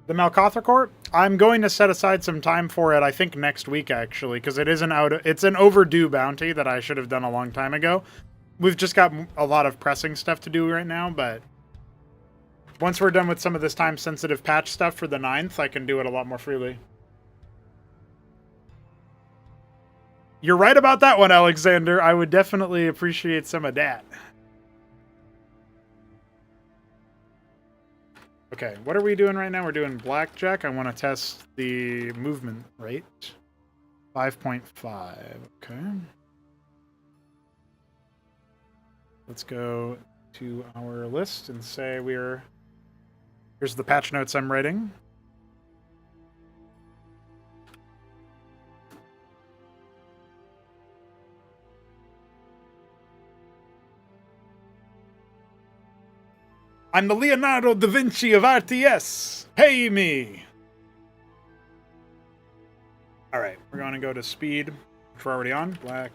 the Malkothra Court, I'm going to set aside some time for it, I think next week actually, because it's an overdue bounty that I should have done a long time ago. We've just got a lot of pressing stuff to do right now, but once we're done with some of this time-sensitive patch stuff for the 9th, I can do it a lot more freely. You're right about that one, Alexander. I would definitely appreciate some of that. Okay, what are we doing right now? We're doing blackjack. I want to test the movement rate. 5.5. Okay. Let's go to our list and say here's the patch notes I'm writing. I'm the Leonardo da Vinci of RTS. Pay me. All right, we're going to go to speed, which we're already on. Black.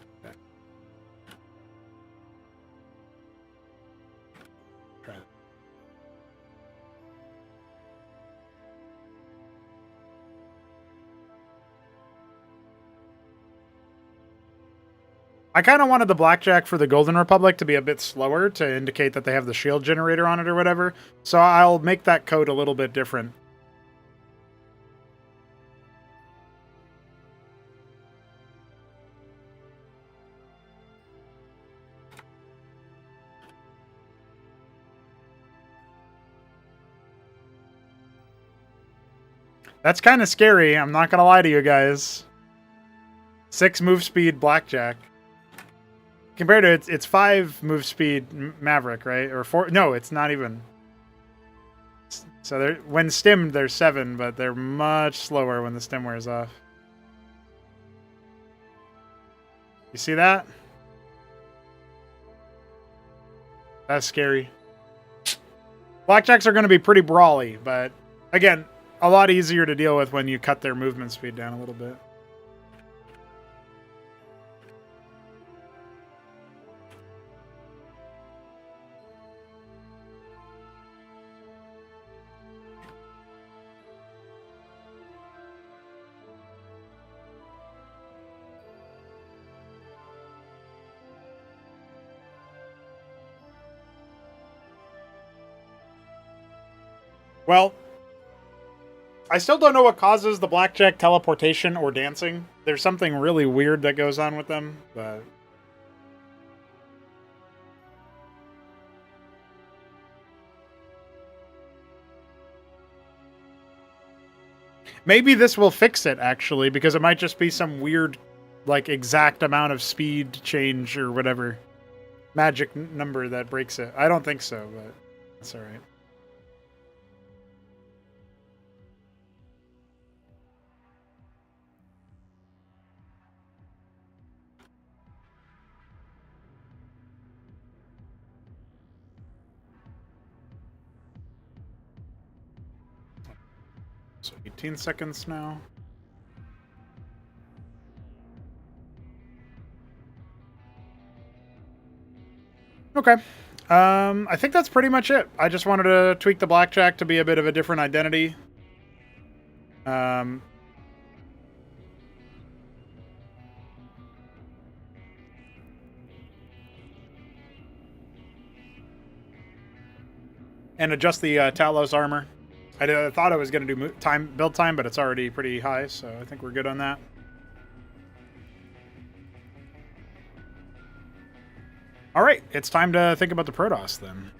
Try it. I kind of wanted the blackjack for the Golden Republic to be a bit slower to indicate that they have the shield generator on it or whatever. So I'll make that code a little bit different. That's kind of scary. I'm not going to lie to you guys. 6 move speed blackjack. Compared to it's 5 move speed Maverick, right? Or 4? No, it's not even. So when stimmed, they're 7, but they're much slower when the stim wears off. You see that? That's scary. Blackjacks are going to be pretty brawly, but again, a lot easier to deal with when you cut their movement speed down a little bit. Well, I still don't know what causes the blackjack teleportation or dancing. There's something really weird that goes on with them, but maybe this will fix it, actually, because it might just be some weird, like, exact amount of speed change or whatever magic number that breaks it. I don't think so, but that's all right. So 18 seconds now. Okay. I think that's pretty much it. I just wanted to tweak the blackjack to be a bit of a different identity. And adjust the Talos armor. I thought I was going to do build time, but it's already pretty high, so I think we're good on that. All right, it's time to think about the Protoss then.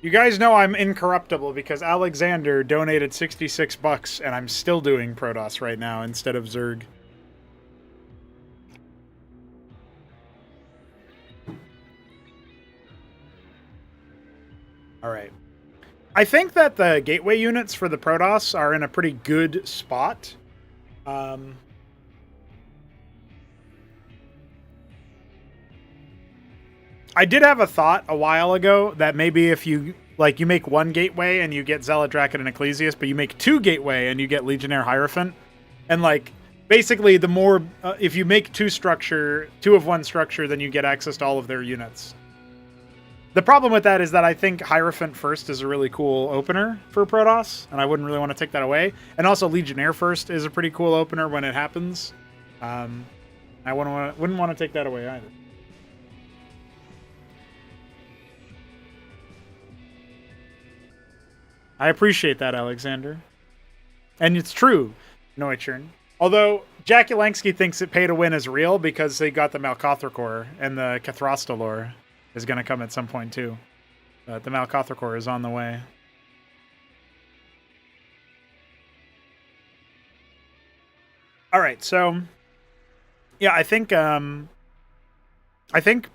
You guys know I'm incorruptible because Alexander donated 66 bucks and I'm still doing Protoss right now instead of Zerg. All right. I think that the gateway units for the Protoss are in a pretty good spot. I did have a thought a while ago that maybe if you you make one gateway and you get Zealot, Draken, and Ecclesiast, but you make two gateway and you get Legionnaire, Hierophant, and basically the more if you make two of one structure, then you get access to all of their units. The problem with that is that I think Hierophant First is a really cool opener for Protoss, and I wouldn't really want to take that away. And also Legionnaire First is a pretty cool opener when it happens. I wouldn't want to take that away either. I appreciate that, Alexander. And it's true, Neuchern. Although Jack Yelansky thinks that pay to win is real because they got the Malkothrakor, and the Cathrasta lore is going to come at some point too. But the Malkothrakor is on the way. All right, so yeah, I think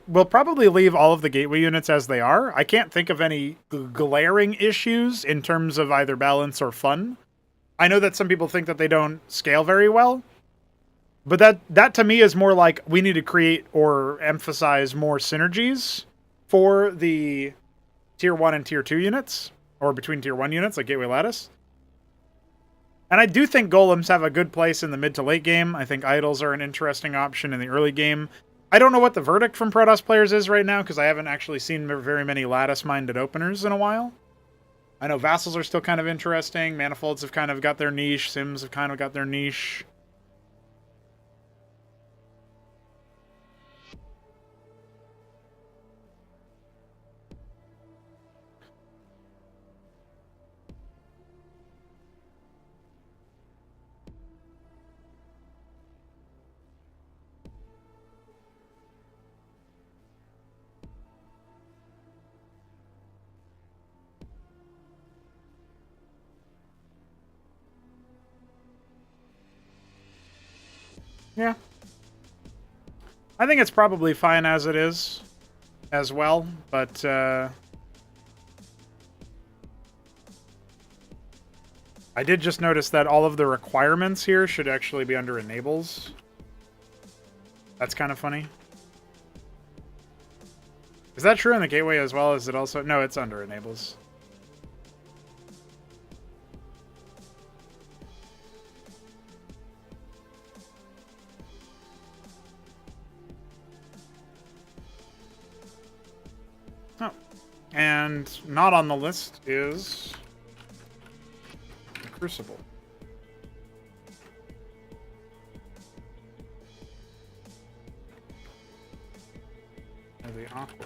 we'll probably leave all of the gateway units as they are. I can't think of any glaring issues in terms of either balance or fun. I know that some people think that they don't scale very well, but that to me is more like we need to create or emphasize more synergies for the tier 1 and tier 2 units, or between tier 1 units like Gateway Lattice. And I do think golems have a good place in the mid to late game. I think idols are an interesting option in the early game. I don't know what the verdict from Protoss players is right now because I haven't actually seen very many lattice-minded openers in a while. I know vassals are still kind of interesting. Manifolds have kind of got their niche. Sims have kind of got their niche. Yeah. I think it's probably fine as it is as well, but I did just notice that all of the requirements here should actually be under enables. That's kind of funny. Is that true in the gateway as well? Is it also... No, it's under enables. Oh. And not on the list is the Crucible. Or the Aqua.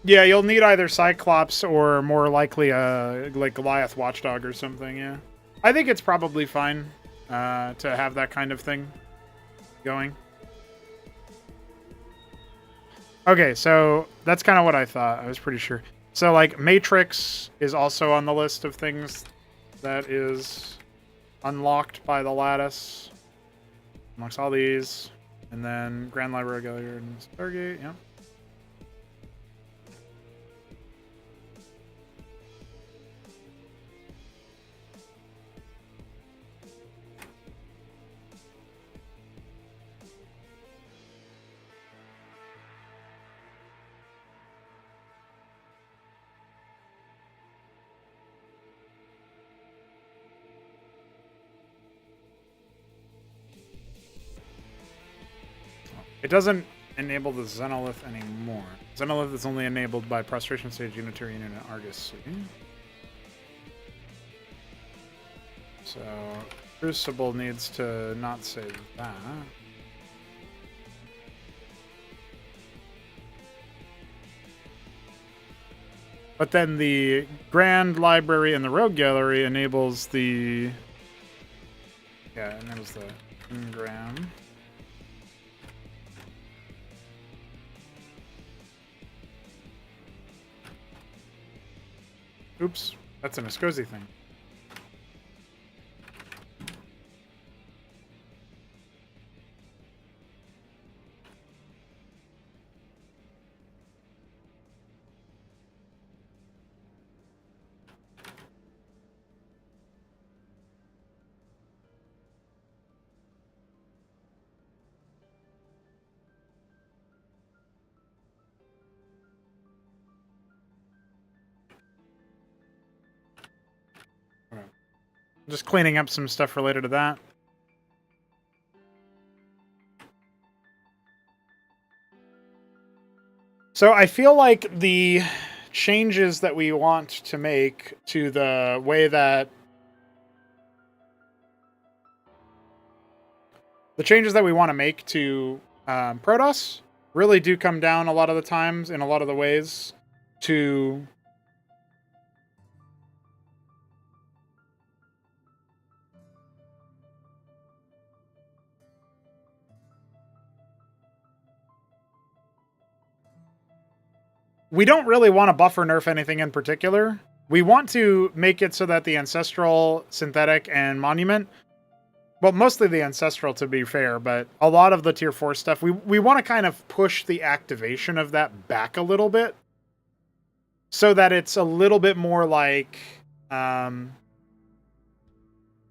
Yeah, you'll need either Cyclops or more likely like Goliath Watchdog or something, yeah. I think it's probably fine to have that kind of thing going. Okay, so that's kind of what I thought. I was pretty sure. So, like, Matrix is also on the list of things that is unlocked by the Lattice. Unlocks all these. And then Grand Library Gallery and Stargate, yeah. It doesn't enable the Xenolith anymore. Xenolith is only enabled by Prostration Stage, Unitary Union, and Argus. So, Crucible needs to not say that. But then the Grand Library and the Rogue Gallery enables the... Yeah, enables the engram. Oops, that's an Escosi thing. Just cleaning up some stuff related to that. So I feel like the changes that we want to make to the way that... The changes that we want to make to Protoss really do come down a lot of the times, in a lot of the ways, to... We don't really want to buffer nerf anything in particular. We want to make it so that the Ancestral, Synthetic, and Monument... Well, mostly the Ancestral, to be fair, but a lot of the Tier 4 stuff, we want to kind of push the activation of that back a little bit, so that it's a little bit more like...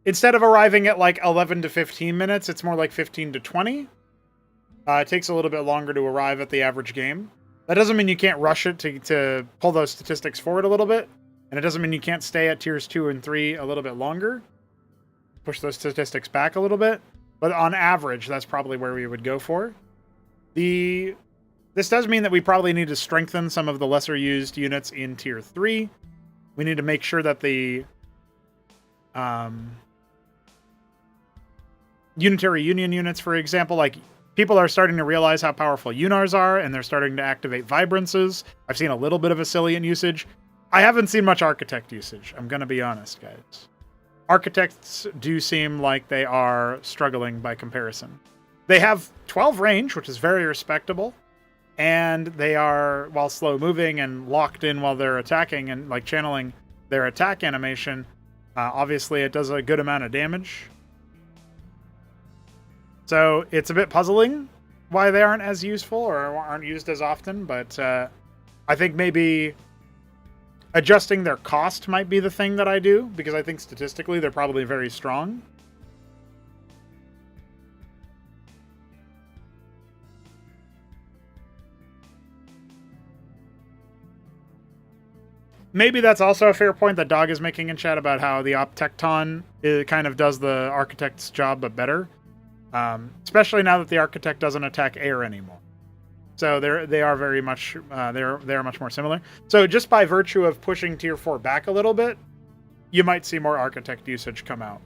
instead of arriving at like 11 to 15 minutes, it's more like 15 to 20. It takes a little bit longer to arrive at the average game. That doesn't mean you can't rush it to pull those statistics forward a little bit. And it doesn't mean you can't stay at tiers 2 and 3 a little bit longer. Push those statistics back a little bit. But on average, that's probably where we would go for. This does mean that we probably need to strengthen some of the lesser used units in tier 3. We need to make sure that the Unitary Union units, for example, like... People are starting to realize how powerful Unars are, and they're starting to activate Vibrances. I've seen a little bit of Ascilian usage. I haven't seen much Architect usage. I'm going to be honest, guys. Architects do seem like they are struggling by comparison. They have 12 range, which is very respectable, and they are, while slow moving and locked in while they're attacking and like channeling their attack animation, obviously it does a good amount of damage. So it's a bit puzzling why they aren't as useful or aren't used as often, but I think maybe adjusting their cost might be the thing that I do, because I think statistically they're probably very strong. Maybe that's also a fair point that Dog is making in chat about how the Optecton kind of does the Architect's job, but better. Especially now that the Architect doesn't attack air anymore. So they are very much they're much more similar. So just by virtue of pushing tier 4 back a little bit, you might see more Architect usage come out.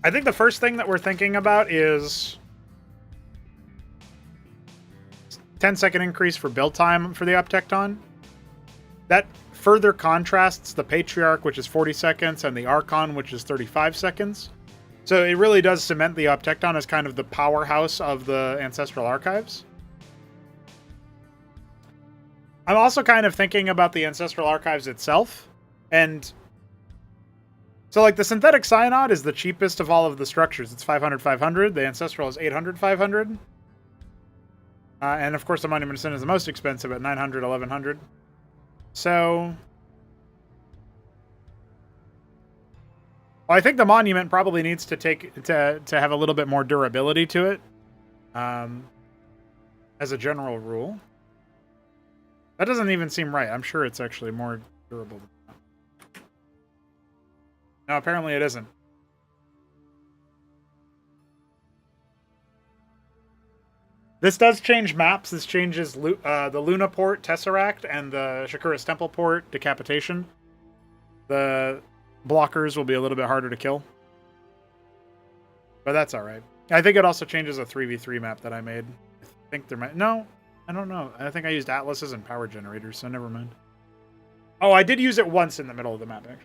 I think the first thing that we're thinking about is 10-second increase for build time for the Optecton. That further contrasts the Patriarch, which is 40 seconds, and the Archon, which is 35 seconds. So it really does cement the Optecton as kind of the powerhouse of the Ancestral Archives. I'm also kind of thinking about the Ancestral Archives itself. And so like the Synthetic Synod is the cheapest of all of the structures. It's 500-500. The Ancestral is 800-500. And of course the Monument of Sin is the most expensive at 900-1100. So I think the Monument probably needs to have a little bit more durability to it, as a general rule. That doesn't even seem right. I'm sure it's actually more durable than that. No, apparently it isn't. This does change maps. This changes the Luna port, Tesseract, and the Shakura's Temple port, Decapitation. The blockers will be a little bit harder to kill. But that's alright. I think it also changes a 3v3 map that I made. I think there might... No, I don't know. I think I used atlases and power generators, so never mind. Oh, I did use it once in the middle of the map, actually.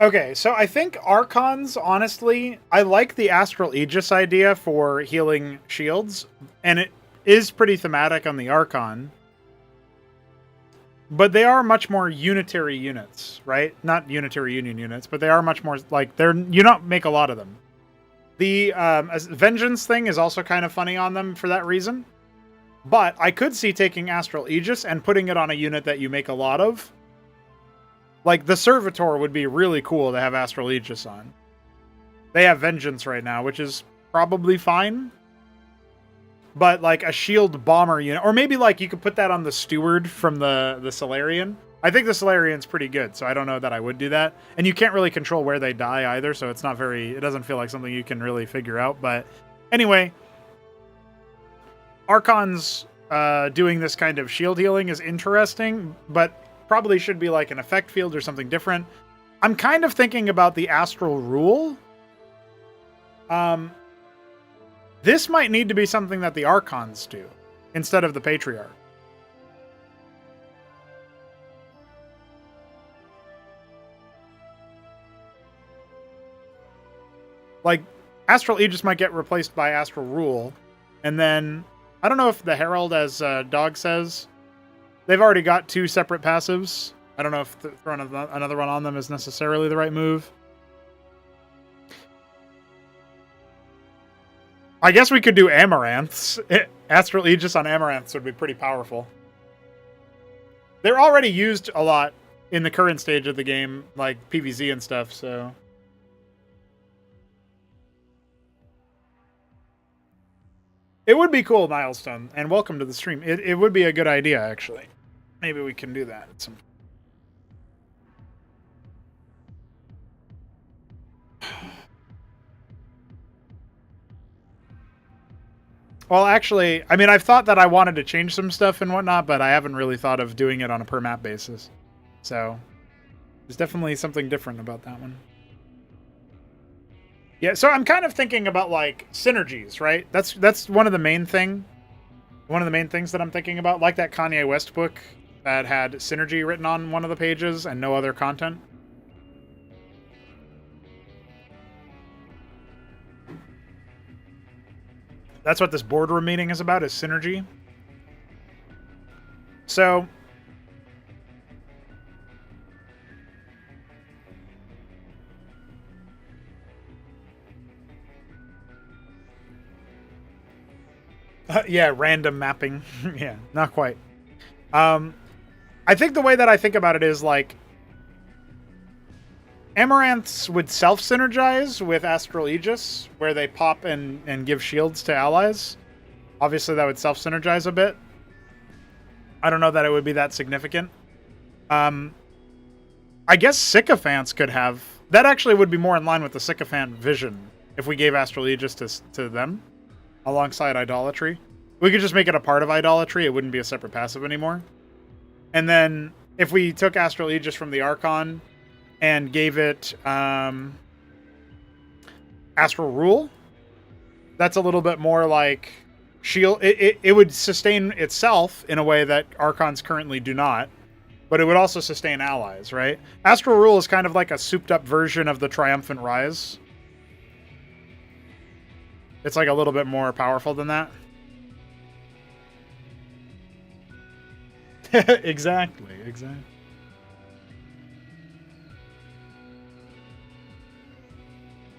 Okay, so I think Archons, honestly, I like the Astral Aegis idea for healing shields, and it is pretty thematic on the Archon. But they are much more unitary units, right? Not unitary union units, but they are much more, like, you don't make a lot of them. The Vengeance thing is also kind of funny on them for that reason. But I could see taking Astral Aegis and putting it on a unit that you make a lot of. Like, the Servitor would be really cool to have Astral Aegis on. They have Vengeance right now, which is probably fine. But, like, a Shield Bomber unit... Or maybe, like, you could put that on the Steward from the Solarian. I think the Solarian's pretty good, so I don't know that I would do that. And you can't really control where they die either, so it's not very... It doesn't feel like something you can really figure out. But, anyway... Archons doing this kind of shield healing is interesting, but... probably should be like an effect field or something different. I'm kind of thinking about the Astral Rule. This might need to be something that the Archons do instead of the Patriarch. Like, Astral Aegis might get replaced by Astral Rule, and then I don't know if the Herald, as Dog says, they've already got 2 separate passives. I don't know if throwing another one on them is necessarily the right move. I guess we could do Amaranths. Astral Aegis on Amaranths would be pretty powerful. They're already used a lot in the current stage of the game, like PvZ and stuff, so... It would be cool, Milestone, and welcome to the stream. It would be a good idea, actually. Maybe we can do that at some... Well, actually, I mean, I've thought that I wanted to change some stuff and whatnot, but I haven't really thought of doing it on a per-map basis. So, there's definitely something different about that one. Yeah, so I'm kind of thinking about, like, synergies, right? That's one of the main things that I'm thinking about, like that Kanye West book that had synergy written on one of the pages and no other content. That's what this boardroom meeting is about, is synergy. So... yeah, random mapping. Yeah, not quite. I think the way that I think about it is, like, Amaranths would self-synergize with Astral Aegis, where they pop and give shields to allies. Obviously, that would self-synergize a bit. I don't know that it would be that significant. I guess Sycophants could have... That actually would be more in line with the Sycophant vision, if we gave Astral Aegis to them, alongside Idolatry. We could just make it a part of Idolatry. It wouldn't be a separate passive anymore. And then, if we took Astral Aegis from the Archon and gave it Astral Rule, that's a little bit more like shield. It would sustain itself in a way that Archons currently do not, but it would also sustain allies, right? Astral Rule is kind of like a souped-up version of the Triumphant Rise. It's like a little bit more powerful than that. Exactly.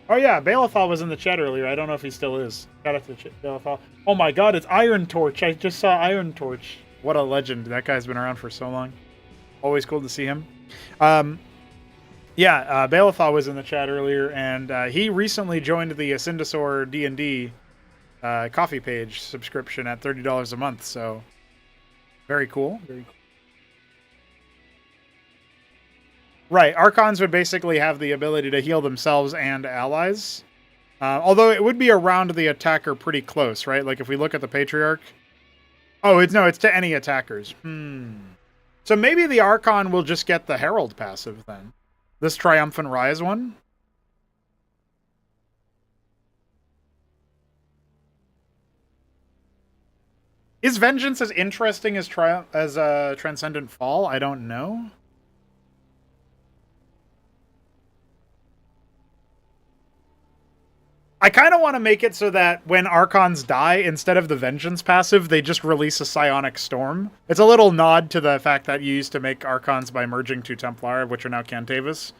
Oh yeah, Balefal was in the chat earlier. I don't know if he still is. Shout out to Balefal. Oh my god, it's Iron Torch. I just saw Iron Torch. What a legend. That guy's been around for so long. Always cool to see him. Yeah, Balathaw was in the chat earlier, and he recently joined the Ascendosaur D&D coffee page subscription at $30 a month. So very cool. Very cool. Right, Archons would basically have the ability to heal themselves and allies. Although it would be around the attacker pretty close, right? Like if we look at the Patriarch. Oh, it's to any attackers. So maybe the Archon will just get the Herald passive then. This Triumphant Rise one. Is Vengeance as interesting as Transcendent Fall? I don't know. I kind of want to make it so that when Archons die, instead of the Vengeance passive, they just release a Psionic Storm. It's a little nod to the fact that you used to make Archons by merging two Templar, which are now Cantavis.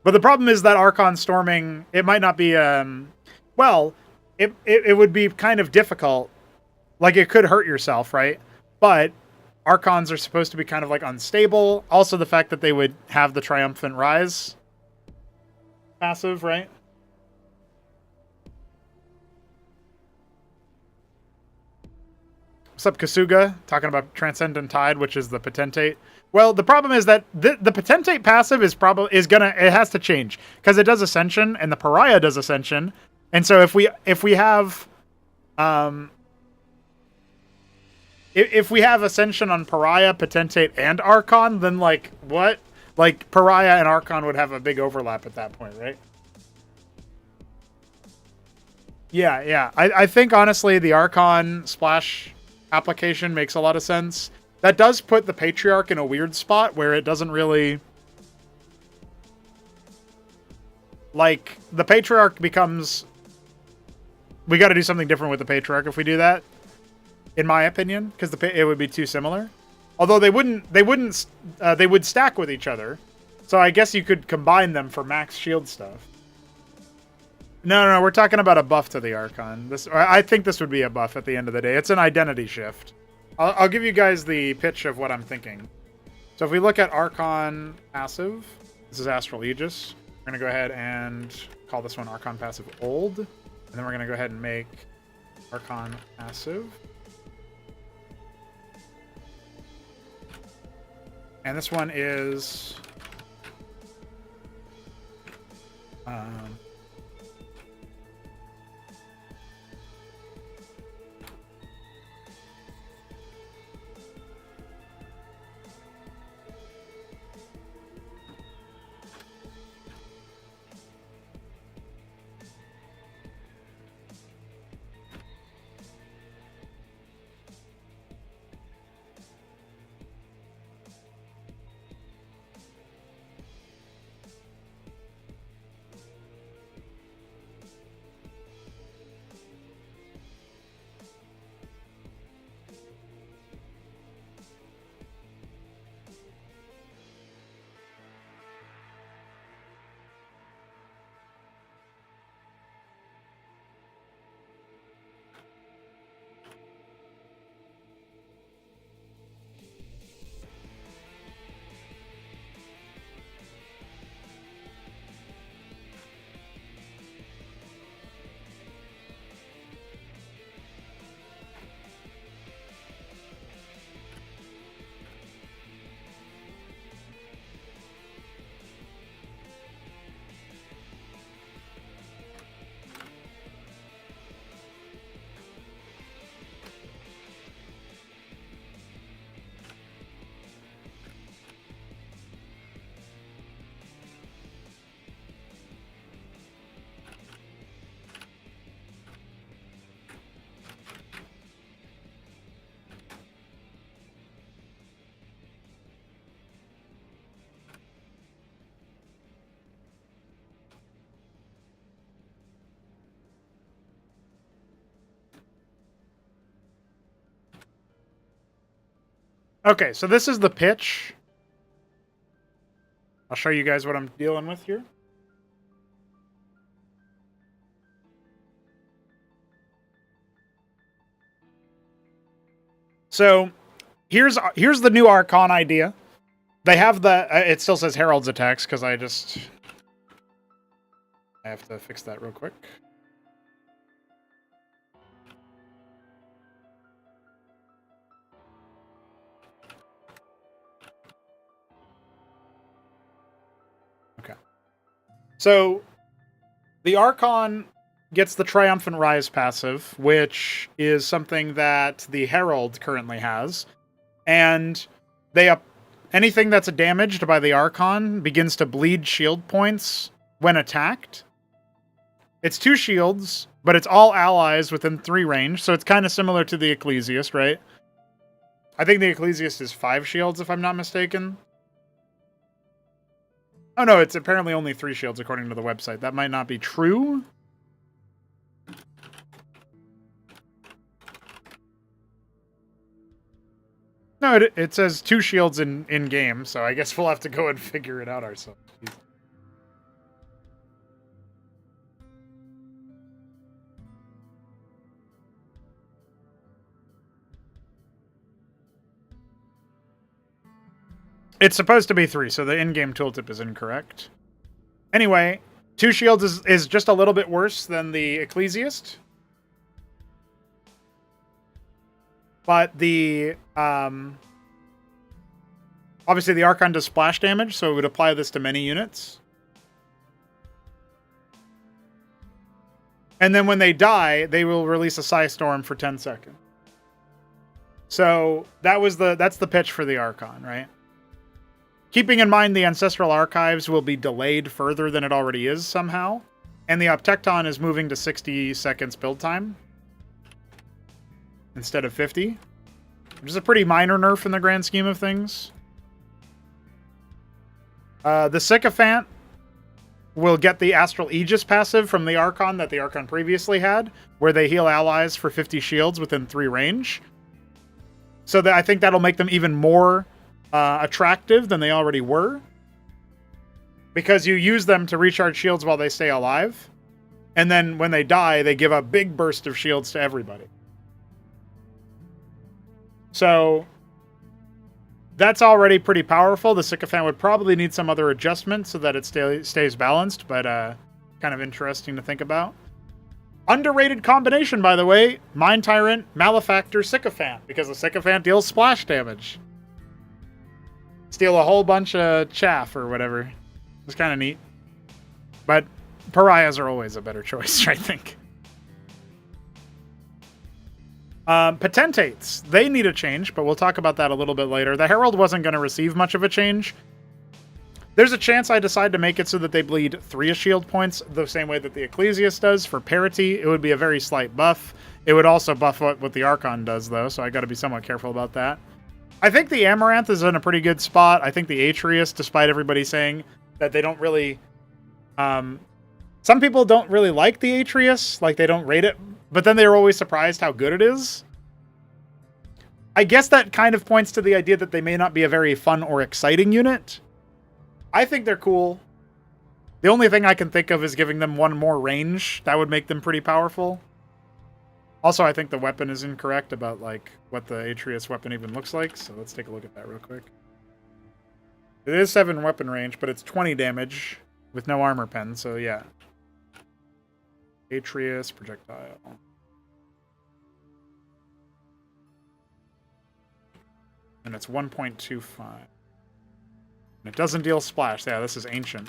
But the problem is that Archon storming, it might not be, well, it would be kind of difficult. Like, it could hurt yourself, right? But Archons are supposed to be kind of, like, unstable. Also, the fact that they would have the Triumphant Rise passive, right? What's up, Kasuga? Talking about Transcendent Tide, which is the Potentate. Well, the problem is that the Potentate passive it has to change because it does Ascension and the Pariah does Ascension, and so if we have if we have Ascension on Pariah, Potentate, and Archon, then like what? Like Pariah and Archon would have a big overlap at that point, right? Yeah. I think honestly the Archon splash application makes a lot of sense. That does put the Patriarch in a weird spot where it doesn't really... Like, the Patriarch becomes... We got to do something different with the Patriarch if we do that, in my opinion, because it would be too similar. Although they would stack with each other, so I guess you could combine them for max shield stuff. No, we're talking about a buff to the Archon. I think this would be a buff at the end of the day. It's an identity shift. I'll give you guys the pitch of what I'm thinking. So if we look at Archon passive, this is Astral Aegis. We're going to go ahead and call this one Archon passive old. And then we're going to go ahead and make Archon passive. And this one is... Okay, so this is the pitch. I'll show you guys what I'm dealing with here. So here's the new Archon idea. They have the... it still says Herald's attacks, because I have to fix that real quick. Okay. So, the Archon gets the Triumphant Rise passive, which is something that the Herald currently has. And anything that's damaged by the Archon begins to bleed shield points when attacked. It's 2 shields, but it's all allies within 3 range, so it's kind of similar to the Ecclesiast, right? I think the Ecclesiast is 5 shields, if I'm not mistaken. Oh no, it's apparently only 3 shields according to the website. That might not be true. No, it says 2 shields in game, so I guess we'll have to go and figure it out ourselves. It's supposed to be 3, so the in-game tooltip is incorrect. Anyway, 2 shields is just a little bit worse than the Ecclesiast. But the... obviously, the Archon does splash damage, so it would apply this to many units. And then when they die, they will release a Psi Storm for 10 seconds. So that's the pitch for the Archon, right? Keeping in mind the Ancestral Archives will be delayed further than it already is somehow. And the Optecton is moving to 60 seconds build time instead of 50. Which is a pretty minor nerf in the grand scheme of things. The Sycophant will get the Astral Aegis passive from the Archon that the Archon previously had, where they heal allies for 50 shields within 3 range. So I think that'll make them even more attractive than they already were. Because you use them to recharge shields while they stay alive. And then when they die, they give a big burst of shields to everybody. So that's already pretty powerful. The Sycophant would probably need some other adjustment so that it stays balanced, but kind of interesting to think about. Underrated combination, by the way. Mind Tyrant, Malefactor, Sycophant, because the Sycophant deals splash damage. Steal a whole bunch of chaff or whatever. It's kind of neat. But pariahs are always a better choice, I think. Potentates. They need a change, but we'll talk about that a little bit later. The Herald wasn't going to receive much of a change. There's a chance I decide to make it so that they bleed 3 shield points, the same way that the Ecclesiast does. For parity, it would be a very slight buff. It would also buff what the Archon does, though, so I got to be somewhat careful about that. I think the Amaranth is in a pretty good spot. I think the Atreus, despite everybody saying that they don't really... some people don't really like the Atreus, like they don't rate it, but then they're always surprised how good it is. I guess that kind of points to the idea that they may not be a very fun or exciting unit. I think they're cool. The only thing I can think of is giving them 1 more range. That would make them pretty powerful. Also, I think the weapon is incorrect about like what the Atreus weapon even looks like, so let's take a look at that real quick. It is 7 weapon range, but it's 20 damage with no armor pen, so yeah. Atreus projectile. And it's 1.25. And it doesn't deal splash. Yeah, this is ancient.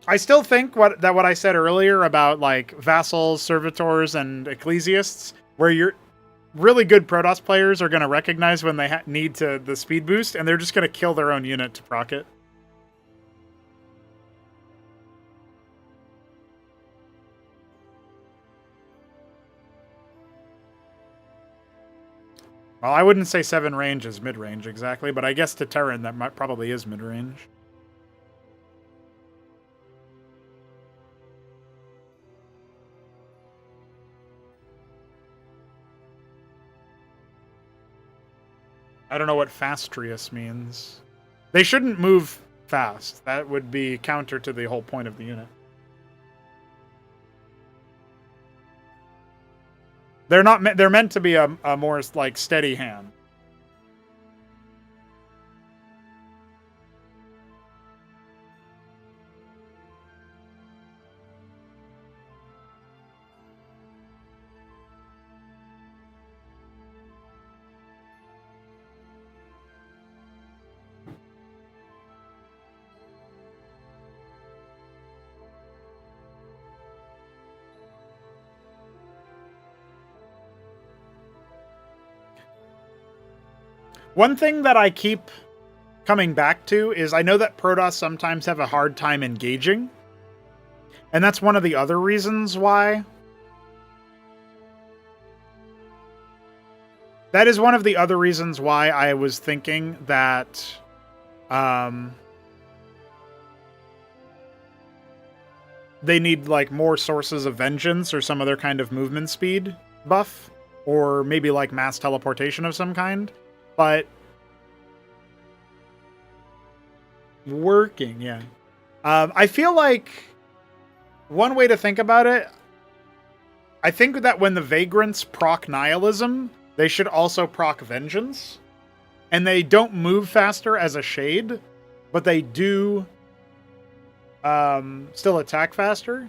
I still think what I said earlier about like vassals, servitors, and ecclesiasts, where you're really good Protoss players are going to recognize when they need the speed boost, and they're just going to kill their own unit to proc it. Well, I wouldn't say 7 range is mid-range exactly, but I guess to Terran that probably is mid-range. I don't know what Fastrius means. They shouldn't move fast. That would be counter to the whole point of the unit. They're not. They're meant to be a more like steady hand. One thing that I keep coming back to is I know that Protoss sometimes have a hard time engaging. And that's one of the other reasons why. That is one of the other reasons why I was thinking that they need like more sources of vengeance or some other kind of movement speed buff, or maybe like mass teleportation of some kind. But working, yeah. I feel like one way to think about it, I think that when the Vagrants proc Nihilism, they should also proc Vengeance. And they don't move faster as a shade, but they do still attack faster.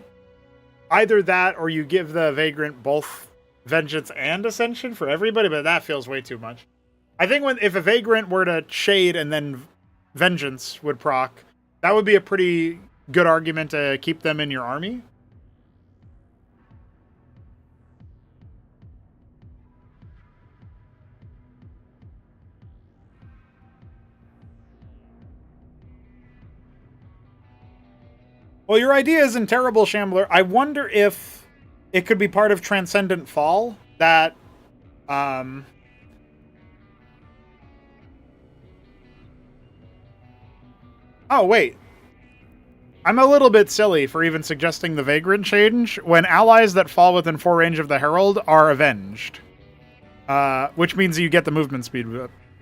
Either that, or you give the Vagrant both Vengeance and Ascension for everybody, but that feels way too much. I think if a Vagrant were to shade and then Vengeance would proc, that would be a pretty good argument to keep them in your army. Well, your idea isn't terrible, Shambler. I wonder if it could be part of Transcendent Fall that oh, wait. I'm a little bit silly for even suggesting the Vagrant change when allies that fall within 4 range of the Herald are avenged. Which means you get the movement speed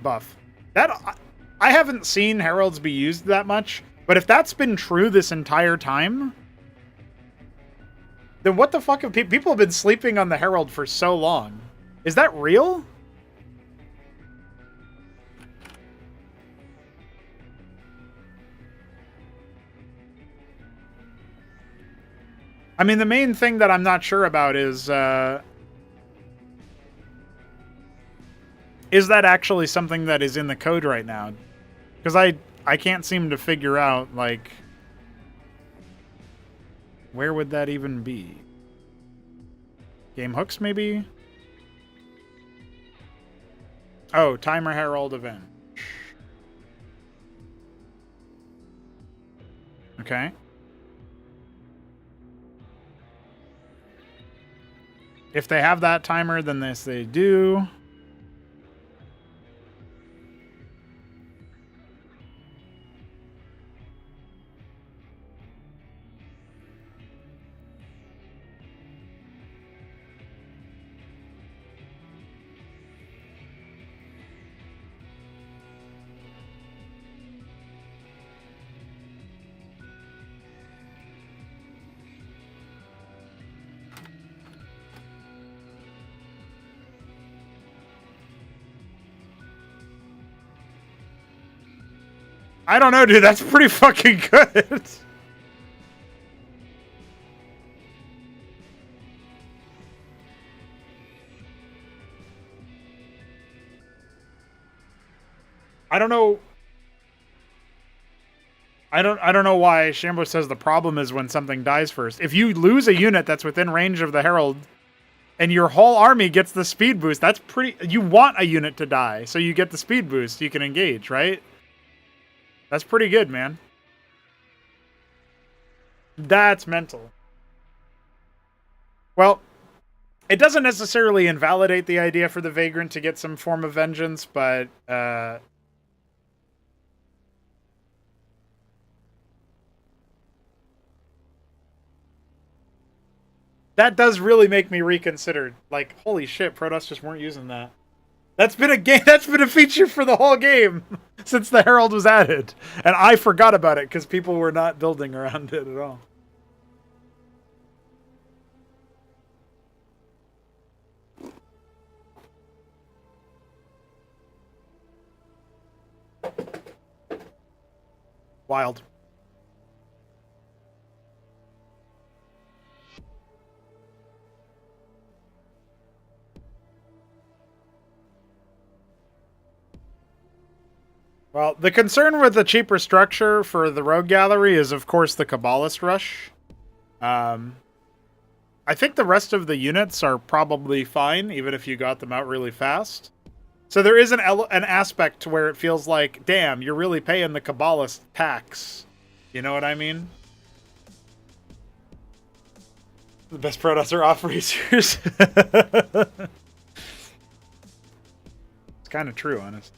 buff. I haven't seen Heralds be used that much, but if that's been true this entire time, then what the fuck have people have been sleeping on the Herald for so long? Is that real? I mean, the main thing that I'm not sure about is that actually something that is in the code right now? Because I can't seem to figure out, like, where would that even be? Game hooks, maybe? Oh, Timer Herald event. Okay. If they have that timer, then this they do. I don't know, dude. That's pretty fucking good. I don't know. I don't know why Shambo says the problem is when something dies first. If you lose a unit that's within range of the Herald and your whole army gets the speed boost, that's pretty... You want a unit to die, so you get the speed boost. You can engage, right? That's pretty good, man. That's mental. Well, it doesn't necessarily invalidate the idea for the Vagrant to get some form of vengeance, but... that does really make me reconsider. Like, holy shit, Protoss just weren't using that. That's been a feature for the whole game since the Herald was added. And I forgot about it because people were not building around it at all. Wild. Well, the concern with the cheaper structure for the Rogue Gallery is, of course, the Kabbalist Rush. I think the rest of the units are probably fine, even if you got them out really fast. So there is an aspect to where it feels like, damn, you're really paying the Kabbalist tax. You know what I mean? The best Protoss are off racers. It's kind of true, honestly.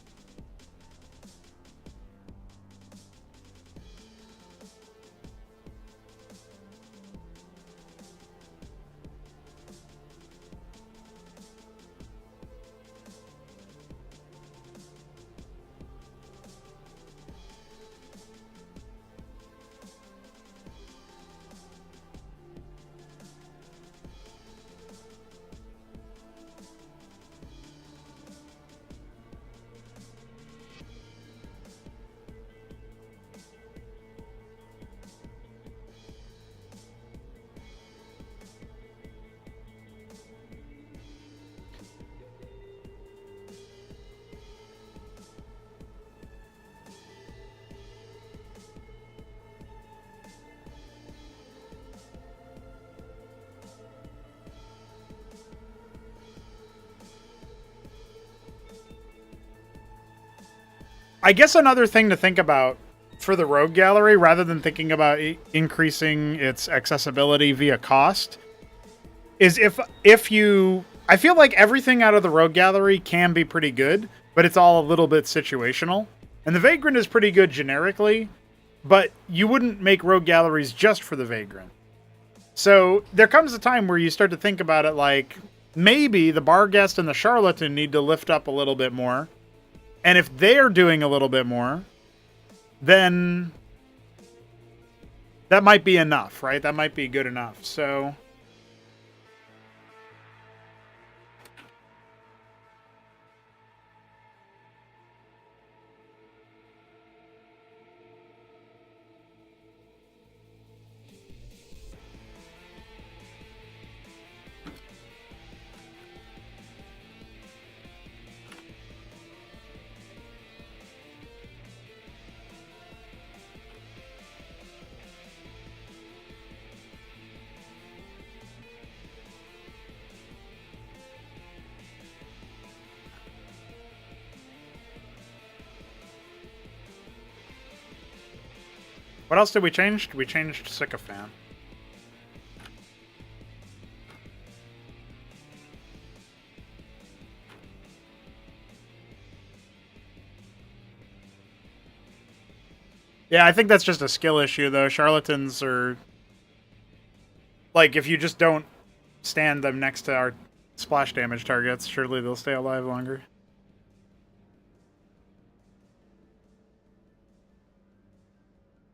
I guess another thing to think about for the Rogue Gallery, rather than thinking about increasing its accessibility via cost, is if you... I feel like everything out of the Rogue Gallery can be pretty good, but it's all a little bit situational. And the Vagrant is pretty good generically, but you wouldn't make Rogue Galleries just for the Vagrant. So there comes a time where you start to think about it like, maybe the Barghest and the Charlatan need to lift up a little bit more. And if they're doing a little bit more, then that might be enough, right? That might be good enough. So what else did we change? We changed Sycophant. Yeah, I think that's just a skill issue, though. Charlatans are... like, if you just don't stand them next to our splash damage targets, surely they'll stay alive longer.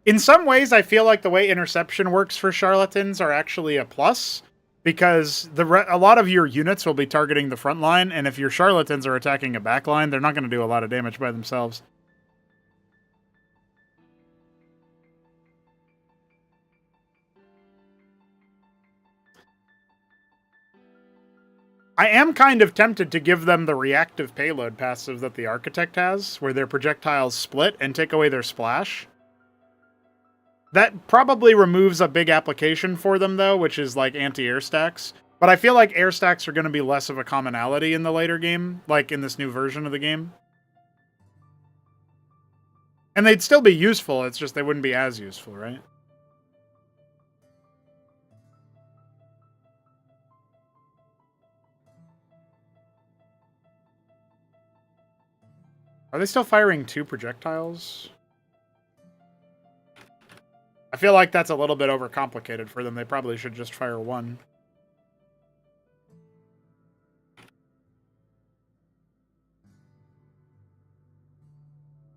In some ways, I feel like the way interception works for Charlatans are actually a plus, because a lot of your units will be targeting the front line, and if your Charlatans are attacking a back line, they're not going to do a lot of damage by themselves. I am kind of tempted to give them the reactive payload passive that the Architect has, where their projectiles split and take away their splash. That probably removes a big application for them, though, which is like anti-air stacks. But I feel like air stacks are going to be less of a commonality in the later game, like in this new version of the game. And they'd still be useful, it's just they wouldn't be as useful, right? Are they still firing 2 projectiles? I feel like that's a little bit overcomplicated for them. They probably should just fire 1.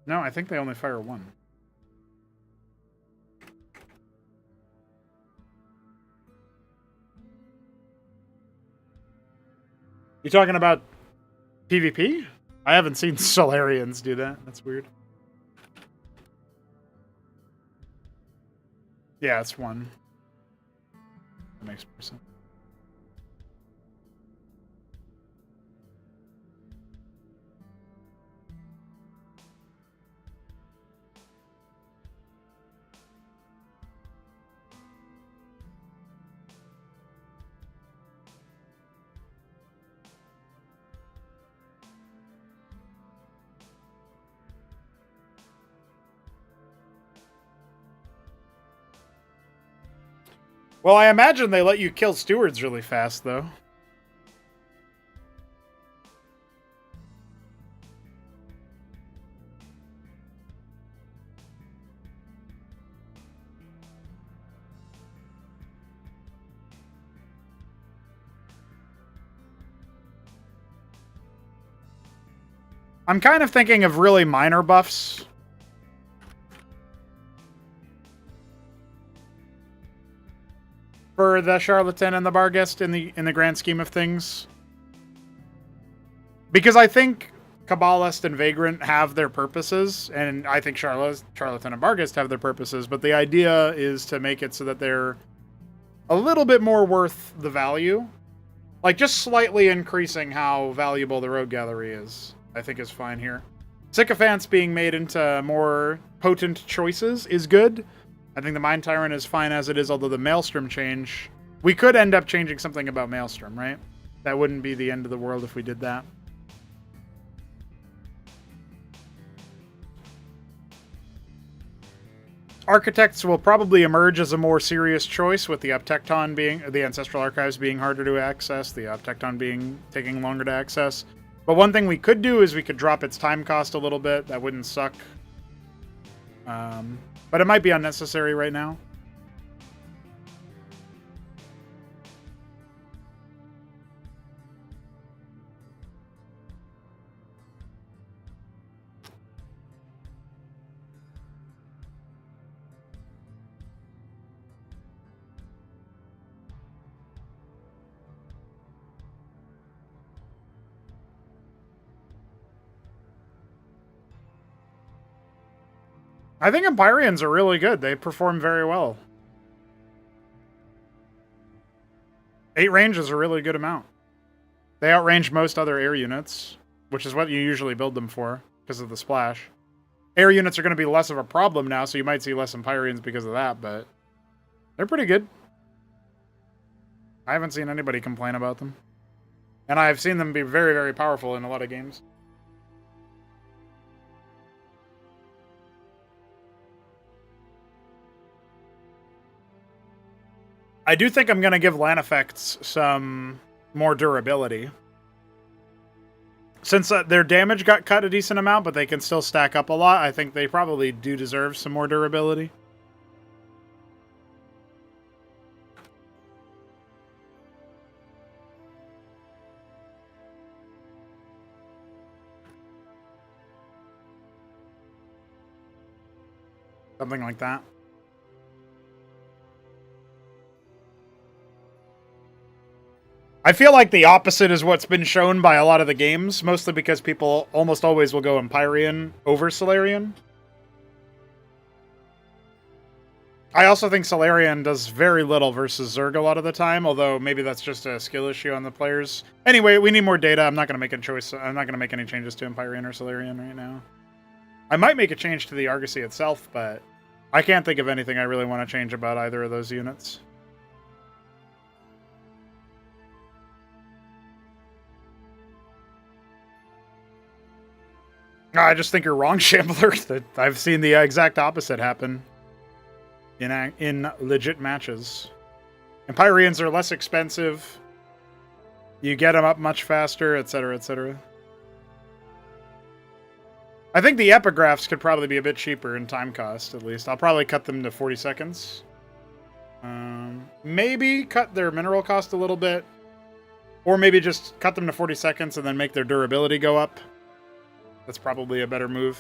No, I think they only fire 1. You talking about PvP? I haven't seen Solarians do that. That's weird. Yeah, it's 1. That makes more sense. Well, I imagine they let you kill stewards really fast, though. I'm kind of thinking of really minor buffs. For the Charlatan and the Barghest in the grand scheme of things. Because I think Kabbalist and Vagrant have their purposes, and I think Charlatan and Barghest have their purposes, but the idea is to make it so that they're a little bit more worth the value. Like, just slightly increasing how valuable the Rogue Gallery is, I think is fine here. Sycophants being made into more potent choices is good. I think the Mind Tyrant is fine as it is, although the Maelstrom change... We could end up changing something about Maelstrom, right? That wouldn't be the end of the world if we did that. Architects will probably emerge as a more serious choice, with the Uptecton being... the Ancestral Archives being harder to access, the Uptecton taking longer to access. But one thing we could do is we could drop its time cost a little bit. That wouldn't suck. But it might be unnecessary right now. I think Empyreans are really good. They perform very well. 8 range is a really good amount. They outrange most other air units, which is what you usually build them for, because of the splash. Air units are going to be less of a problem now, so you might see less Empyreans because of that, but they're pretty good. I haven't seen anybody complain about them. And I've seen them be very, very powerful in a lot of games. I do think I'm going to give land effects some more durability. Since their damage got cut a decent amount, but they can still stack up a lot, I think they probably do deserve some more durability. Something like that. I feel like the opposite is what's been shown by a lot of the games, mostly because people almost always will go Empyrean over Solarian. I also think Solarian does very little versus Zerg a lot of the time, although maybe that's just a skill issue on the players. Anyway, we need more data. I'm not going to make a choice. I'm not going to make any changes to Empyrean or Solarian right now. I might make a change to the Argosy itself, but I can't think of anything I really want to change about either of those units. I just think you're wrong, Shambler. I've seen the exact opposite happen in legit matches. Empyreans are less expensive. You get them up much faster, etc., etc. I think the epigraphs could probably be a bit cheaper in time cost, at least. I'll probably cut them to 40 seconds. Maybe cut their mineral cost a little bit. Or maybe just cut them to 40 seconds and then make their durability go up. That's probably a better move.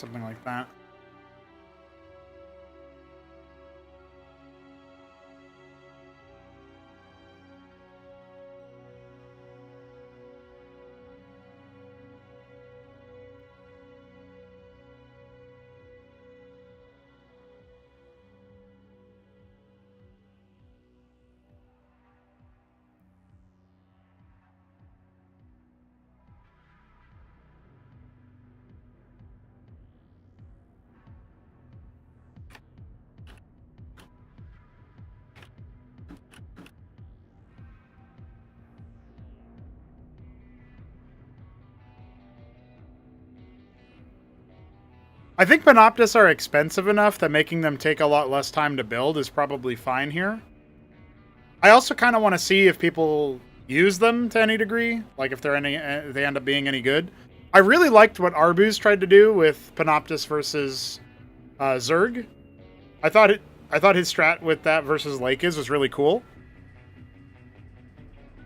something like that. I think Panoptis are expensive enough that making them take a lot less time to build is probably fine here. I also kind of want to see if people use them to any degree, like if they're they end up being any good. I really liked what Arbuz tried to do with Panoptis versus Zerg. I thought his strat with that versus Lakes was really cool.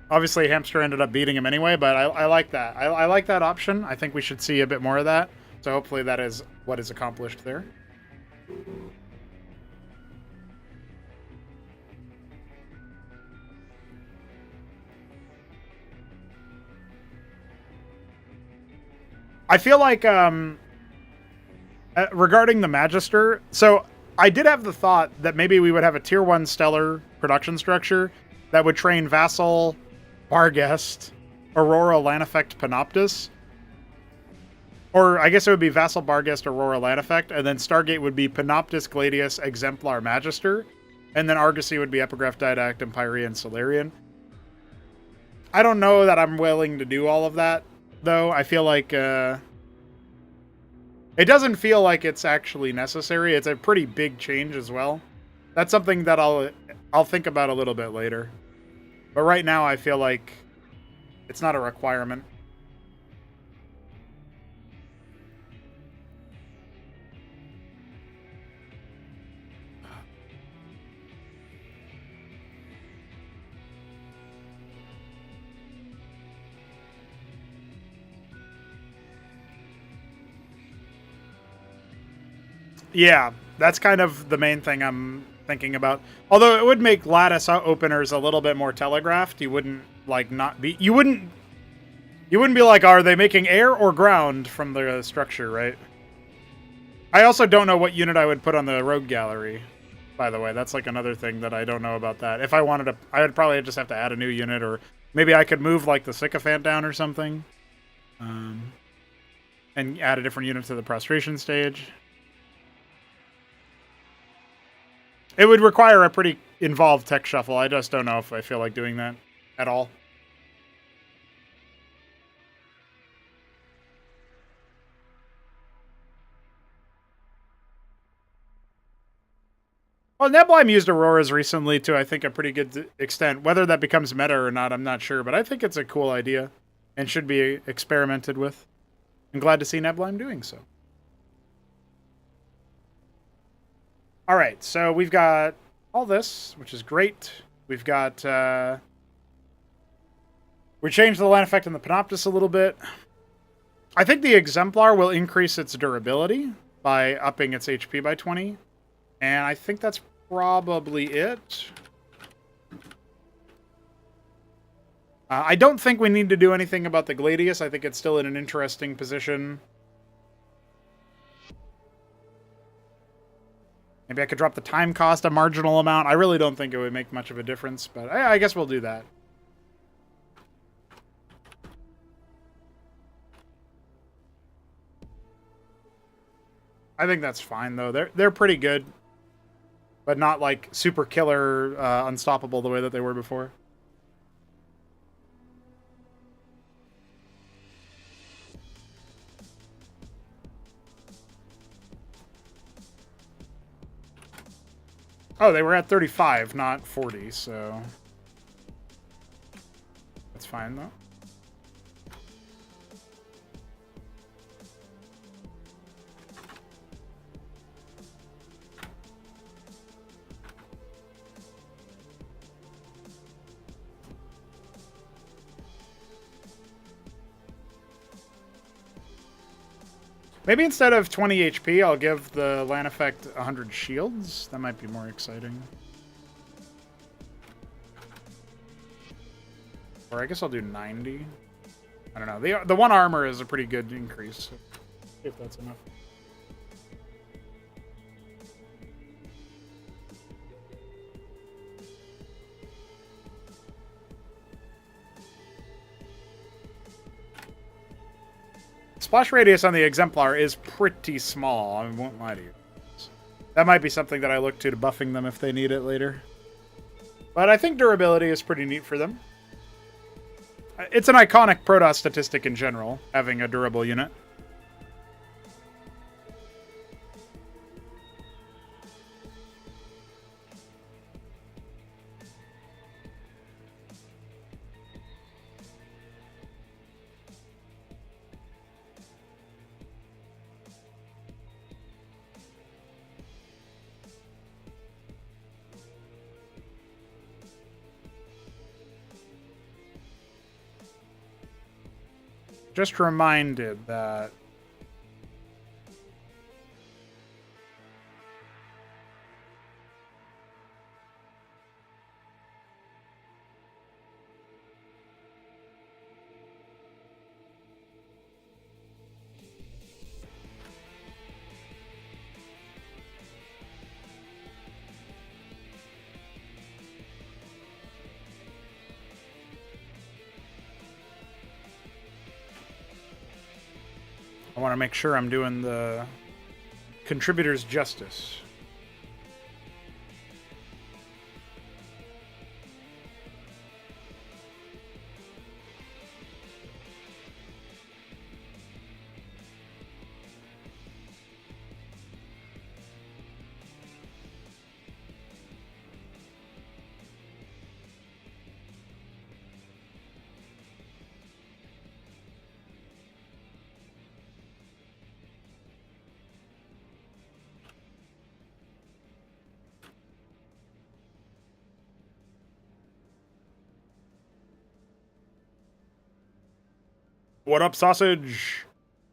Obviously, Hamster ended up beating him anyway, but I like that. I like that option. I think we should see a bit more of that. So hopefully that is what is accomplished there. I feel like regarding the Magister, so I did have the thought that maybe we would have a tier 1 stellar production structure that would train Vassal, Barghest, Aurora, Laneffect, Panoptis. Or I guess it would be Vassal, Barghest, Aurora, Laneffect, and then Stargate would be Panoptis, Gladius, Exemplar, Magister, and then Argosy would be Epigraph, Didact, Empyrean, and Solarian. I don't know that I'm willing to do all of that, though. I feel like it doesn't feel like it's actually necessary. It's a pretty big change as well. That's something that I'll think about a little bit later. But right now I feel like it's not a requirement. Yeah, that's kind of the main thing I'm thinking about. Although it would make lattice openers a little bit more telegraphed. You wouldn't like not be. You wouldn't be like, are they making air or ground from the structure, right? I also don't know what unit I would put on the rogue gallery. By the way, that's like another thing that I don't know about that. If I wanted to, I would probably just have to add a new unit, or maybe I could move like the sycophant down or something, and add a different unit to the prostration stage. It would require a pretty involved tech shuffle. I just don't know if I feel like doing that at all. Well, Neblime used Auroras recently to, I think, a pretty good extent. Whether that becomes meta or not, I'm not sure. But I think it's a cool idea and should be experimented with. I'm glad to see Neblime doing so. All right, so we've got all this, which is great. We've got... we changed the land effect in the Panoptis a little bit. I think the Exemplar will increase its durability by upping its HP by 20. And I think that's probably it. I don't think we need to do anything about the Gladius. I think it's still in an interesting position. Maybe I could drop the time cost a marginal amount. I really don't think it would make much of a difference, but I guess we'll do that. I think that's fine, though. They're pretty good, but not like super killer, unstoppable the way that they were before. Oh, they were at 35, not 40, so that's fine, though. Maybe instead of 20 HP, I'll give the land effect 100 shields. That might be more exciting. Or I guess I'll do 90. I don't know. The one armor is a pretty good increase. So if that's enough. Splash radius on the Exemplar is pretty small. I won't lie to you. That might be something that I look to buffing them if they need it later. But I think durability is pretty neat for them. It's an iconic Protoss statistic in general, having a durable unit. Just reminded that I want to make sure I'm doing the contributors justice. What up, sausage?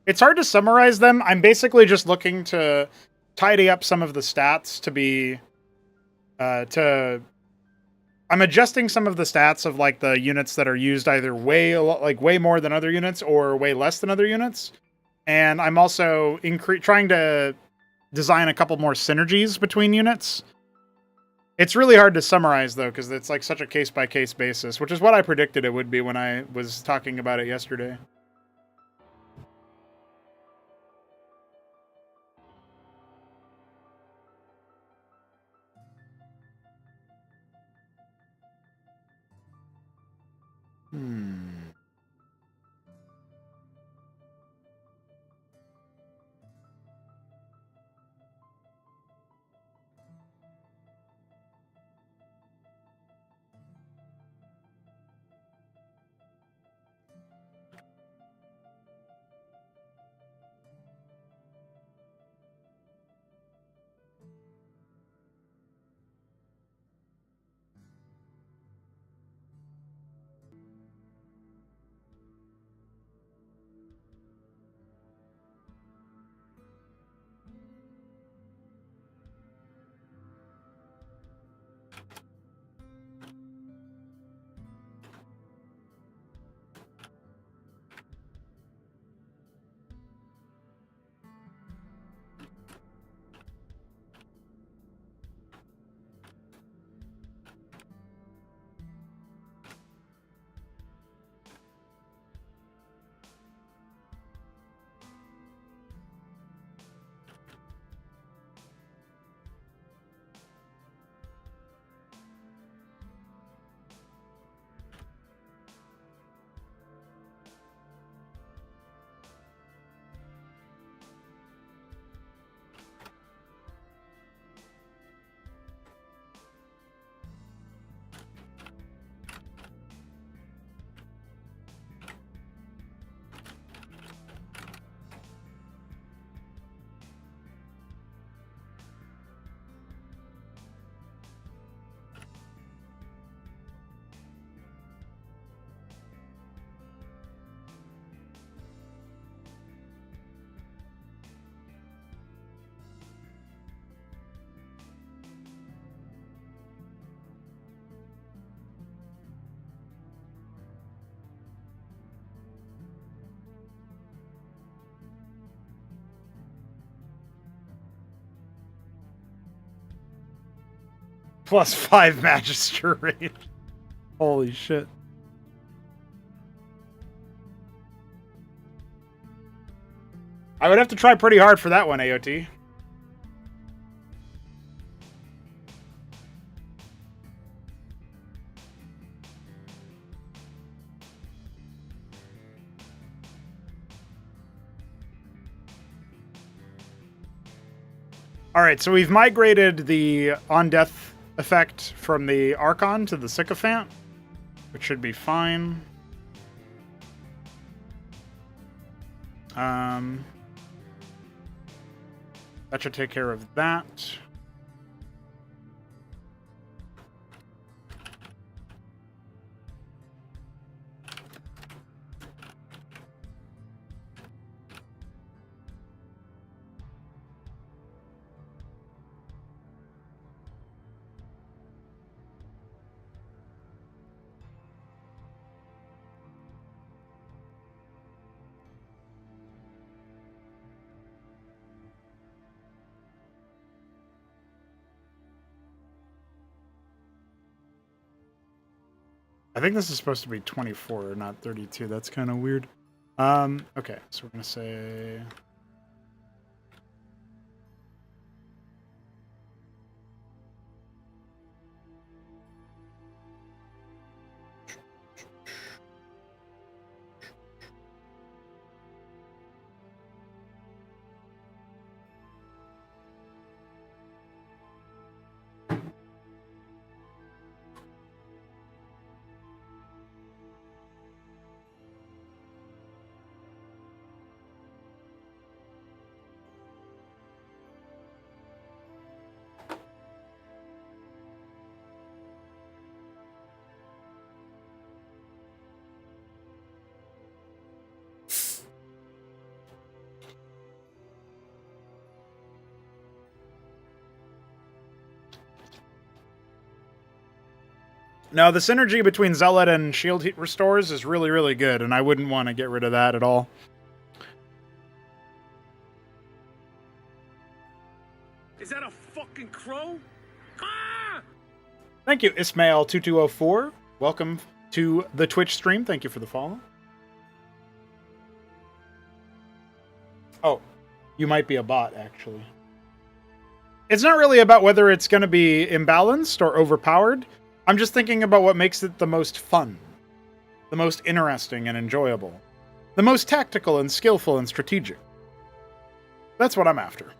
It's hard to summarize them. I'm basically just looking to tidy up some of the stats to be I'm adjusting some of the stats of like the units that are used either way more than other units or way less than other units. And I'm also trying to design a couple more synergies between units. It's really hard to summarize though, because it's like such a case-by-case basis, which is what I predicted it would be when I was talking about it yesterday. +5 Magister rate. Holy shit. I would have to try pretty hard for that one, AOT. Alright, so we've migrated the on-death effect from the Archon to the Sycophant, which should be fine. That should take care of that. I think this is supposed to be 24, not 32. That's kind of weird. Okay, so we're going to say... No, the synergy between Zealot and Shield Restores is really, really good, and I wouldn't want to get rid of that at all. Is that a fucking crow? Ah! Thank you, Ismail2204. Welcome to the Twitch stream. Thank you for the follow. Oh, you might be a bot, actually. It's not really about whether it's going to be imbalanced or overpowered. I'm just thinking about what makes it the most fun, the most interesting and enjoyable, the most tactical and skillful and strategic. That's what I'm after.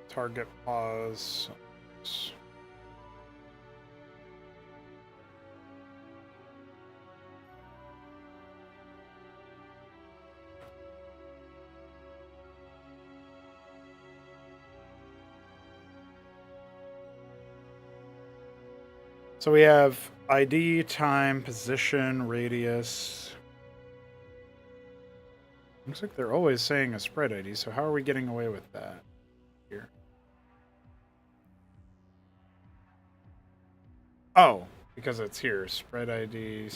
Target pause. So we have ID, time, position, radius. Looks like they're always saying a spread ID, so how are we getting away with that here? Oh, because it's here. Spread ID,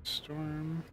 storm.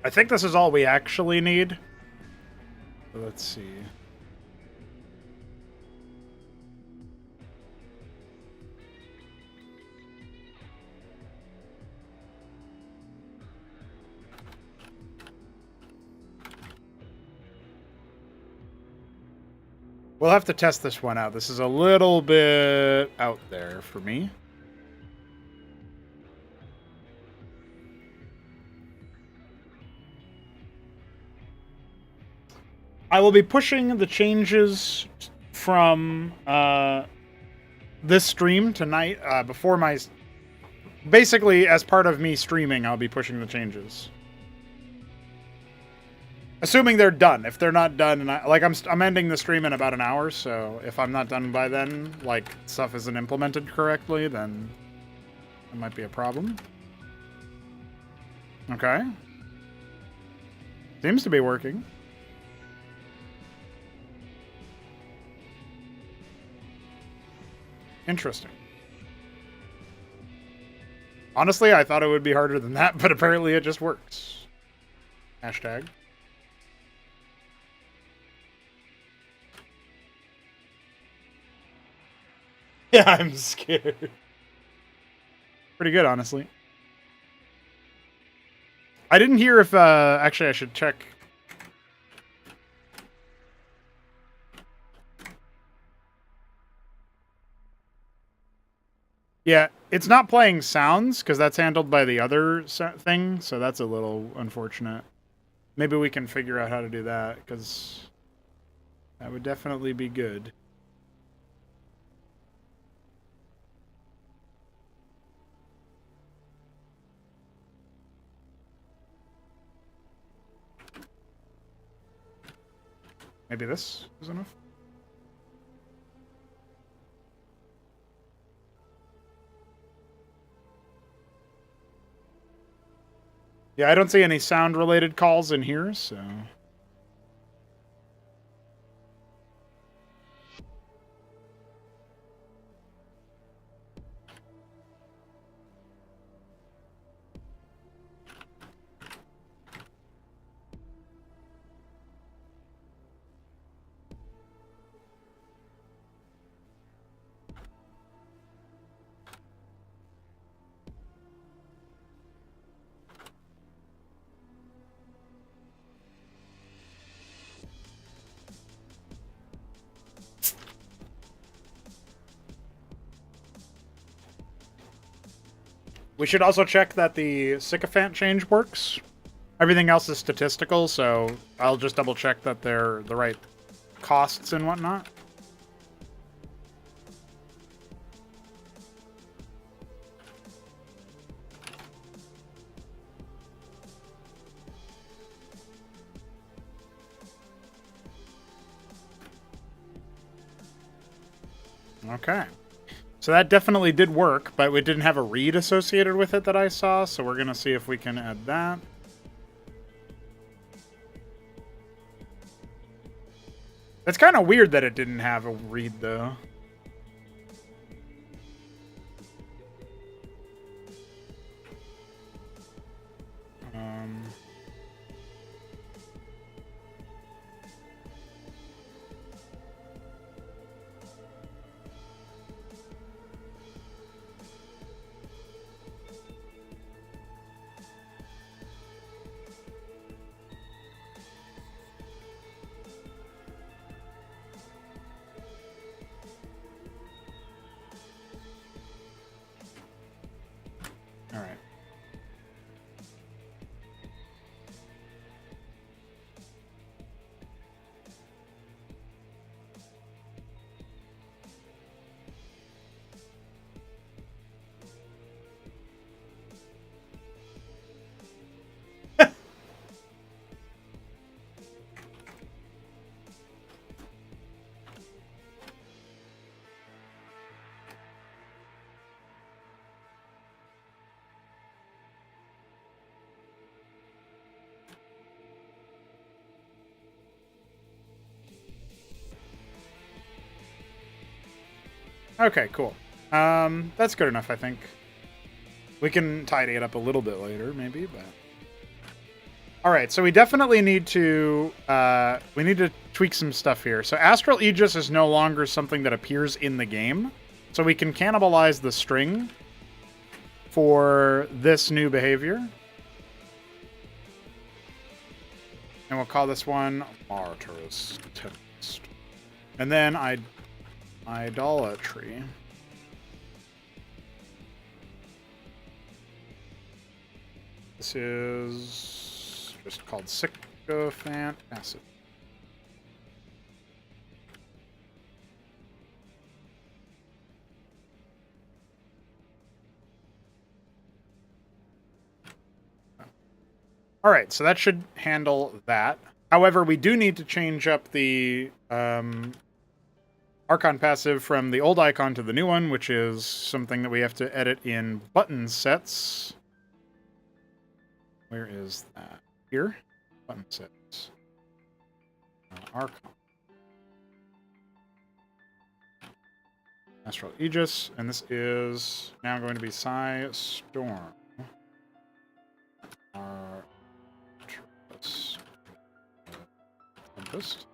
I think this is all we actually need. Let's see. We'll have to test this one out. This is a little bit out there for me. I will be pushing the changes from this stream tonight before my... Basically, as part of me streaming, I'll be pushing the changes. Assuming they're done. If they're not done, and I'm ending the stream in about an hour, so if I'm not done by then, like, stuff isn't implemented correctly, then it might be a problem. Okay. Seems to be working. Interesting. Honestly, I thought it would be harder than that, but apparently it just works. Hashtag. Yeah, I'm scared. Pretty good, honestly. I didn't hear if, actually I should check. Yeah, it's not playing sounds, because that's handled by the other thing, so that's a little unfortunate. Maybe we can figure out how to do that, because that would definitely be good. Maybe this is enough? Yeah, I don't see any sound-related calls in here, so... We should also check that the sycophant change works. Everything else is statistical, so I'll just double check that they're the right costs and whatnot. Okay. So that definitely did work, but it didn't have a read associated with it that I saw, so we're going to see if we can add that. It's kind of weird that it didn't have a read, though. All right. Okay, cool. That's good enough, I think. We can tidy it up a little bit later, maybe, but... All right, so we definitely need to tweak some stuff here. So Astral Aegis is no longer something that appears in the game, so we can cannibalize the string for this new behavior, and we'll call this one Martyr's Tempest, and then Idolatry. This is just called Sycophant Acid. All right, so that should handle that. However, we do need to change up the Archon passive from the old icon to the new one, which is something that we have to edit in button sets. Where is that? Here? Button sets. Archon. Astral Aegis, and this is now going to be Psy Storm. Tempest.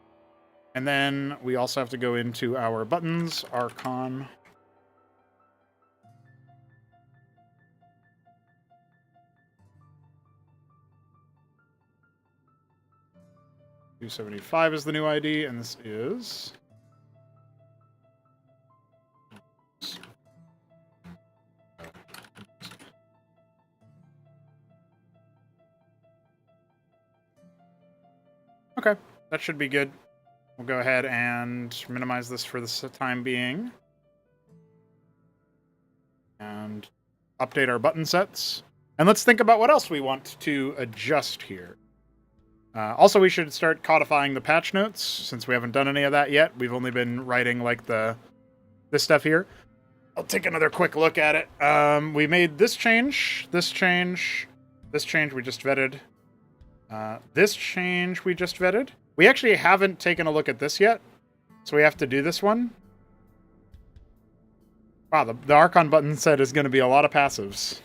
And then we also have to go into our buttons, Archon. $275 is the new ID, and this is okay. That should be good. We'll go ahead and minimize this for the time being. And update our button sets. And let's think about what else we want to adjust here. Also, we should start codifying the patch notes, since we haven't done any of that yet. We've only been writing, like, this stuff here. I'll take another quick look at it. We made this change, this change, this change we just vetted. This change we just vetted. We actually haven't taken a look at this yet, so we have to do this one. Wow, the Archon button set is going to be a lot of passives.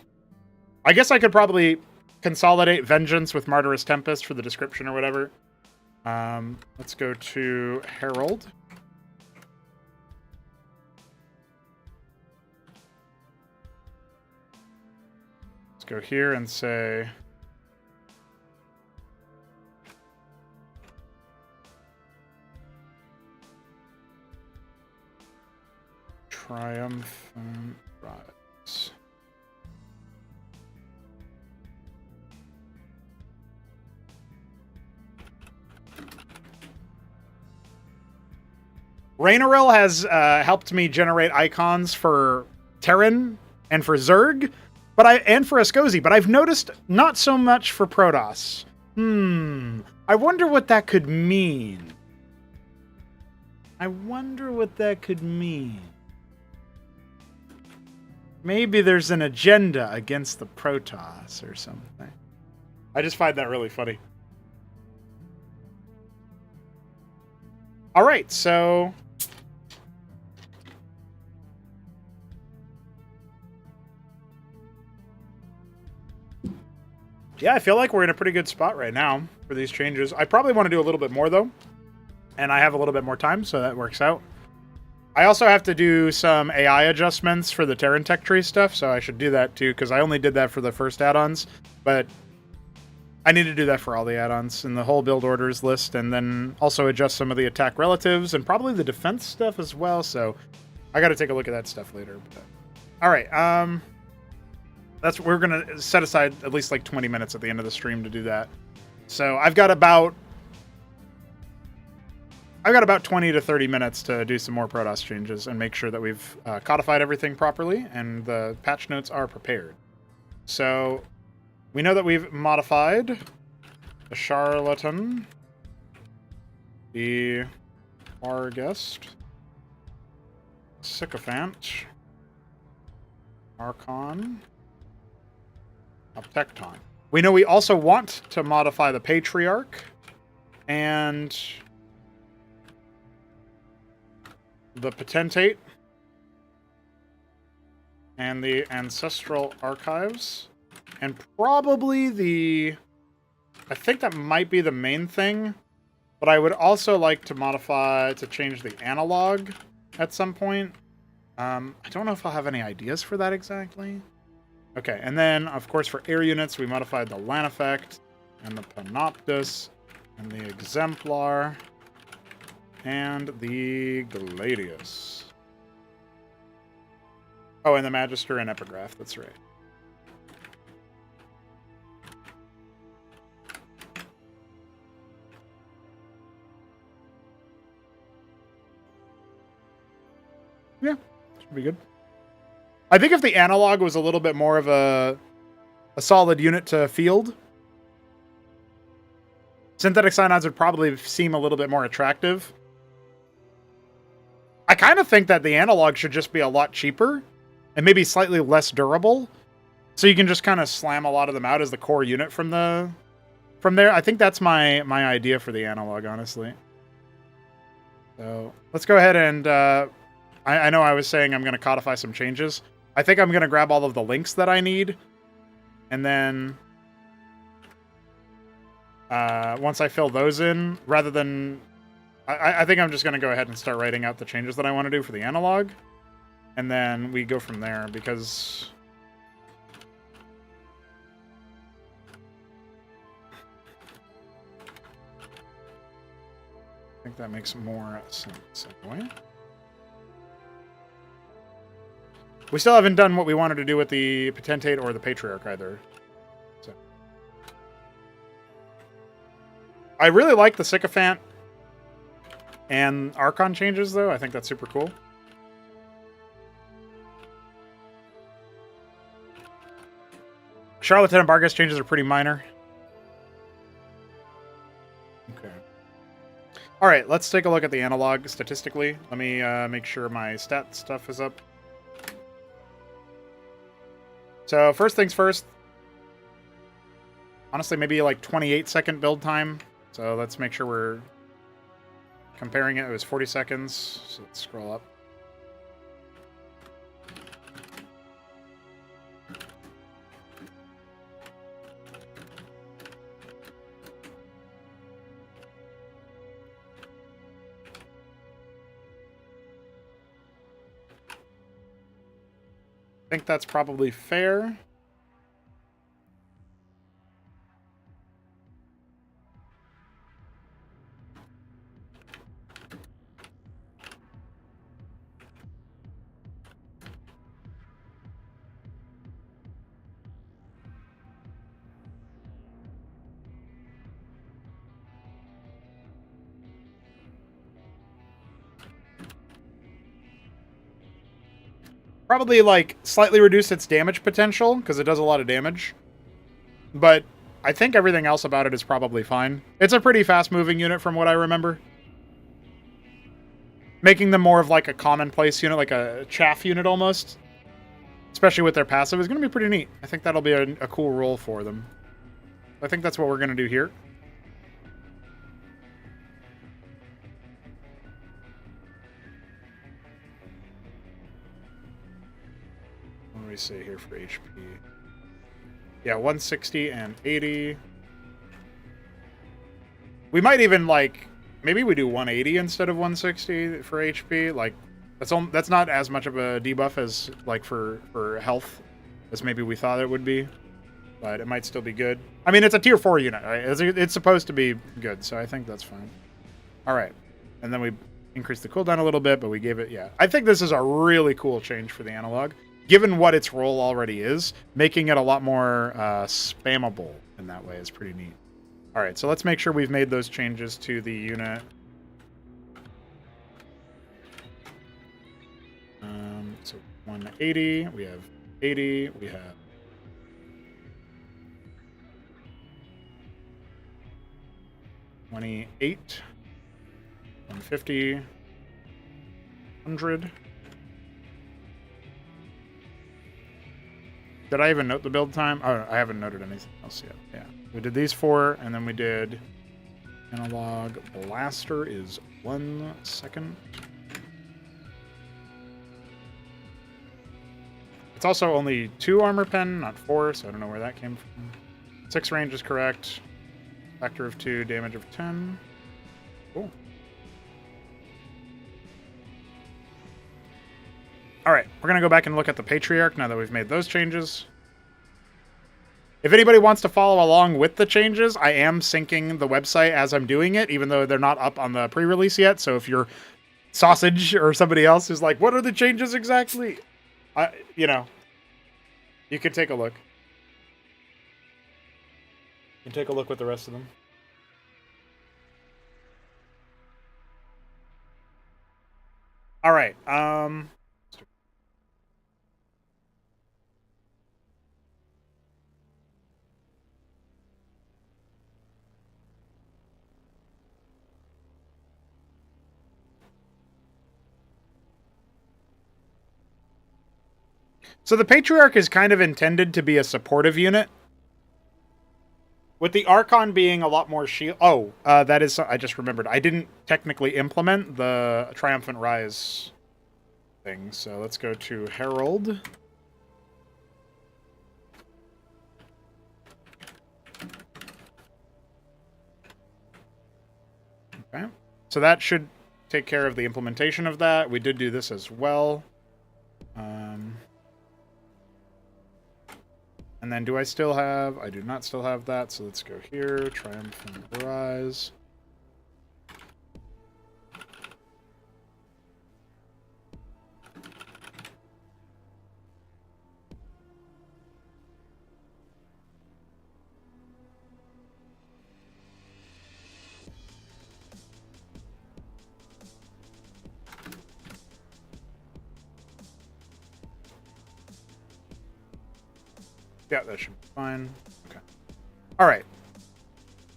I guess I could probably consolidate Vengeance with Martyr's Tempest for the description or whatever. Let's go to Herald. Let's go here and say Triumphant Rise. Rainarel has helped me generate icons for Terran and for Zerg, and for Escozi, but I've noticed not so much for Protoss. I wonder what that could mean. Maybe there's an agenda against the Protoss or something. I just find that really funny. All right, so yeah, I feel like we're in a pretty good spot right now for these changes. I probably want to do a little bit more, though, and I have a little bit more time, so that works out. I also have to do some AI adjustments for the Terran Tech Tree stuff, so I should do that too, because I only did that for the first add-ons, but I need to do that for all the add-ons in the whole build orders list, and then also adjust some of the attack relatives and probably the defense stuff as well, so I got to take a look at that stuff later. But, all right, we're going to set aside at least like 20 minutes at the end of the stream to do that. So I've got about 20 to 30 minutes to do some more Protoss changes and make sure that we've codified everything properly and the patch notes are prepared. So we know that we've modified the Charlatan, the Warguest, Sycophant, Archon, Uptecton. We know we also want to modify the Patriarch and the Potentate and the Ancestral Archives and probably the I think that might be the main thing, but I would also like to modify to change the analog at some point. I don't know if I'll have any ideas for that exactly. Okay, and then, of course, for air units, we modified the Lan effect, and the Panoptus, and the Exemplar, and the Gladius. Oh, and the Magister and Epigraph, that's right. Yeah, should be good. I think if the analog was a little bit more of a solid unit to field, synthetic cyanodes would probably seem a little bit more attractive. I kind of think that the analog should just be a lot cheaper and maybe slightly less durable, so you can just kind of slam a lot of them out as the core unit from there. I think that's my idea for the analog, honestly. So let's go ahead and I know I was saying I'm going to codify some changes. I think I'm going to grab all of the links that I need, and then once I fill those in, rather than... I think I'm just going to go ahead and start writing out the changes that I want to do for the analog, and then we go from there, because... I think that makes more sense anyway. We still haven't done what we wanted to do with the Potentate or the Patriarch either. So. I really like the Sycophant and Archon changes, though. I think that's super cool. Charlatan and Bargas changes are pretty minor. Okay. All right, let's take a look at the analog statistically. Let me make sure my stat stuff is up. So first things first, honestly, maybe like 28-second build time. So let's make sure we're comparing it. It was 40 seconds. So let's scroll up. I think that's probably fair. Probably, like, slightly reduce its damage potential, because it does a lot of damage. But I think everything else about it is probably fine. It's a pretty fast-moving unit from what I remember. Making them more of, like, a commonplace unit, like a chaff unit almost, especially with their passive, is going to be pretty neat. I think that'll be a cool role for them. I think that's what we're going to do here. What do we say here for HP? Yeah, 160 and 80. We might even, like, maybe we do 180 instead of 160 for HP. Like, that's not as much of a debuff as, like, for health as maybe we thought it would be. But it might still be good. I mean, it's a tier 4 unit, right? It's supposed to be good, so I think that's fine. All right. And then we increased the cooldown a little bit, but we gave it, yeah. I think this is a really cool change for the analog. Given what its role already is, making it a lot more spammable in that way is pretty neat. All right, so let's make sure we've made those changes to the unit. So 180, we have 80, we have 28, 150, 100. Did I even note the build time? Oh, I haven't noted anything else yet. Yeah. We did these 4, and then we did analog blaster is 1 second. It's also only 2 armor pen, not 4, so I don't know where that came from. 6 range is correct. Factor of 2, damage of 10. Cool. All right, we're going to go back and look at the Patriarch now that we've made those changes. If anybody wants to follow along with the changes, I am syncing the website as I'm doing it, even though they're not up on the pre-release yet. So if you're Sausage or somebody else who's like, what are the changes exactly? You know, you could take a look. You can take a look with the rest of them. All right. So the Patriarch is kind of intended to be a supportive unit, with the Archon being a lot more shield. Oh, that is. I just remembered. I didn't technically implement the Triumphant Rise thing, so let's go to Herald. Okay, so that should take care of the implementation of that. We did do this as well. And then do I still have... I do not still have that, so let's go here. Triumphant Rise. Yeah, that should be fine. Okay. All right.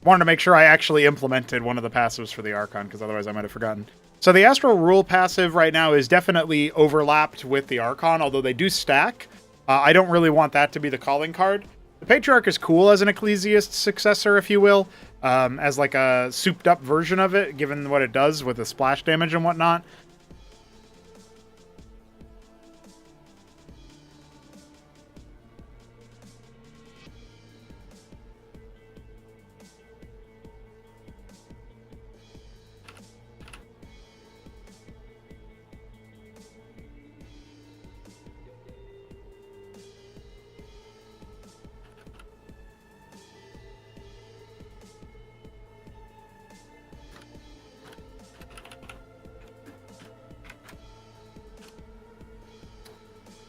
Wanted to make sure I actually implemented one of the passives for the Archon, because otherwise I might have forgotten. So the Astral Rule passive right now is definitely overlapped with the Archon, although they do stack. I don't really want that to be the calling card. The Patriarch is cool as an Ecclesiast successor, if you will, as like a souped-up version of it, given what it does with the splash damage and whatnot.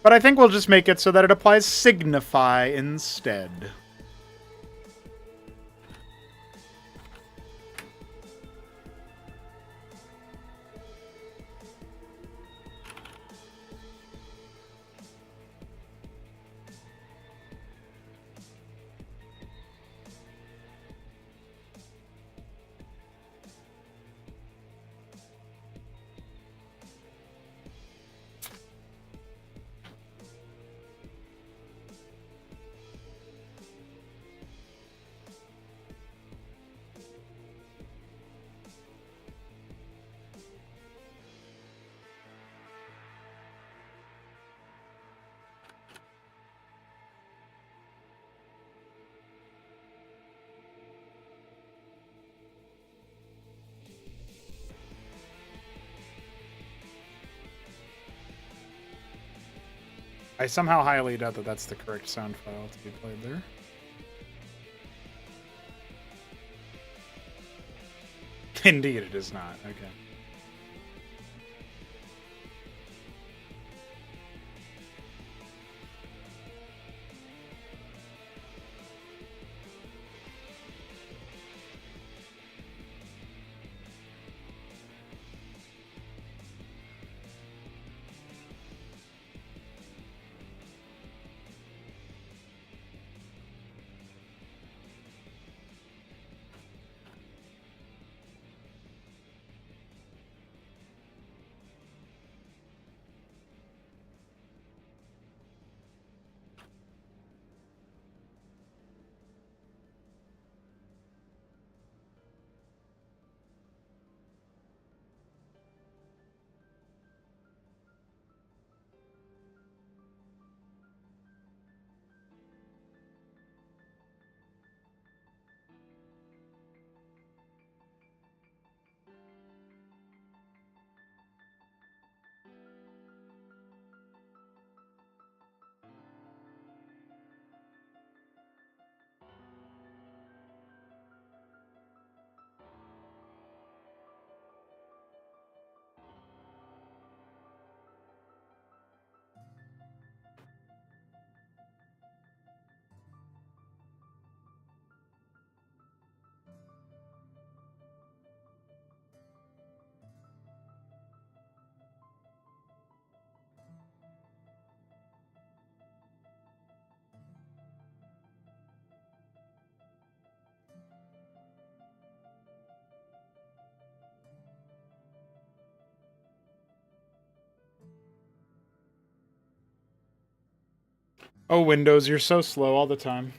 But I think we'll just make it so that it applies Signify instead. I somehow highly doubt that that's the correct sound file to be played there. Indeed, it is not. Okay. Oh, Windows, you're so slow all the time.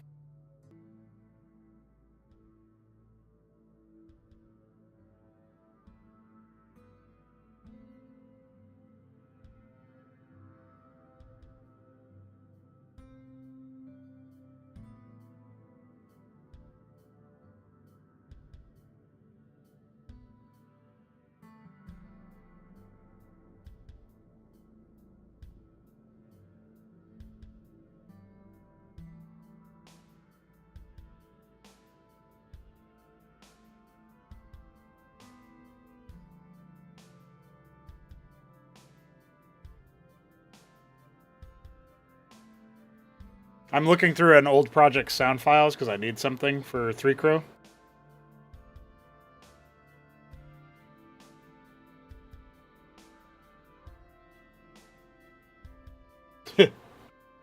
I'm looking through an old project sound files because I need something for 3 Crow.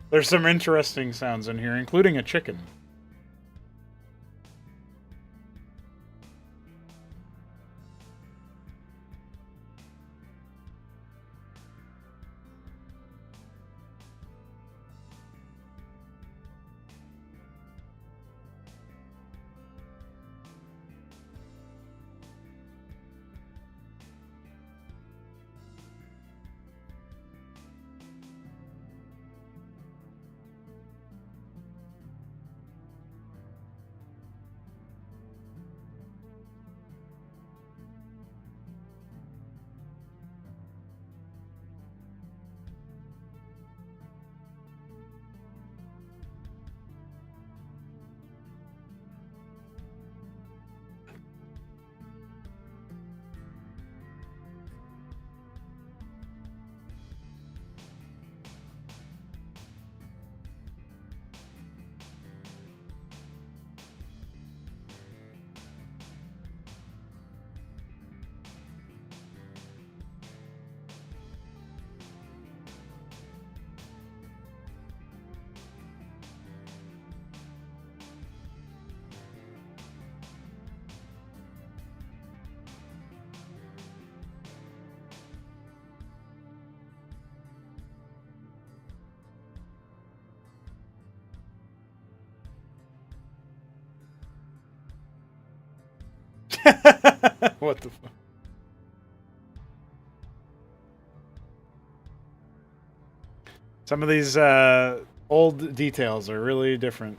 There's some interesting sounds in here, including a chicken. What the fuck? Some of these old details are really different.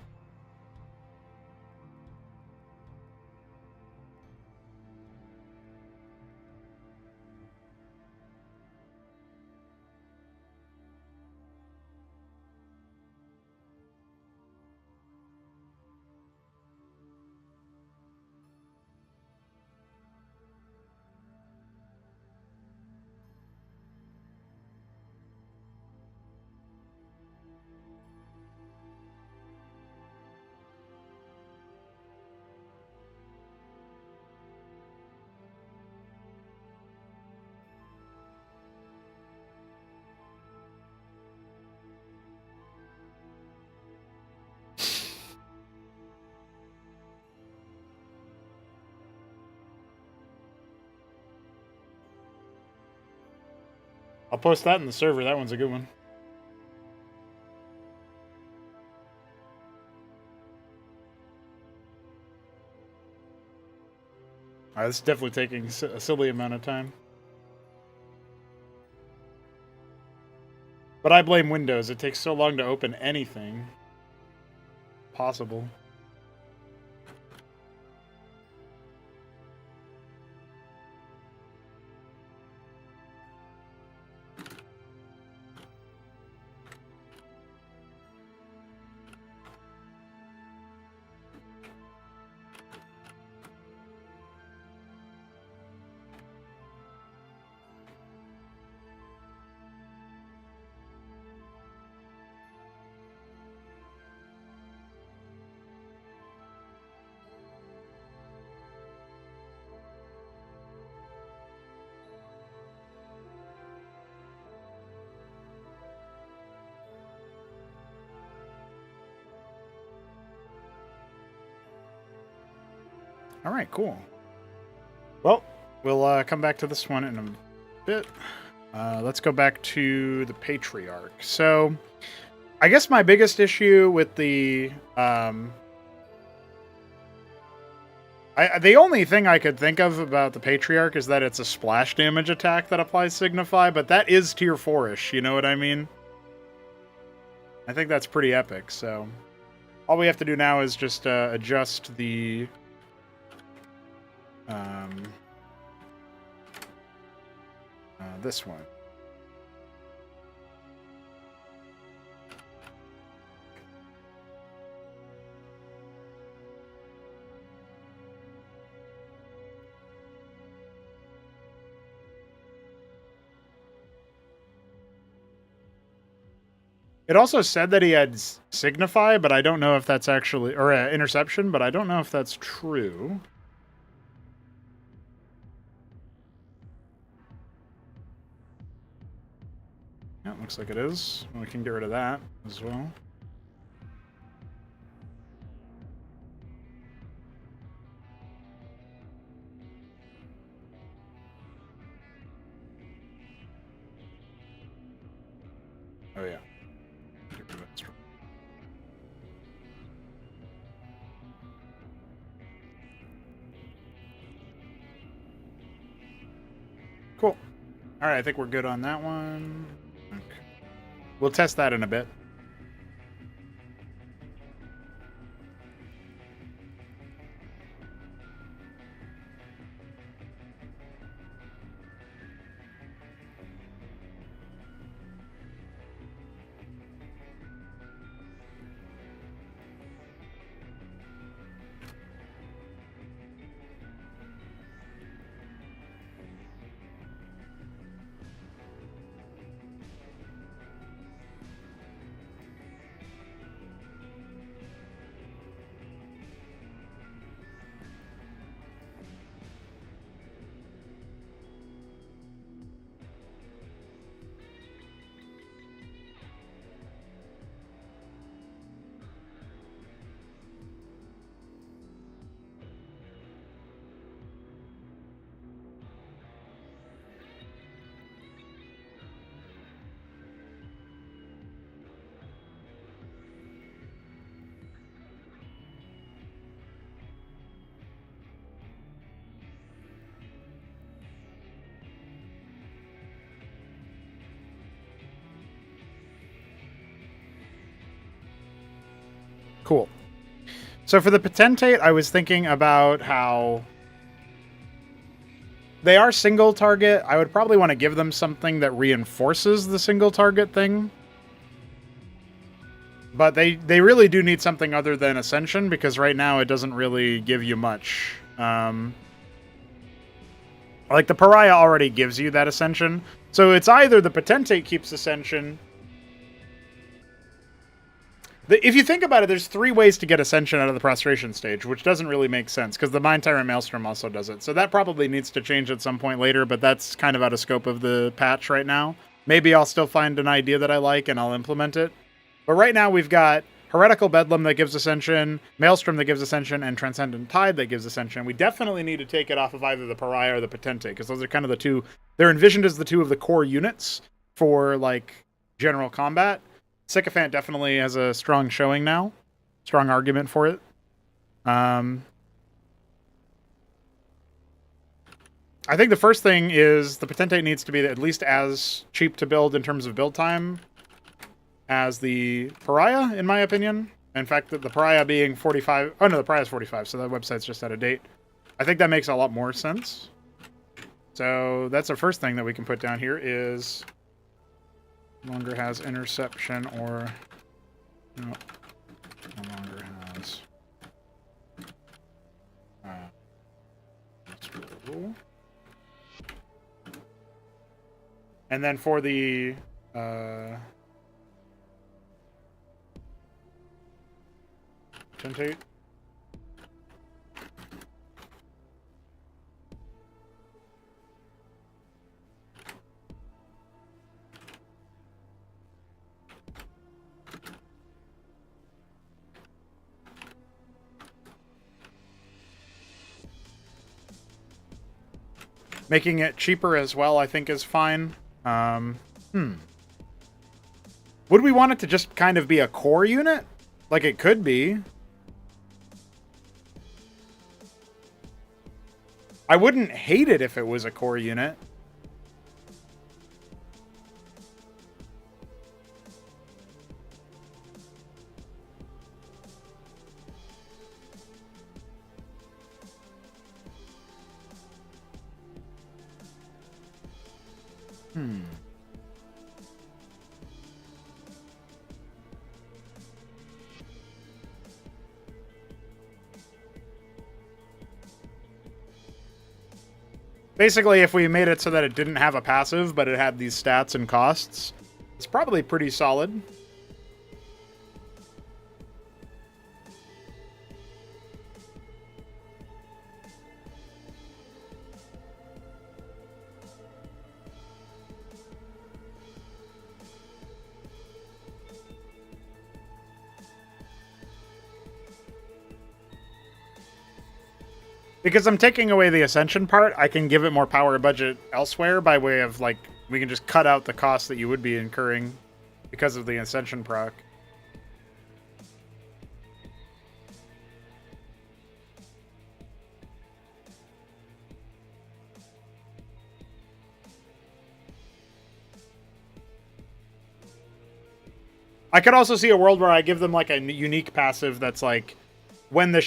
I'll post that in the server. That one's a good one. This is definitely taking a silly amount of time. But I blame Windows. It takes so long to open anything possible. All right, cool. Well, we'll come back to this one in a bit. Let's go back to the Patriarch. So, I guess my biggest issue with the the only thing I could think of about the Patriarch is that it's a splash damage attack that applies Signify, but that is tier 4-ish, you know what I mean? I think that's pretty epic, so... all we have to do now is just adjust the... this one. It also said that he had Signify, but I don't know if that's actually... or Interception, but I don't know if that's true. Yeah, looks like it is. We can get rid of that as well. Oh, yeah. Get rid of that. Cool. All right, I think we're good on that one. Okay. We'll test that in a bit. Cool. So for the Potentate, I was thinking about how they are single target. I would probably want to give them something that reinforces the single target thing. But they really do need something other than Ascension, because right now it doesn't really give you much. Like, the Pariah already gives you that Ascension. So it's either the Potentate keeps Ascension... If you think about it, there's 3 ways to get Ascension out of the Prostration stage, which doesn't really make sense, because the Mind Tyrant Maelstrom also does it. So that probably needs to change at some point later, but that's kind of out of scope of the patch right now. Maybe I'll still find an idea that I like, and I'll implement it. But right now we've got Heretical Bedlam that gives Ascension, Maelstrom that gives Ascension, and Transcendent Tide that gives Ascension. We definitely need to take it off of either the Pariah or the Potentate, because those are kind of the two... they're envisioned as the 2 of the core units for, like, general combat. Sycophant definitely has a strong showing now. Strong argument for it. I think the first thing is the Potentate needs to be at least as cheap to build in terms of build time as the Pariah, in my opinion. In fact, the Pariah being 45... oh, no, the Pariah is 45, so that website's just out of date. I think that makes a lot more sense. So that's the first thing that we can put down here is... no longer has Interception or... no, no longer has... and then for the... Potentate. Making it cheaper as well, I think, is fine. Would we want it to just kind of be a core unit? Like it could be. I wouldn't hate it if it was a core unit. Basically, if we made it so that it didn't have a passive, but it had these stats and costs, it's probably pretty solid. Because I'm taking away the Ascension part, I can give it more power budget elsewhere by way of, like, we can just cut out the cost that you would be incurring because of the Ascension proc. I could also see a world where I give them, like, a unique passive that's, like, when the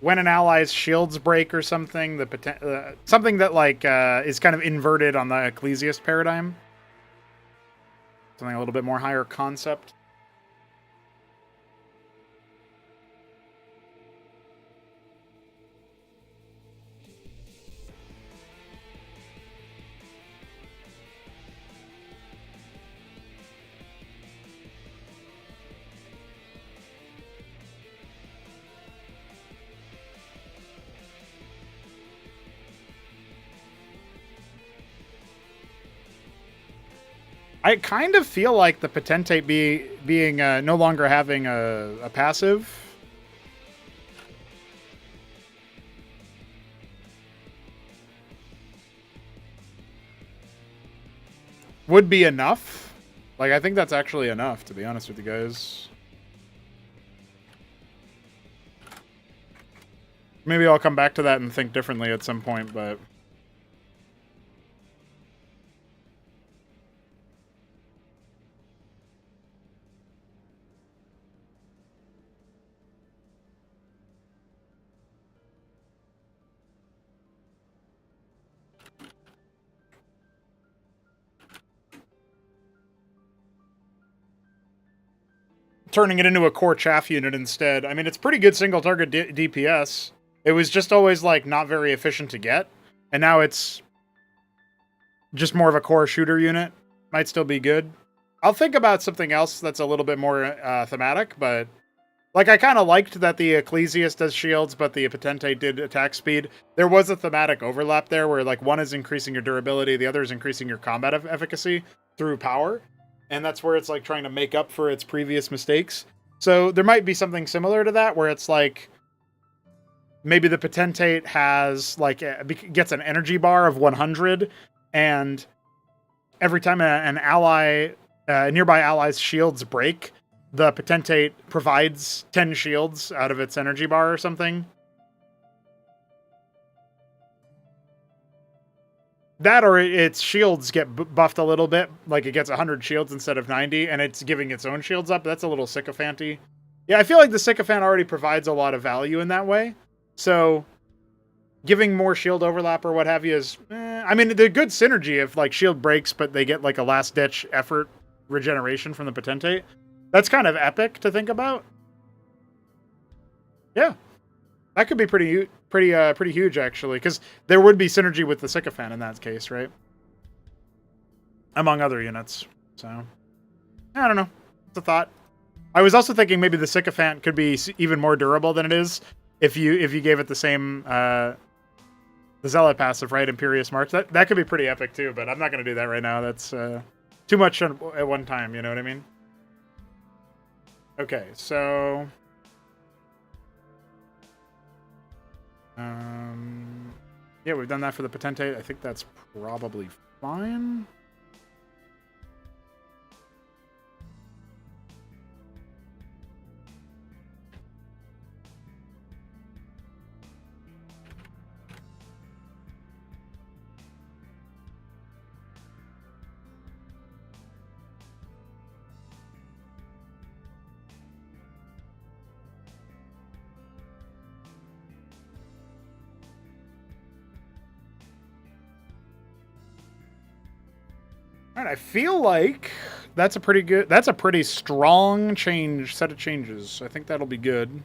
when an ally's shields break or something, something that like is kind of inverted on the Ecclesiast paradigm. Something a little bit more higher concept. I kind of feel like the Potentate being no longer having a passive would be enough. Like, I think that's actually enough, to be honest with you guys. Maybe I'll come back to that and think differently at some point, but... turning it into a core chaff unit instead. I mean, it's pretty good single target DPS. It was just always, like, not very efficient to get. And now it's just more of a core shooter unit. Might still be good. I'll think about something else that's a little bit more thematic, but... Like, I kind of liked that the Ecclesiast does shields, but the Potentate did attack speed. There was a thematic overlap there where, like, one is increasing your durability, the other is increasing your combat efficacy through power. And that's where it's, like, trying to make up for its previous mistakes. So there might be something similar to that, where it's, like, maybe the Potentate has, like, gets an energy bar of 100, and every time an ally, nearby ally's shields break, the Potentate provides 10 shields out of its energy bar or something. That, or its shields get buffed a little bit, like it gets 100 shields instead of 90, and it's giving its own shields up. That's a little sycophanty. Yeah, I feel like the Sycophant already provides a lot of value in that way. So, giving more shield overlap or what have you is... I mean, the good synergy if, like, shield breaks, but they get, like, a last-ditch effort regeneration from the Potentate. That's kind of epic to think about. Yeah. That could be pretty huge, actually, because there would be synergy with the Sycophant in that case, right? Among other units. So, I don't know. It's a thought. I was also thinking maybe the Sycophant could be even more durable than it is if you gave it the same the Zealot passive, right? Imperious March. That could be pretty epic too, but I'm not going to do that right now. That's too much at one time, you know what I mean? Okay, so... yeah, we've done that for the Potentate. I think that's probably fine. All right, I feel like that's a pretty strong set of changes. I think that'll be good.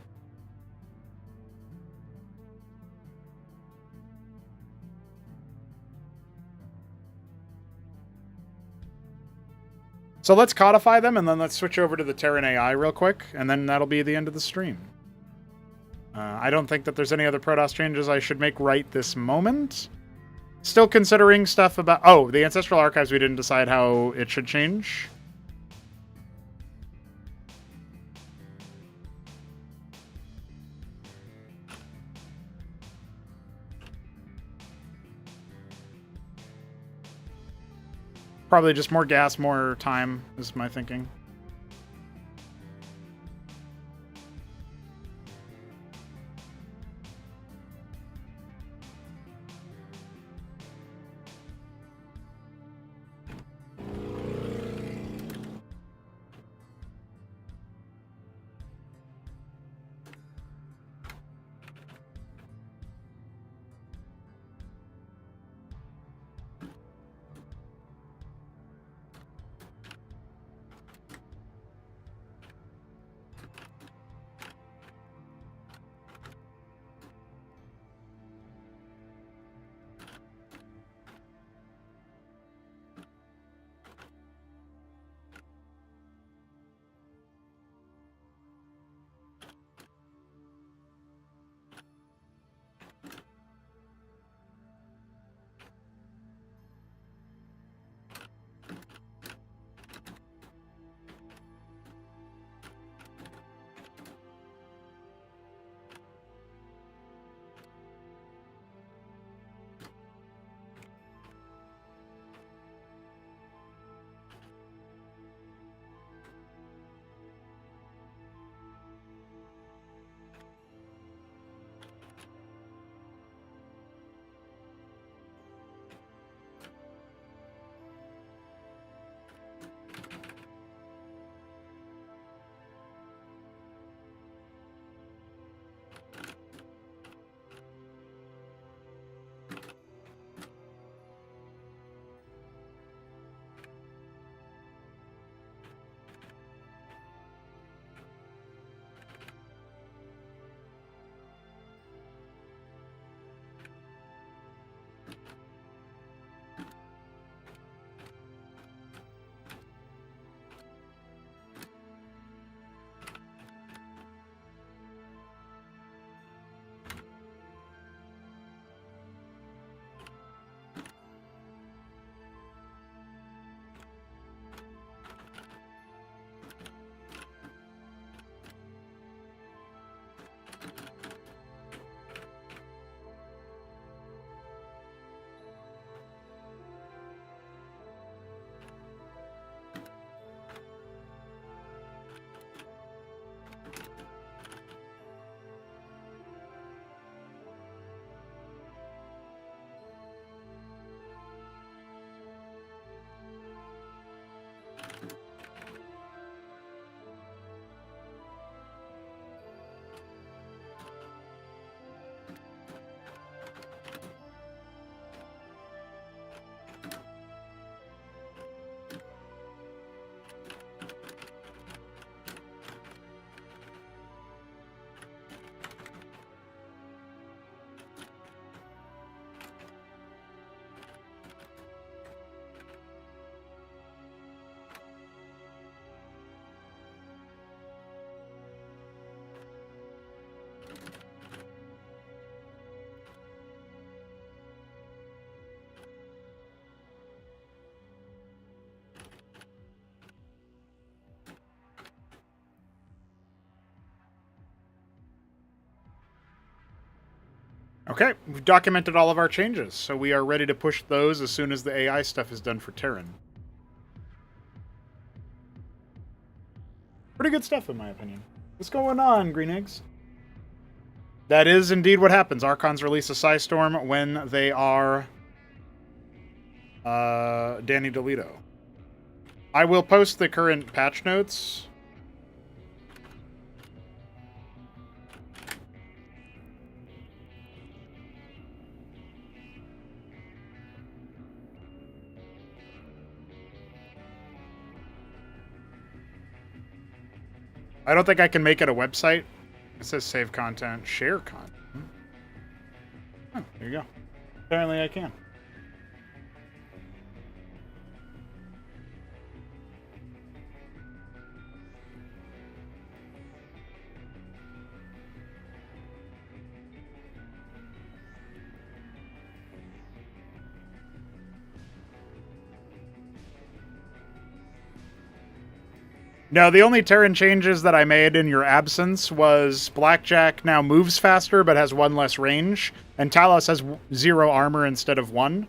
So let's codify them, and then let's switch over to the Terran AI real quick, and then that'll be the end of the stream. I don't think that there's any other Protoss changes I should make right this moment. Still considering stuff about... Oh, the Ancestral Archives, we didn't decide how it should change. Probably just more gas, more time, is my thinking. Okay, we've documented all of our changes, so we are ready to push those as soon as the AI stuff is done for Terran. Pretty good stuff, in my opinion. What's going on, Green Eggs? That is indeed what happens. Archons release a Psystorm when they are Danny DeLito. I will post the current patch notes. I don't think I can make it a website. It says save content, share content. Oh, there you go. Apparently I can. No, the only Terran changes that I made in your absence was Blackjack now moves faster but has 1 less range, and Talos has 0 armor instead of 1,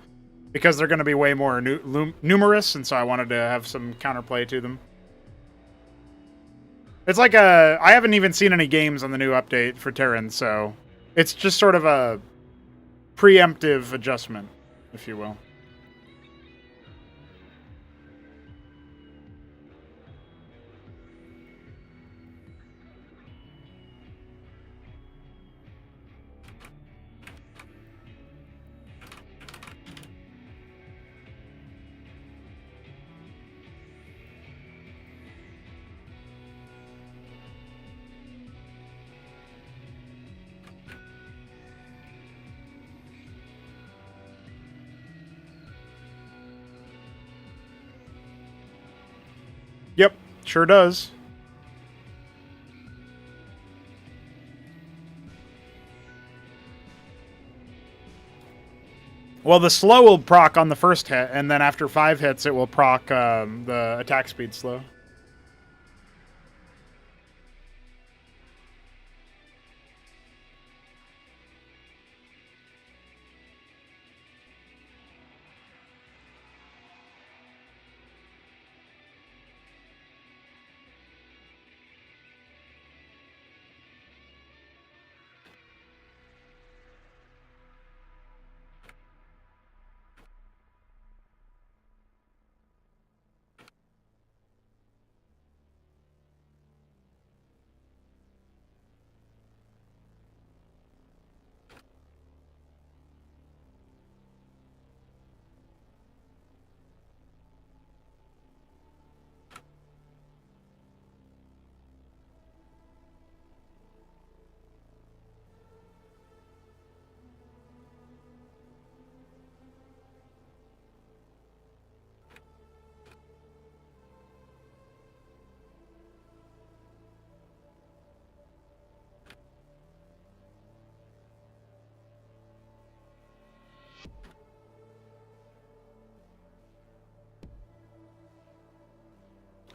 because they're going to be way more numerous, and so I wanted to have some counterplay to them. It's like I haven't even seen any games on the new update for Terran, so it's just sort of a preemptive adjustment, if you will. Yep, sure does. Well, the slow will proc on the first hit, and then after 5 hits, it will proc the attack speed slow.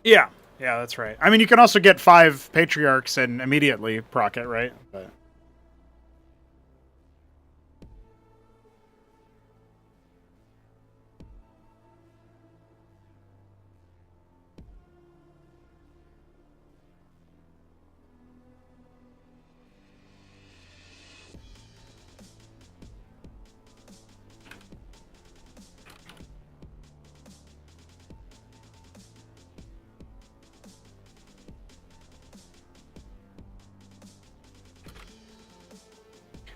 Yeah, yeah, that's right. I mean, you can also get 5 patriarchs and immediately proc it, right? But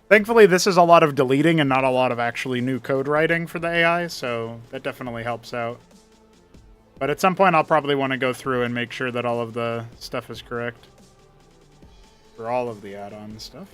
thankfully, this is a lot of deleting and not a lot of actually new code writing for the AI, so that definitely helps out. But at some point, I'll probably want to go through and make sure that all of the stuff is correct. For all of the add-on stuff.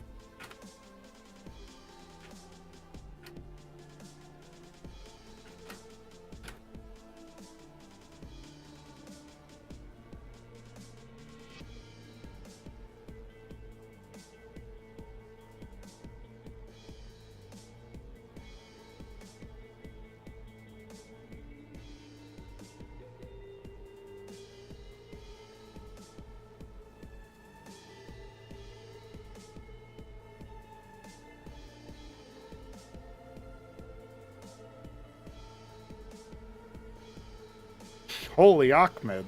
Holy Ahmed.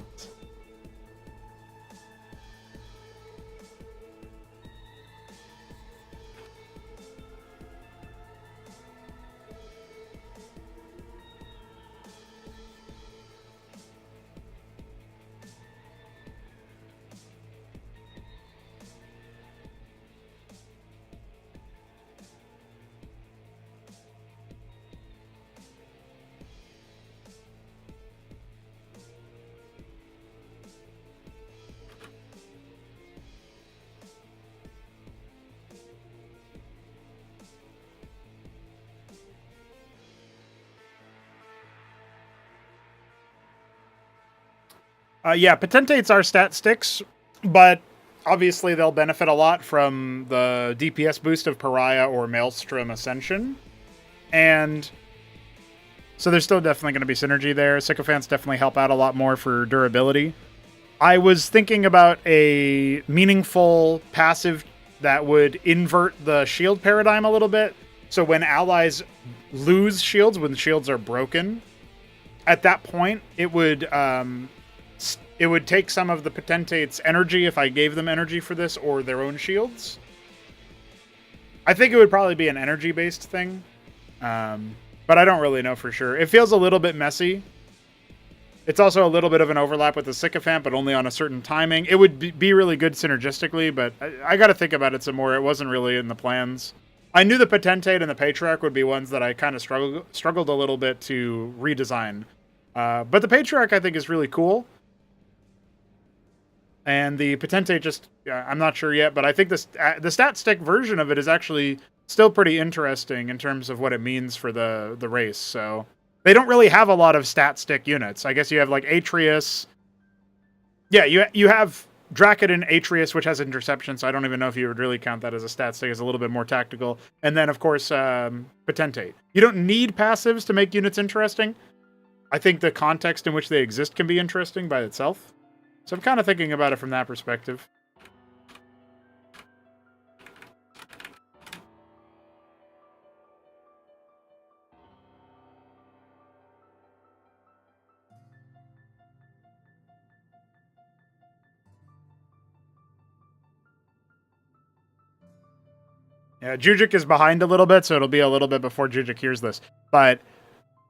Yeah, potentates are stat sticks, but obviously they'll benefit a lot from the DPS boost of Pariah or Maelstrom Ascension. And so there's still definitely going to be synergy there. Sycophants definitely help out a lot more for durability. I was thinking about a meaningful passive that would invert the shield paradigm a little bit. So when allies lose shields, when shields are broken, at that point it would take some of the potentate's energy if I gave them energy for this, or their own shields. I think it would probably be an energy-based thing, but I don't really know for sure. It feels a little bit messy. It's also a little bit of an overlap with the Sycophant, but only on a certain timing. It would be really good synergistically, but I got to think about it some more. It wasn't really in the plans. I knew the Potentate and the Patriarch would be ones that I kind of struggled a little bit to redesign. But the Patriarch, I think, is really cool. And the Potentate just, I'm not sure yet, but I think the stat stick version of it is actually still pretty interesting in terms of what it means for the race. So they don't really have a lot of stat stick units. I guess you have like Atreus. Yeah, you have Dracodon Atreus, which has interception, so I don't even know if you would really count that as a stat stick. It's a little bit more tactical. And then, of course, Potentate. You don't need passives to make units interesting. I think the context in which they exist can be interesting by itself. So I'm kind of thinking about it from that perspective. Yeah, Jujuk is behind a little bit, so it'll be a little bit before Jujuk hears this. But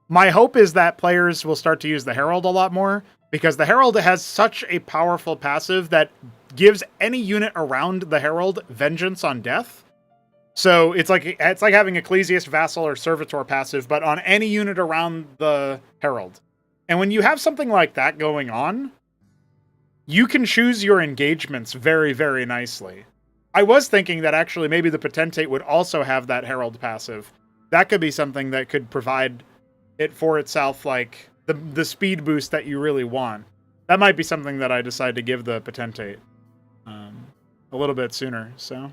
my hope is that players will start to use the Herald a lot more, because the Herald has such a powerful passive that gives any unit around the Herald vengeance on death. So it's like having Ecclesiast, Vassal, or Servitor passive, but on any unit around the Herald. And when you have something like that going on, you can choose your engagements very, very nicely. I was thinking that actually maybe the Potentate would also have that Herald passive. That could be something that could provide it for itself, like the speed boost that you really want. That might be something that I decide to give the Potentate a little bit sooner. So.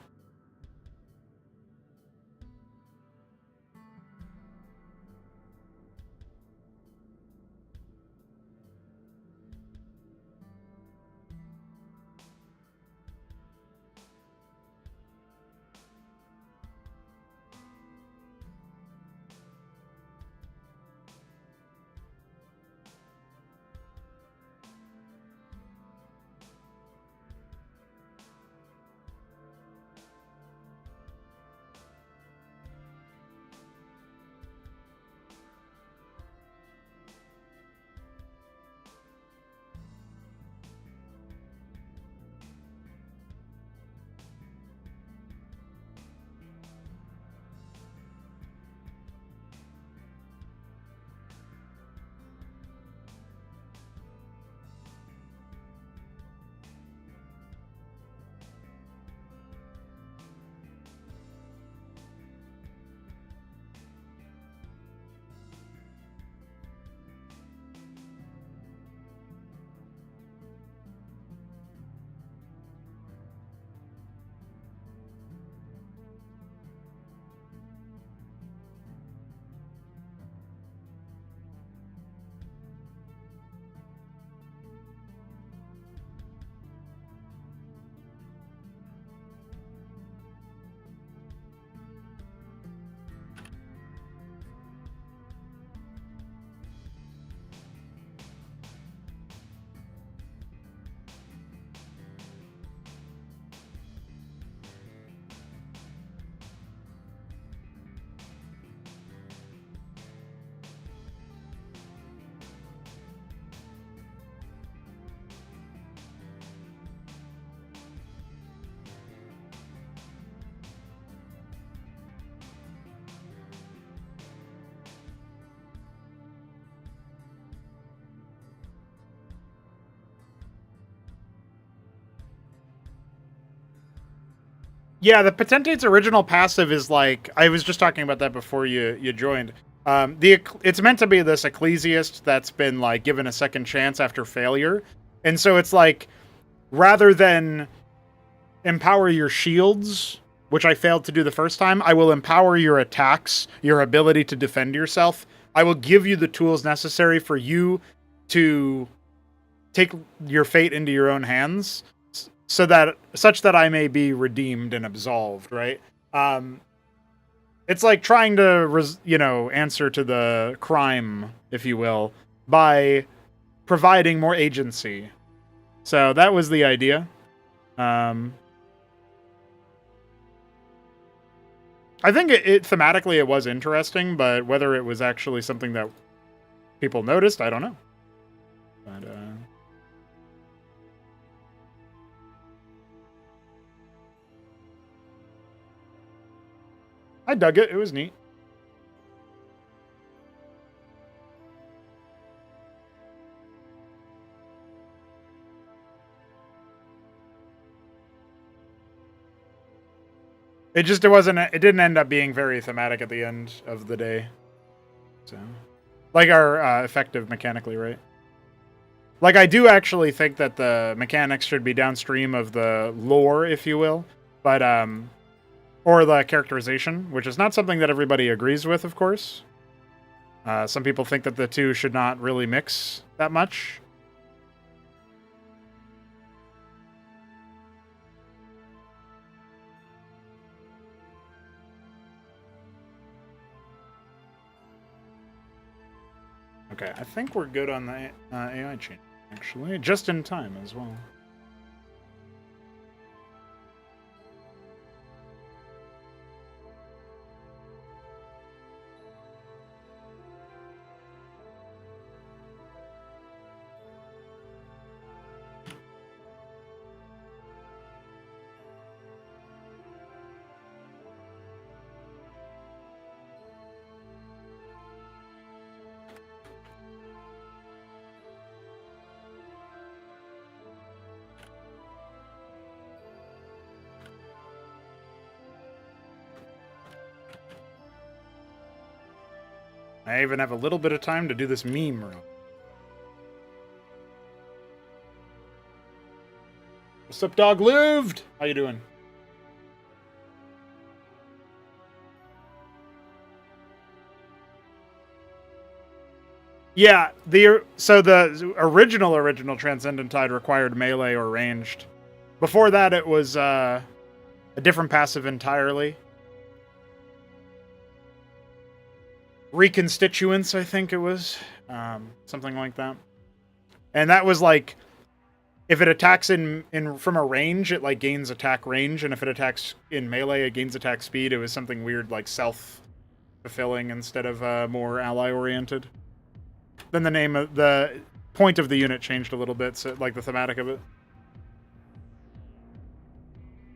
Yeah, the Potentate's original passive is like, I was just talking about that before you joined. It's meant to be this Ecclesiast that's been like given a second chance after failure. And so it's like, rather than empower your shields, which I failed to do the first time, I will empower your attacks, your ability to defend yourself. I will give you the tools necessary for you to take your fate into your own hands, such that I may be redeemed and absolved, right? It's like trying to, answer to the crime, if you will, by providing more agency. So that was the idea. I think it thematically it was interesting, but whether it was actually something that people noticed, I don't know. But I dug it. It was neat. It didn't end up being very thematic at the end of the day. So, like, our effective mechanically, right? Like, I do actually think that the mechanics should be downstream of the lore, if you will, but or the characterization, which is not something that everybody agrees with, of course. Some people think that the two should not really mix that much. Okay, I think we're good on the AI chain, actually. Just in time as well. I even have a little bit of time to do this meme room. What's up, dog lived? How you doing? Yeah, the original Transcendent Tide required melee or ranged. Before that, it was a different passive entirely. Reconstituents, I think it was. Something like that. And that was like, if it attacks in from a range, it like gains attack range, and if it attacks in melee, it gains attack speed. It was something weird like self-fulfilling instead of more ally-oriented. Then the name of the point of the unit changed a little bit, so like the thematic of it.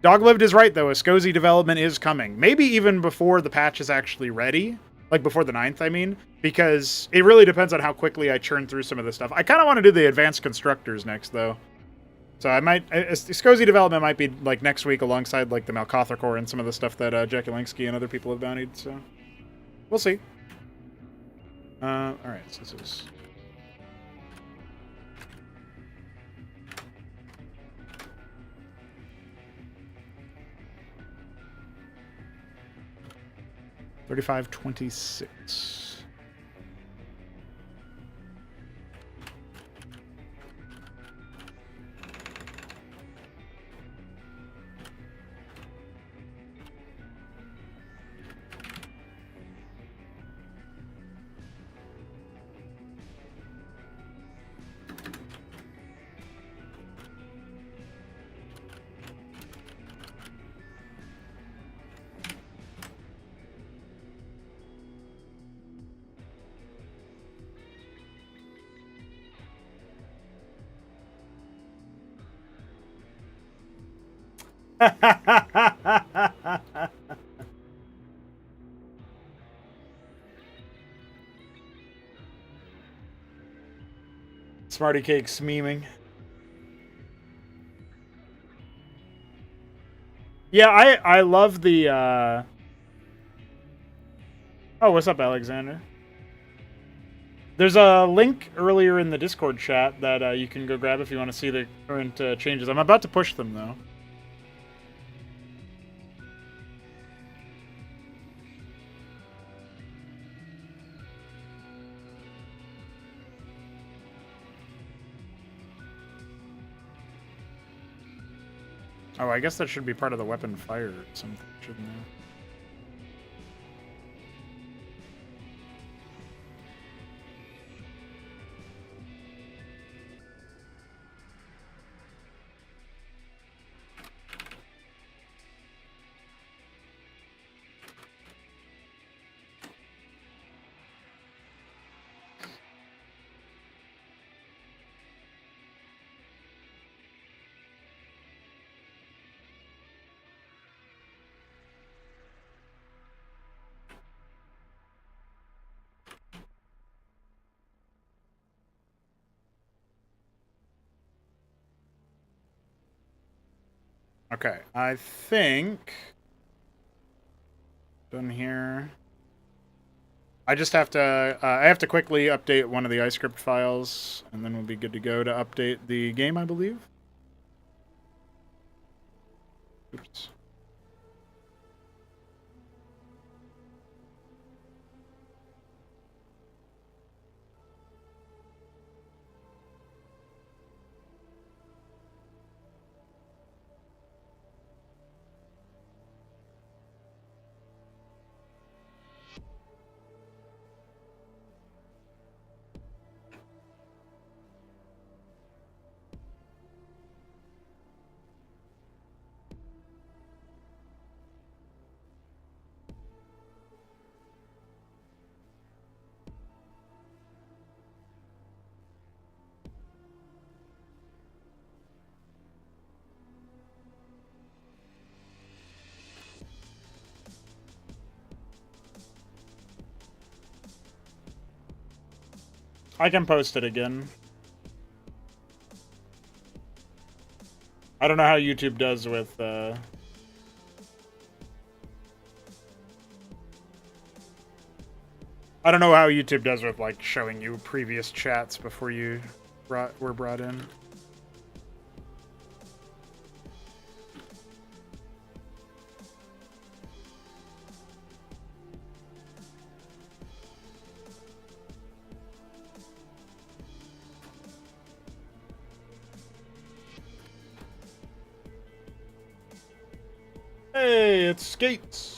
Doglived is right, though. A SCSI development is coming. Maybe even before the patch is actually ready. Like, before the 9th, I mean. Because it really depends on how quickly I churn through some of this stuff. I kind of want to do the advanced constructors next, though. So I might... SCSI development might be, like, next week alongside, like, the Malkothra Core and some of the stuff that Jackie Lingsky and other people have bountied, so... We'll see. Alright, so this is... $35.26. Smarty Cake's memeing. Yeah, I love the Oh, what's up, Alexander? There's a link earlier in the Discord chat that you can go grab if you want to see the current changes. I'm about to push them, though. Oh, I guess that should be part of the weapon fire or something, shouldn't it? Okay, I think done here. I just have to I have to quickly update one of the iScript files, and then we'll be good to go to update the game, I believe. Oops. I can post it again. I don't know how YouTube does with I don't know how YouTube does with like showing you previous chats before you were brought in. Hey, it's Skates.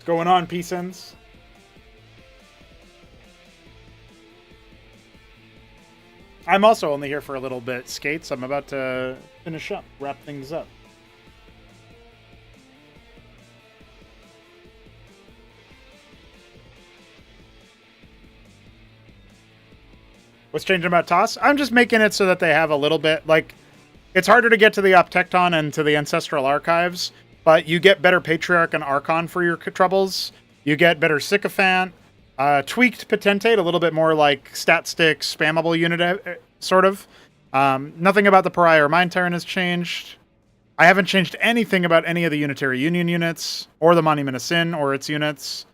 What's going on, Peasons? I'm also only here for a little bit, Skates. I'm about to finish up, wrap things up. What's changing about Toss? I'm just making it so that they have a little bit, like, it's harder to get to the Optecton and to the Ancestral Archives, but you get better Patriarch and Archon for your troubles. You get better Sycophant, tweaked Potentate, a little bit more like stat stick, spammable unit, sort of. Nothing about the Pariah or Mind Tyrant has changed. I haven't changed anything about any of the Unitary Union units, or the Monument of Sin, or its units.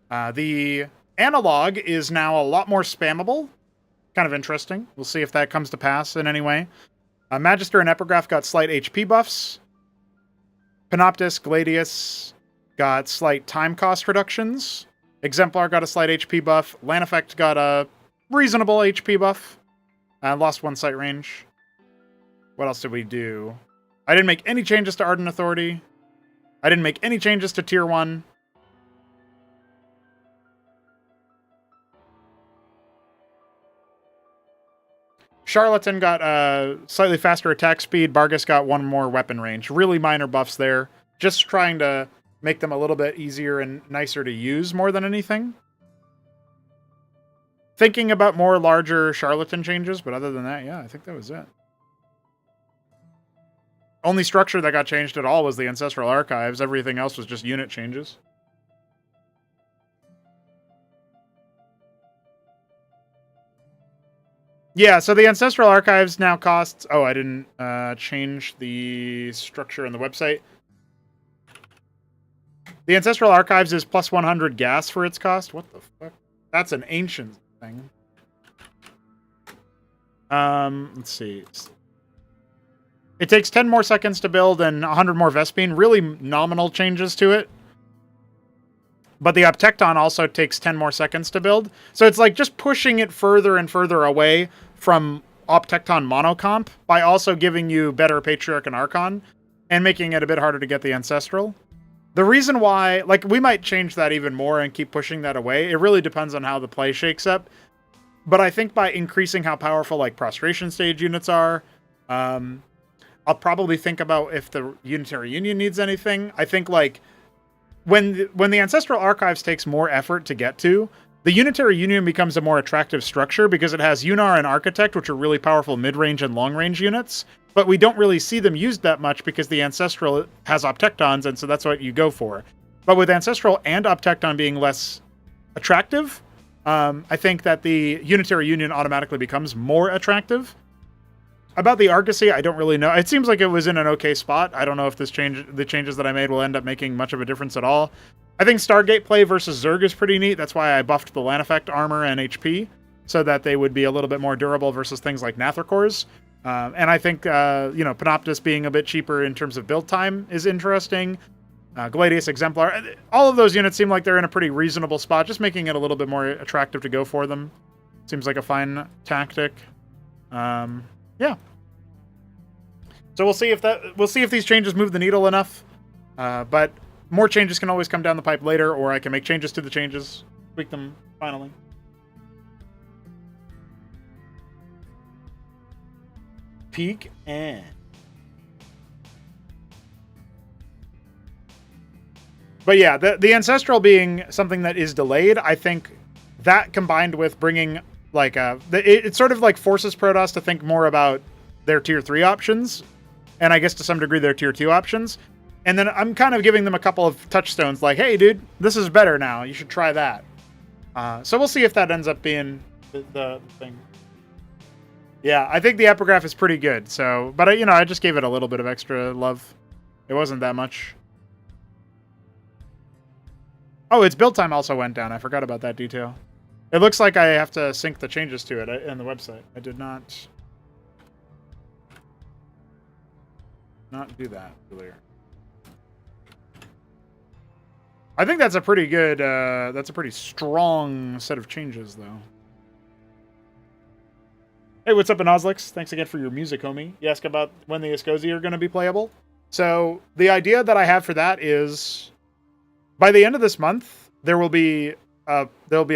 The analog is now a lot more spammable. Kind of interesting. We'll see if that comes to pass in any way. Magister and Epigraph got slight HP buffs. Panoptis, Gladius got slight time cost reductions. Exemplar got a slight HP buff. Laneffect got a reasonable HP buff. Lost 1 sight range. What else did we do? I didn't make any changes to Ardent Authority. I didn't make any changes to Tier 1. Charlatan got slightly faster attack speed. Bargus got 1 more weapon range. Really minor buffs there. Just trying to make them a little bit easier and nicer to use more than anything. Thinking about more larger Charlatan changes, but other than that, yeah, I think that was it. Only structure that got changed at all was the Ancestral Archives. Everything else was just unit changes. Yeah, so the Ancestral Archives now costs... Oh, I didn't change the structure on the website. The Ancestral Archives is plus 100 gas for its cost. What the fuck? That's an ancient thing. Let's see. It takes 10 more seconds to build and 100 more Vespine. Really nominal changes to it. But the Optecton also takes 10 more seconds to build. So it's like just pushing it further and further away from Optecton monocomp by also giving you better Patriarch and Archon and making it a bit harder to get the Ancestral. The reason why, like, we might change that even more and keep pushing that away. It really depends on how the play shakes up. But I think by increasing how powerful, like, Prostration Stage units are, I'll probably think about if the Unitary Union needs anything. I think, like, when the Ancestral Archives takes more effort to get to, the Unitary Union becomes a more attractive structure because it has Unar and Architect, which are really powerful mid-range and long-range units, but we don't really see them used that much because the Ancestral has Optectons, and so that's what you go for. But with Ancestral and Optecton being less attractive, I think that the Unitary Union automatically becomes more attractive. About the Argosy, I don't really know. It seems like it was in an okay spot. I don't know if the changes that I made will end up making much of a difference at all. I think Stargate play versus Zerg is pretty neat. That's why I buffed the Laneffect armor and HP, so that they would be a little bit more durable versus things like Nathracors. And I think, Panoptis being a bit cheaper in terms of build time is interesting. Gladius, Exemplar, all of those units seem like they're in a pretty reasonable spot, just making it a little bit more attractive to go for them. Seems like a fine tactic. Yeah. So we'll see if these changes move the needle enough. But more changes can always come down the pipe later, or I can make changes to the changes, tweak them finally. Peak and. But yeah, the Ancestral being something that is delayed, I think that combined with bringing like it sort of like forces Protoss to think more about their tier 3 options, and I guess to some degree their tier 2 options. And then I'm kind of giving them a couple of touchstones like, hey dude, this is better now, you should try that. So we'll see if that ends up being the thing. Yeah, I think the epigraph is pretty good. So, but I just gave it a little bit of extra love. It wasn't that much. Oh, its build time also went down. I forgot about that detail. It looks like I have to sync the changes to it in the website. I did not do that earlier. I think that's a pretty good, that's a pretty strong set of changes, though. Hey, what's up, Anozlix? Thanks again for your music, homie. You ask about when the Escozi are going to be playable. So the idea that I have for that is, by the end of this month, there'll be a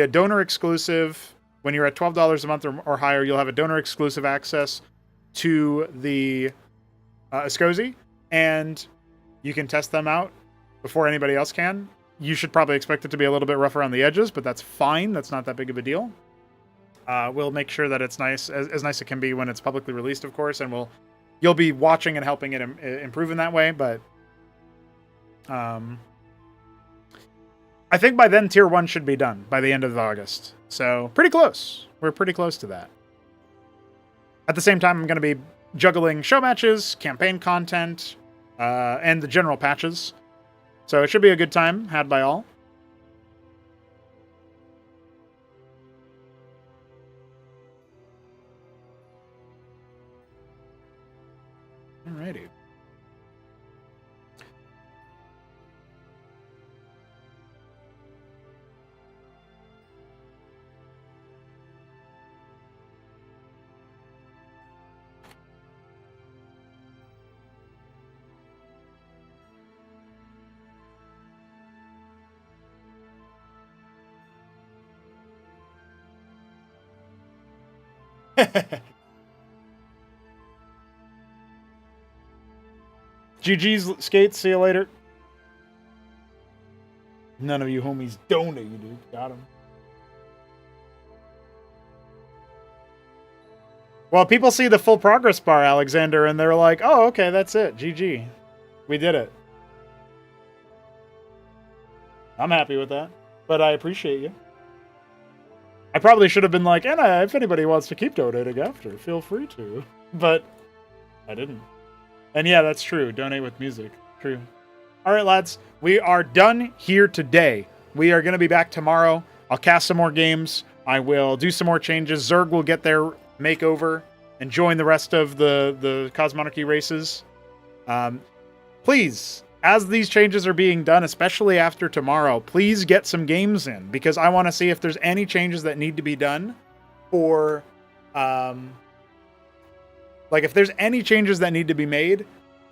donor exclusive. When you're at $12 a month or higher, you'll have a donor exclusive access to the Escozi, and you can test them out before anybody else can. You should probably expect it to be a little bit rough around the edges, but that's fine. That's not that big of a deal. We'll make sure that it's nice, as nice as it can be when it's publicly released, of course, and you'll be watching and helping it improve in that way. But I think by then Tier 1 should be done by the end of August. So pretty close. We're pretty close to that. At the same time, I'm going to be juggling show matches, campaign content, and the general patches. So it should be a good time had by all. Alrighty. GG's skates. See you later. None of you homies donated. Got him. Well, people see the full progress bar, Alexander, and they're like, oh, okay, that's it. GG. We did it. I'm happy with that, but I appreciate you. I probably should have been like, and if anybody wants to keep donating after, feel free to. But I didn't. And yeah, that's true. Donate with music. True. All right, lads. We are done here today. We are going to be back tomorrow. I'll cast some more games. I will do some more changes. Zerg will get their makeover and join the rest of the Cosmonarchy races. Please, as these changes are being done, especially after tomorrow, please get some games in, because I want to see if there's any changes that need to be done for, like if there's any changes that need to be made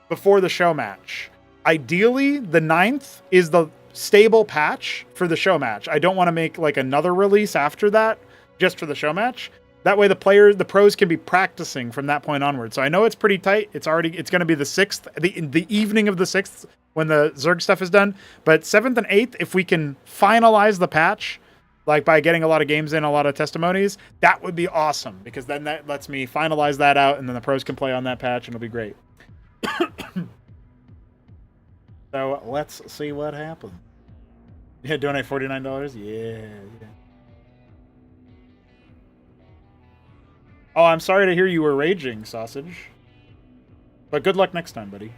before the show match. Ideally, the 9th is the stable patch for the show match. I don't want to make like another release after that just for the show match. That way the pros can be practicing from that point onward. So I know it's pretty tight. It's going to be the 6th, the evening of the 6th when the Zerg stuff is done. But 7th and 8th, if we can finalize the patch, like by getting a lot of games in, a lot of testimonies, that would be awesome, because then that lets me finalize that out, and then the pros can play on that patch, and it'll be great. So let's see what happens. Yeah, donate $49? Yeah. Oh, I'm sorry to hear you were raging, Sausage. But good luck next time, buddy.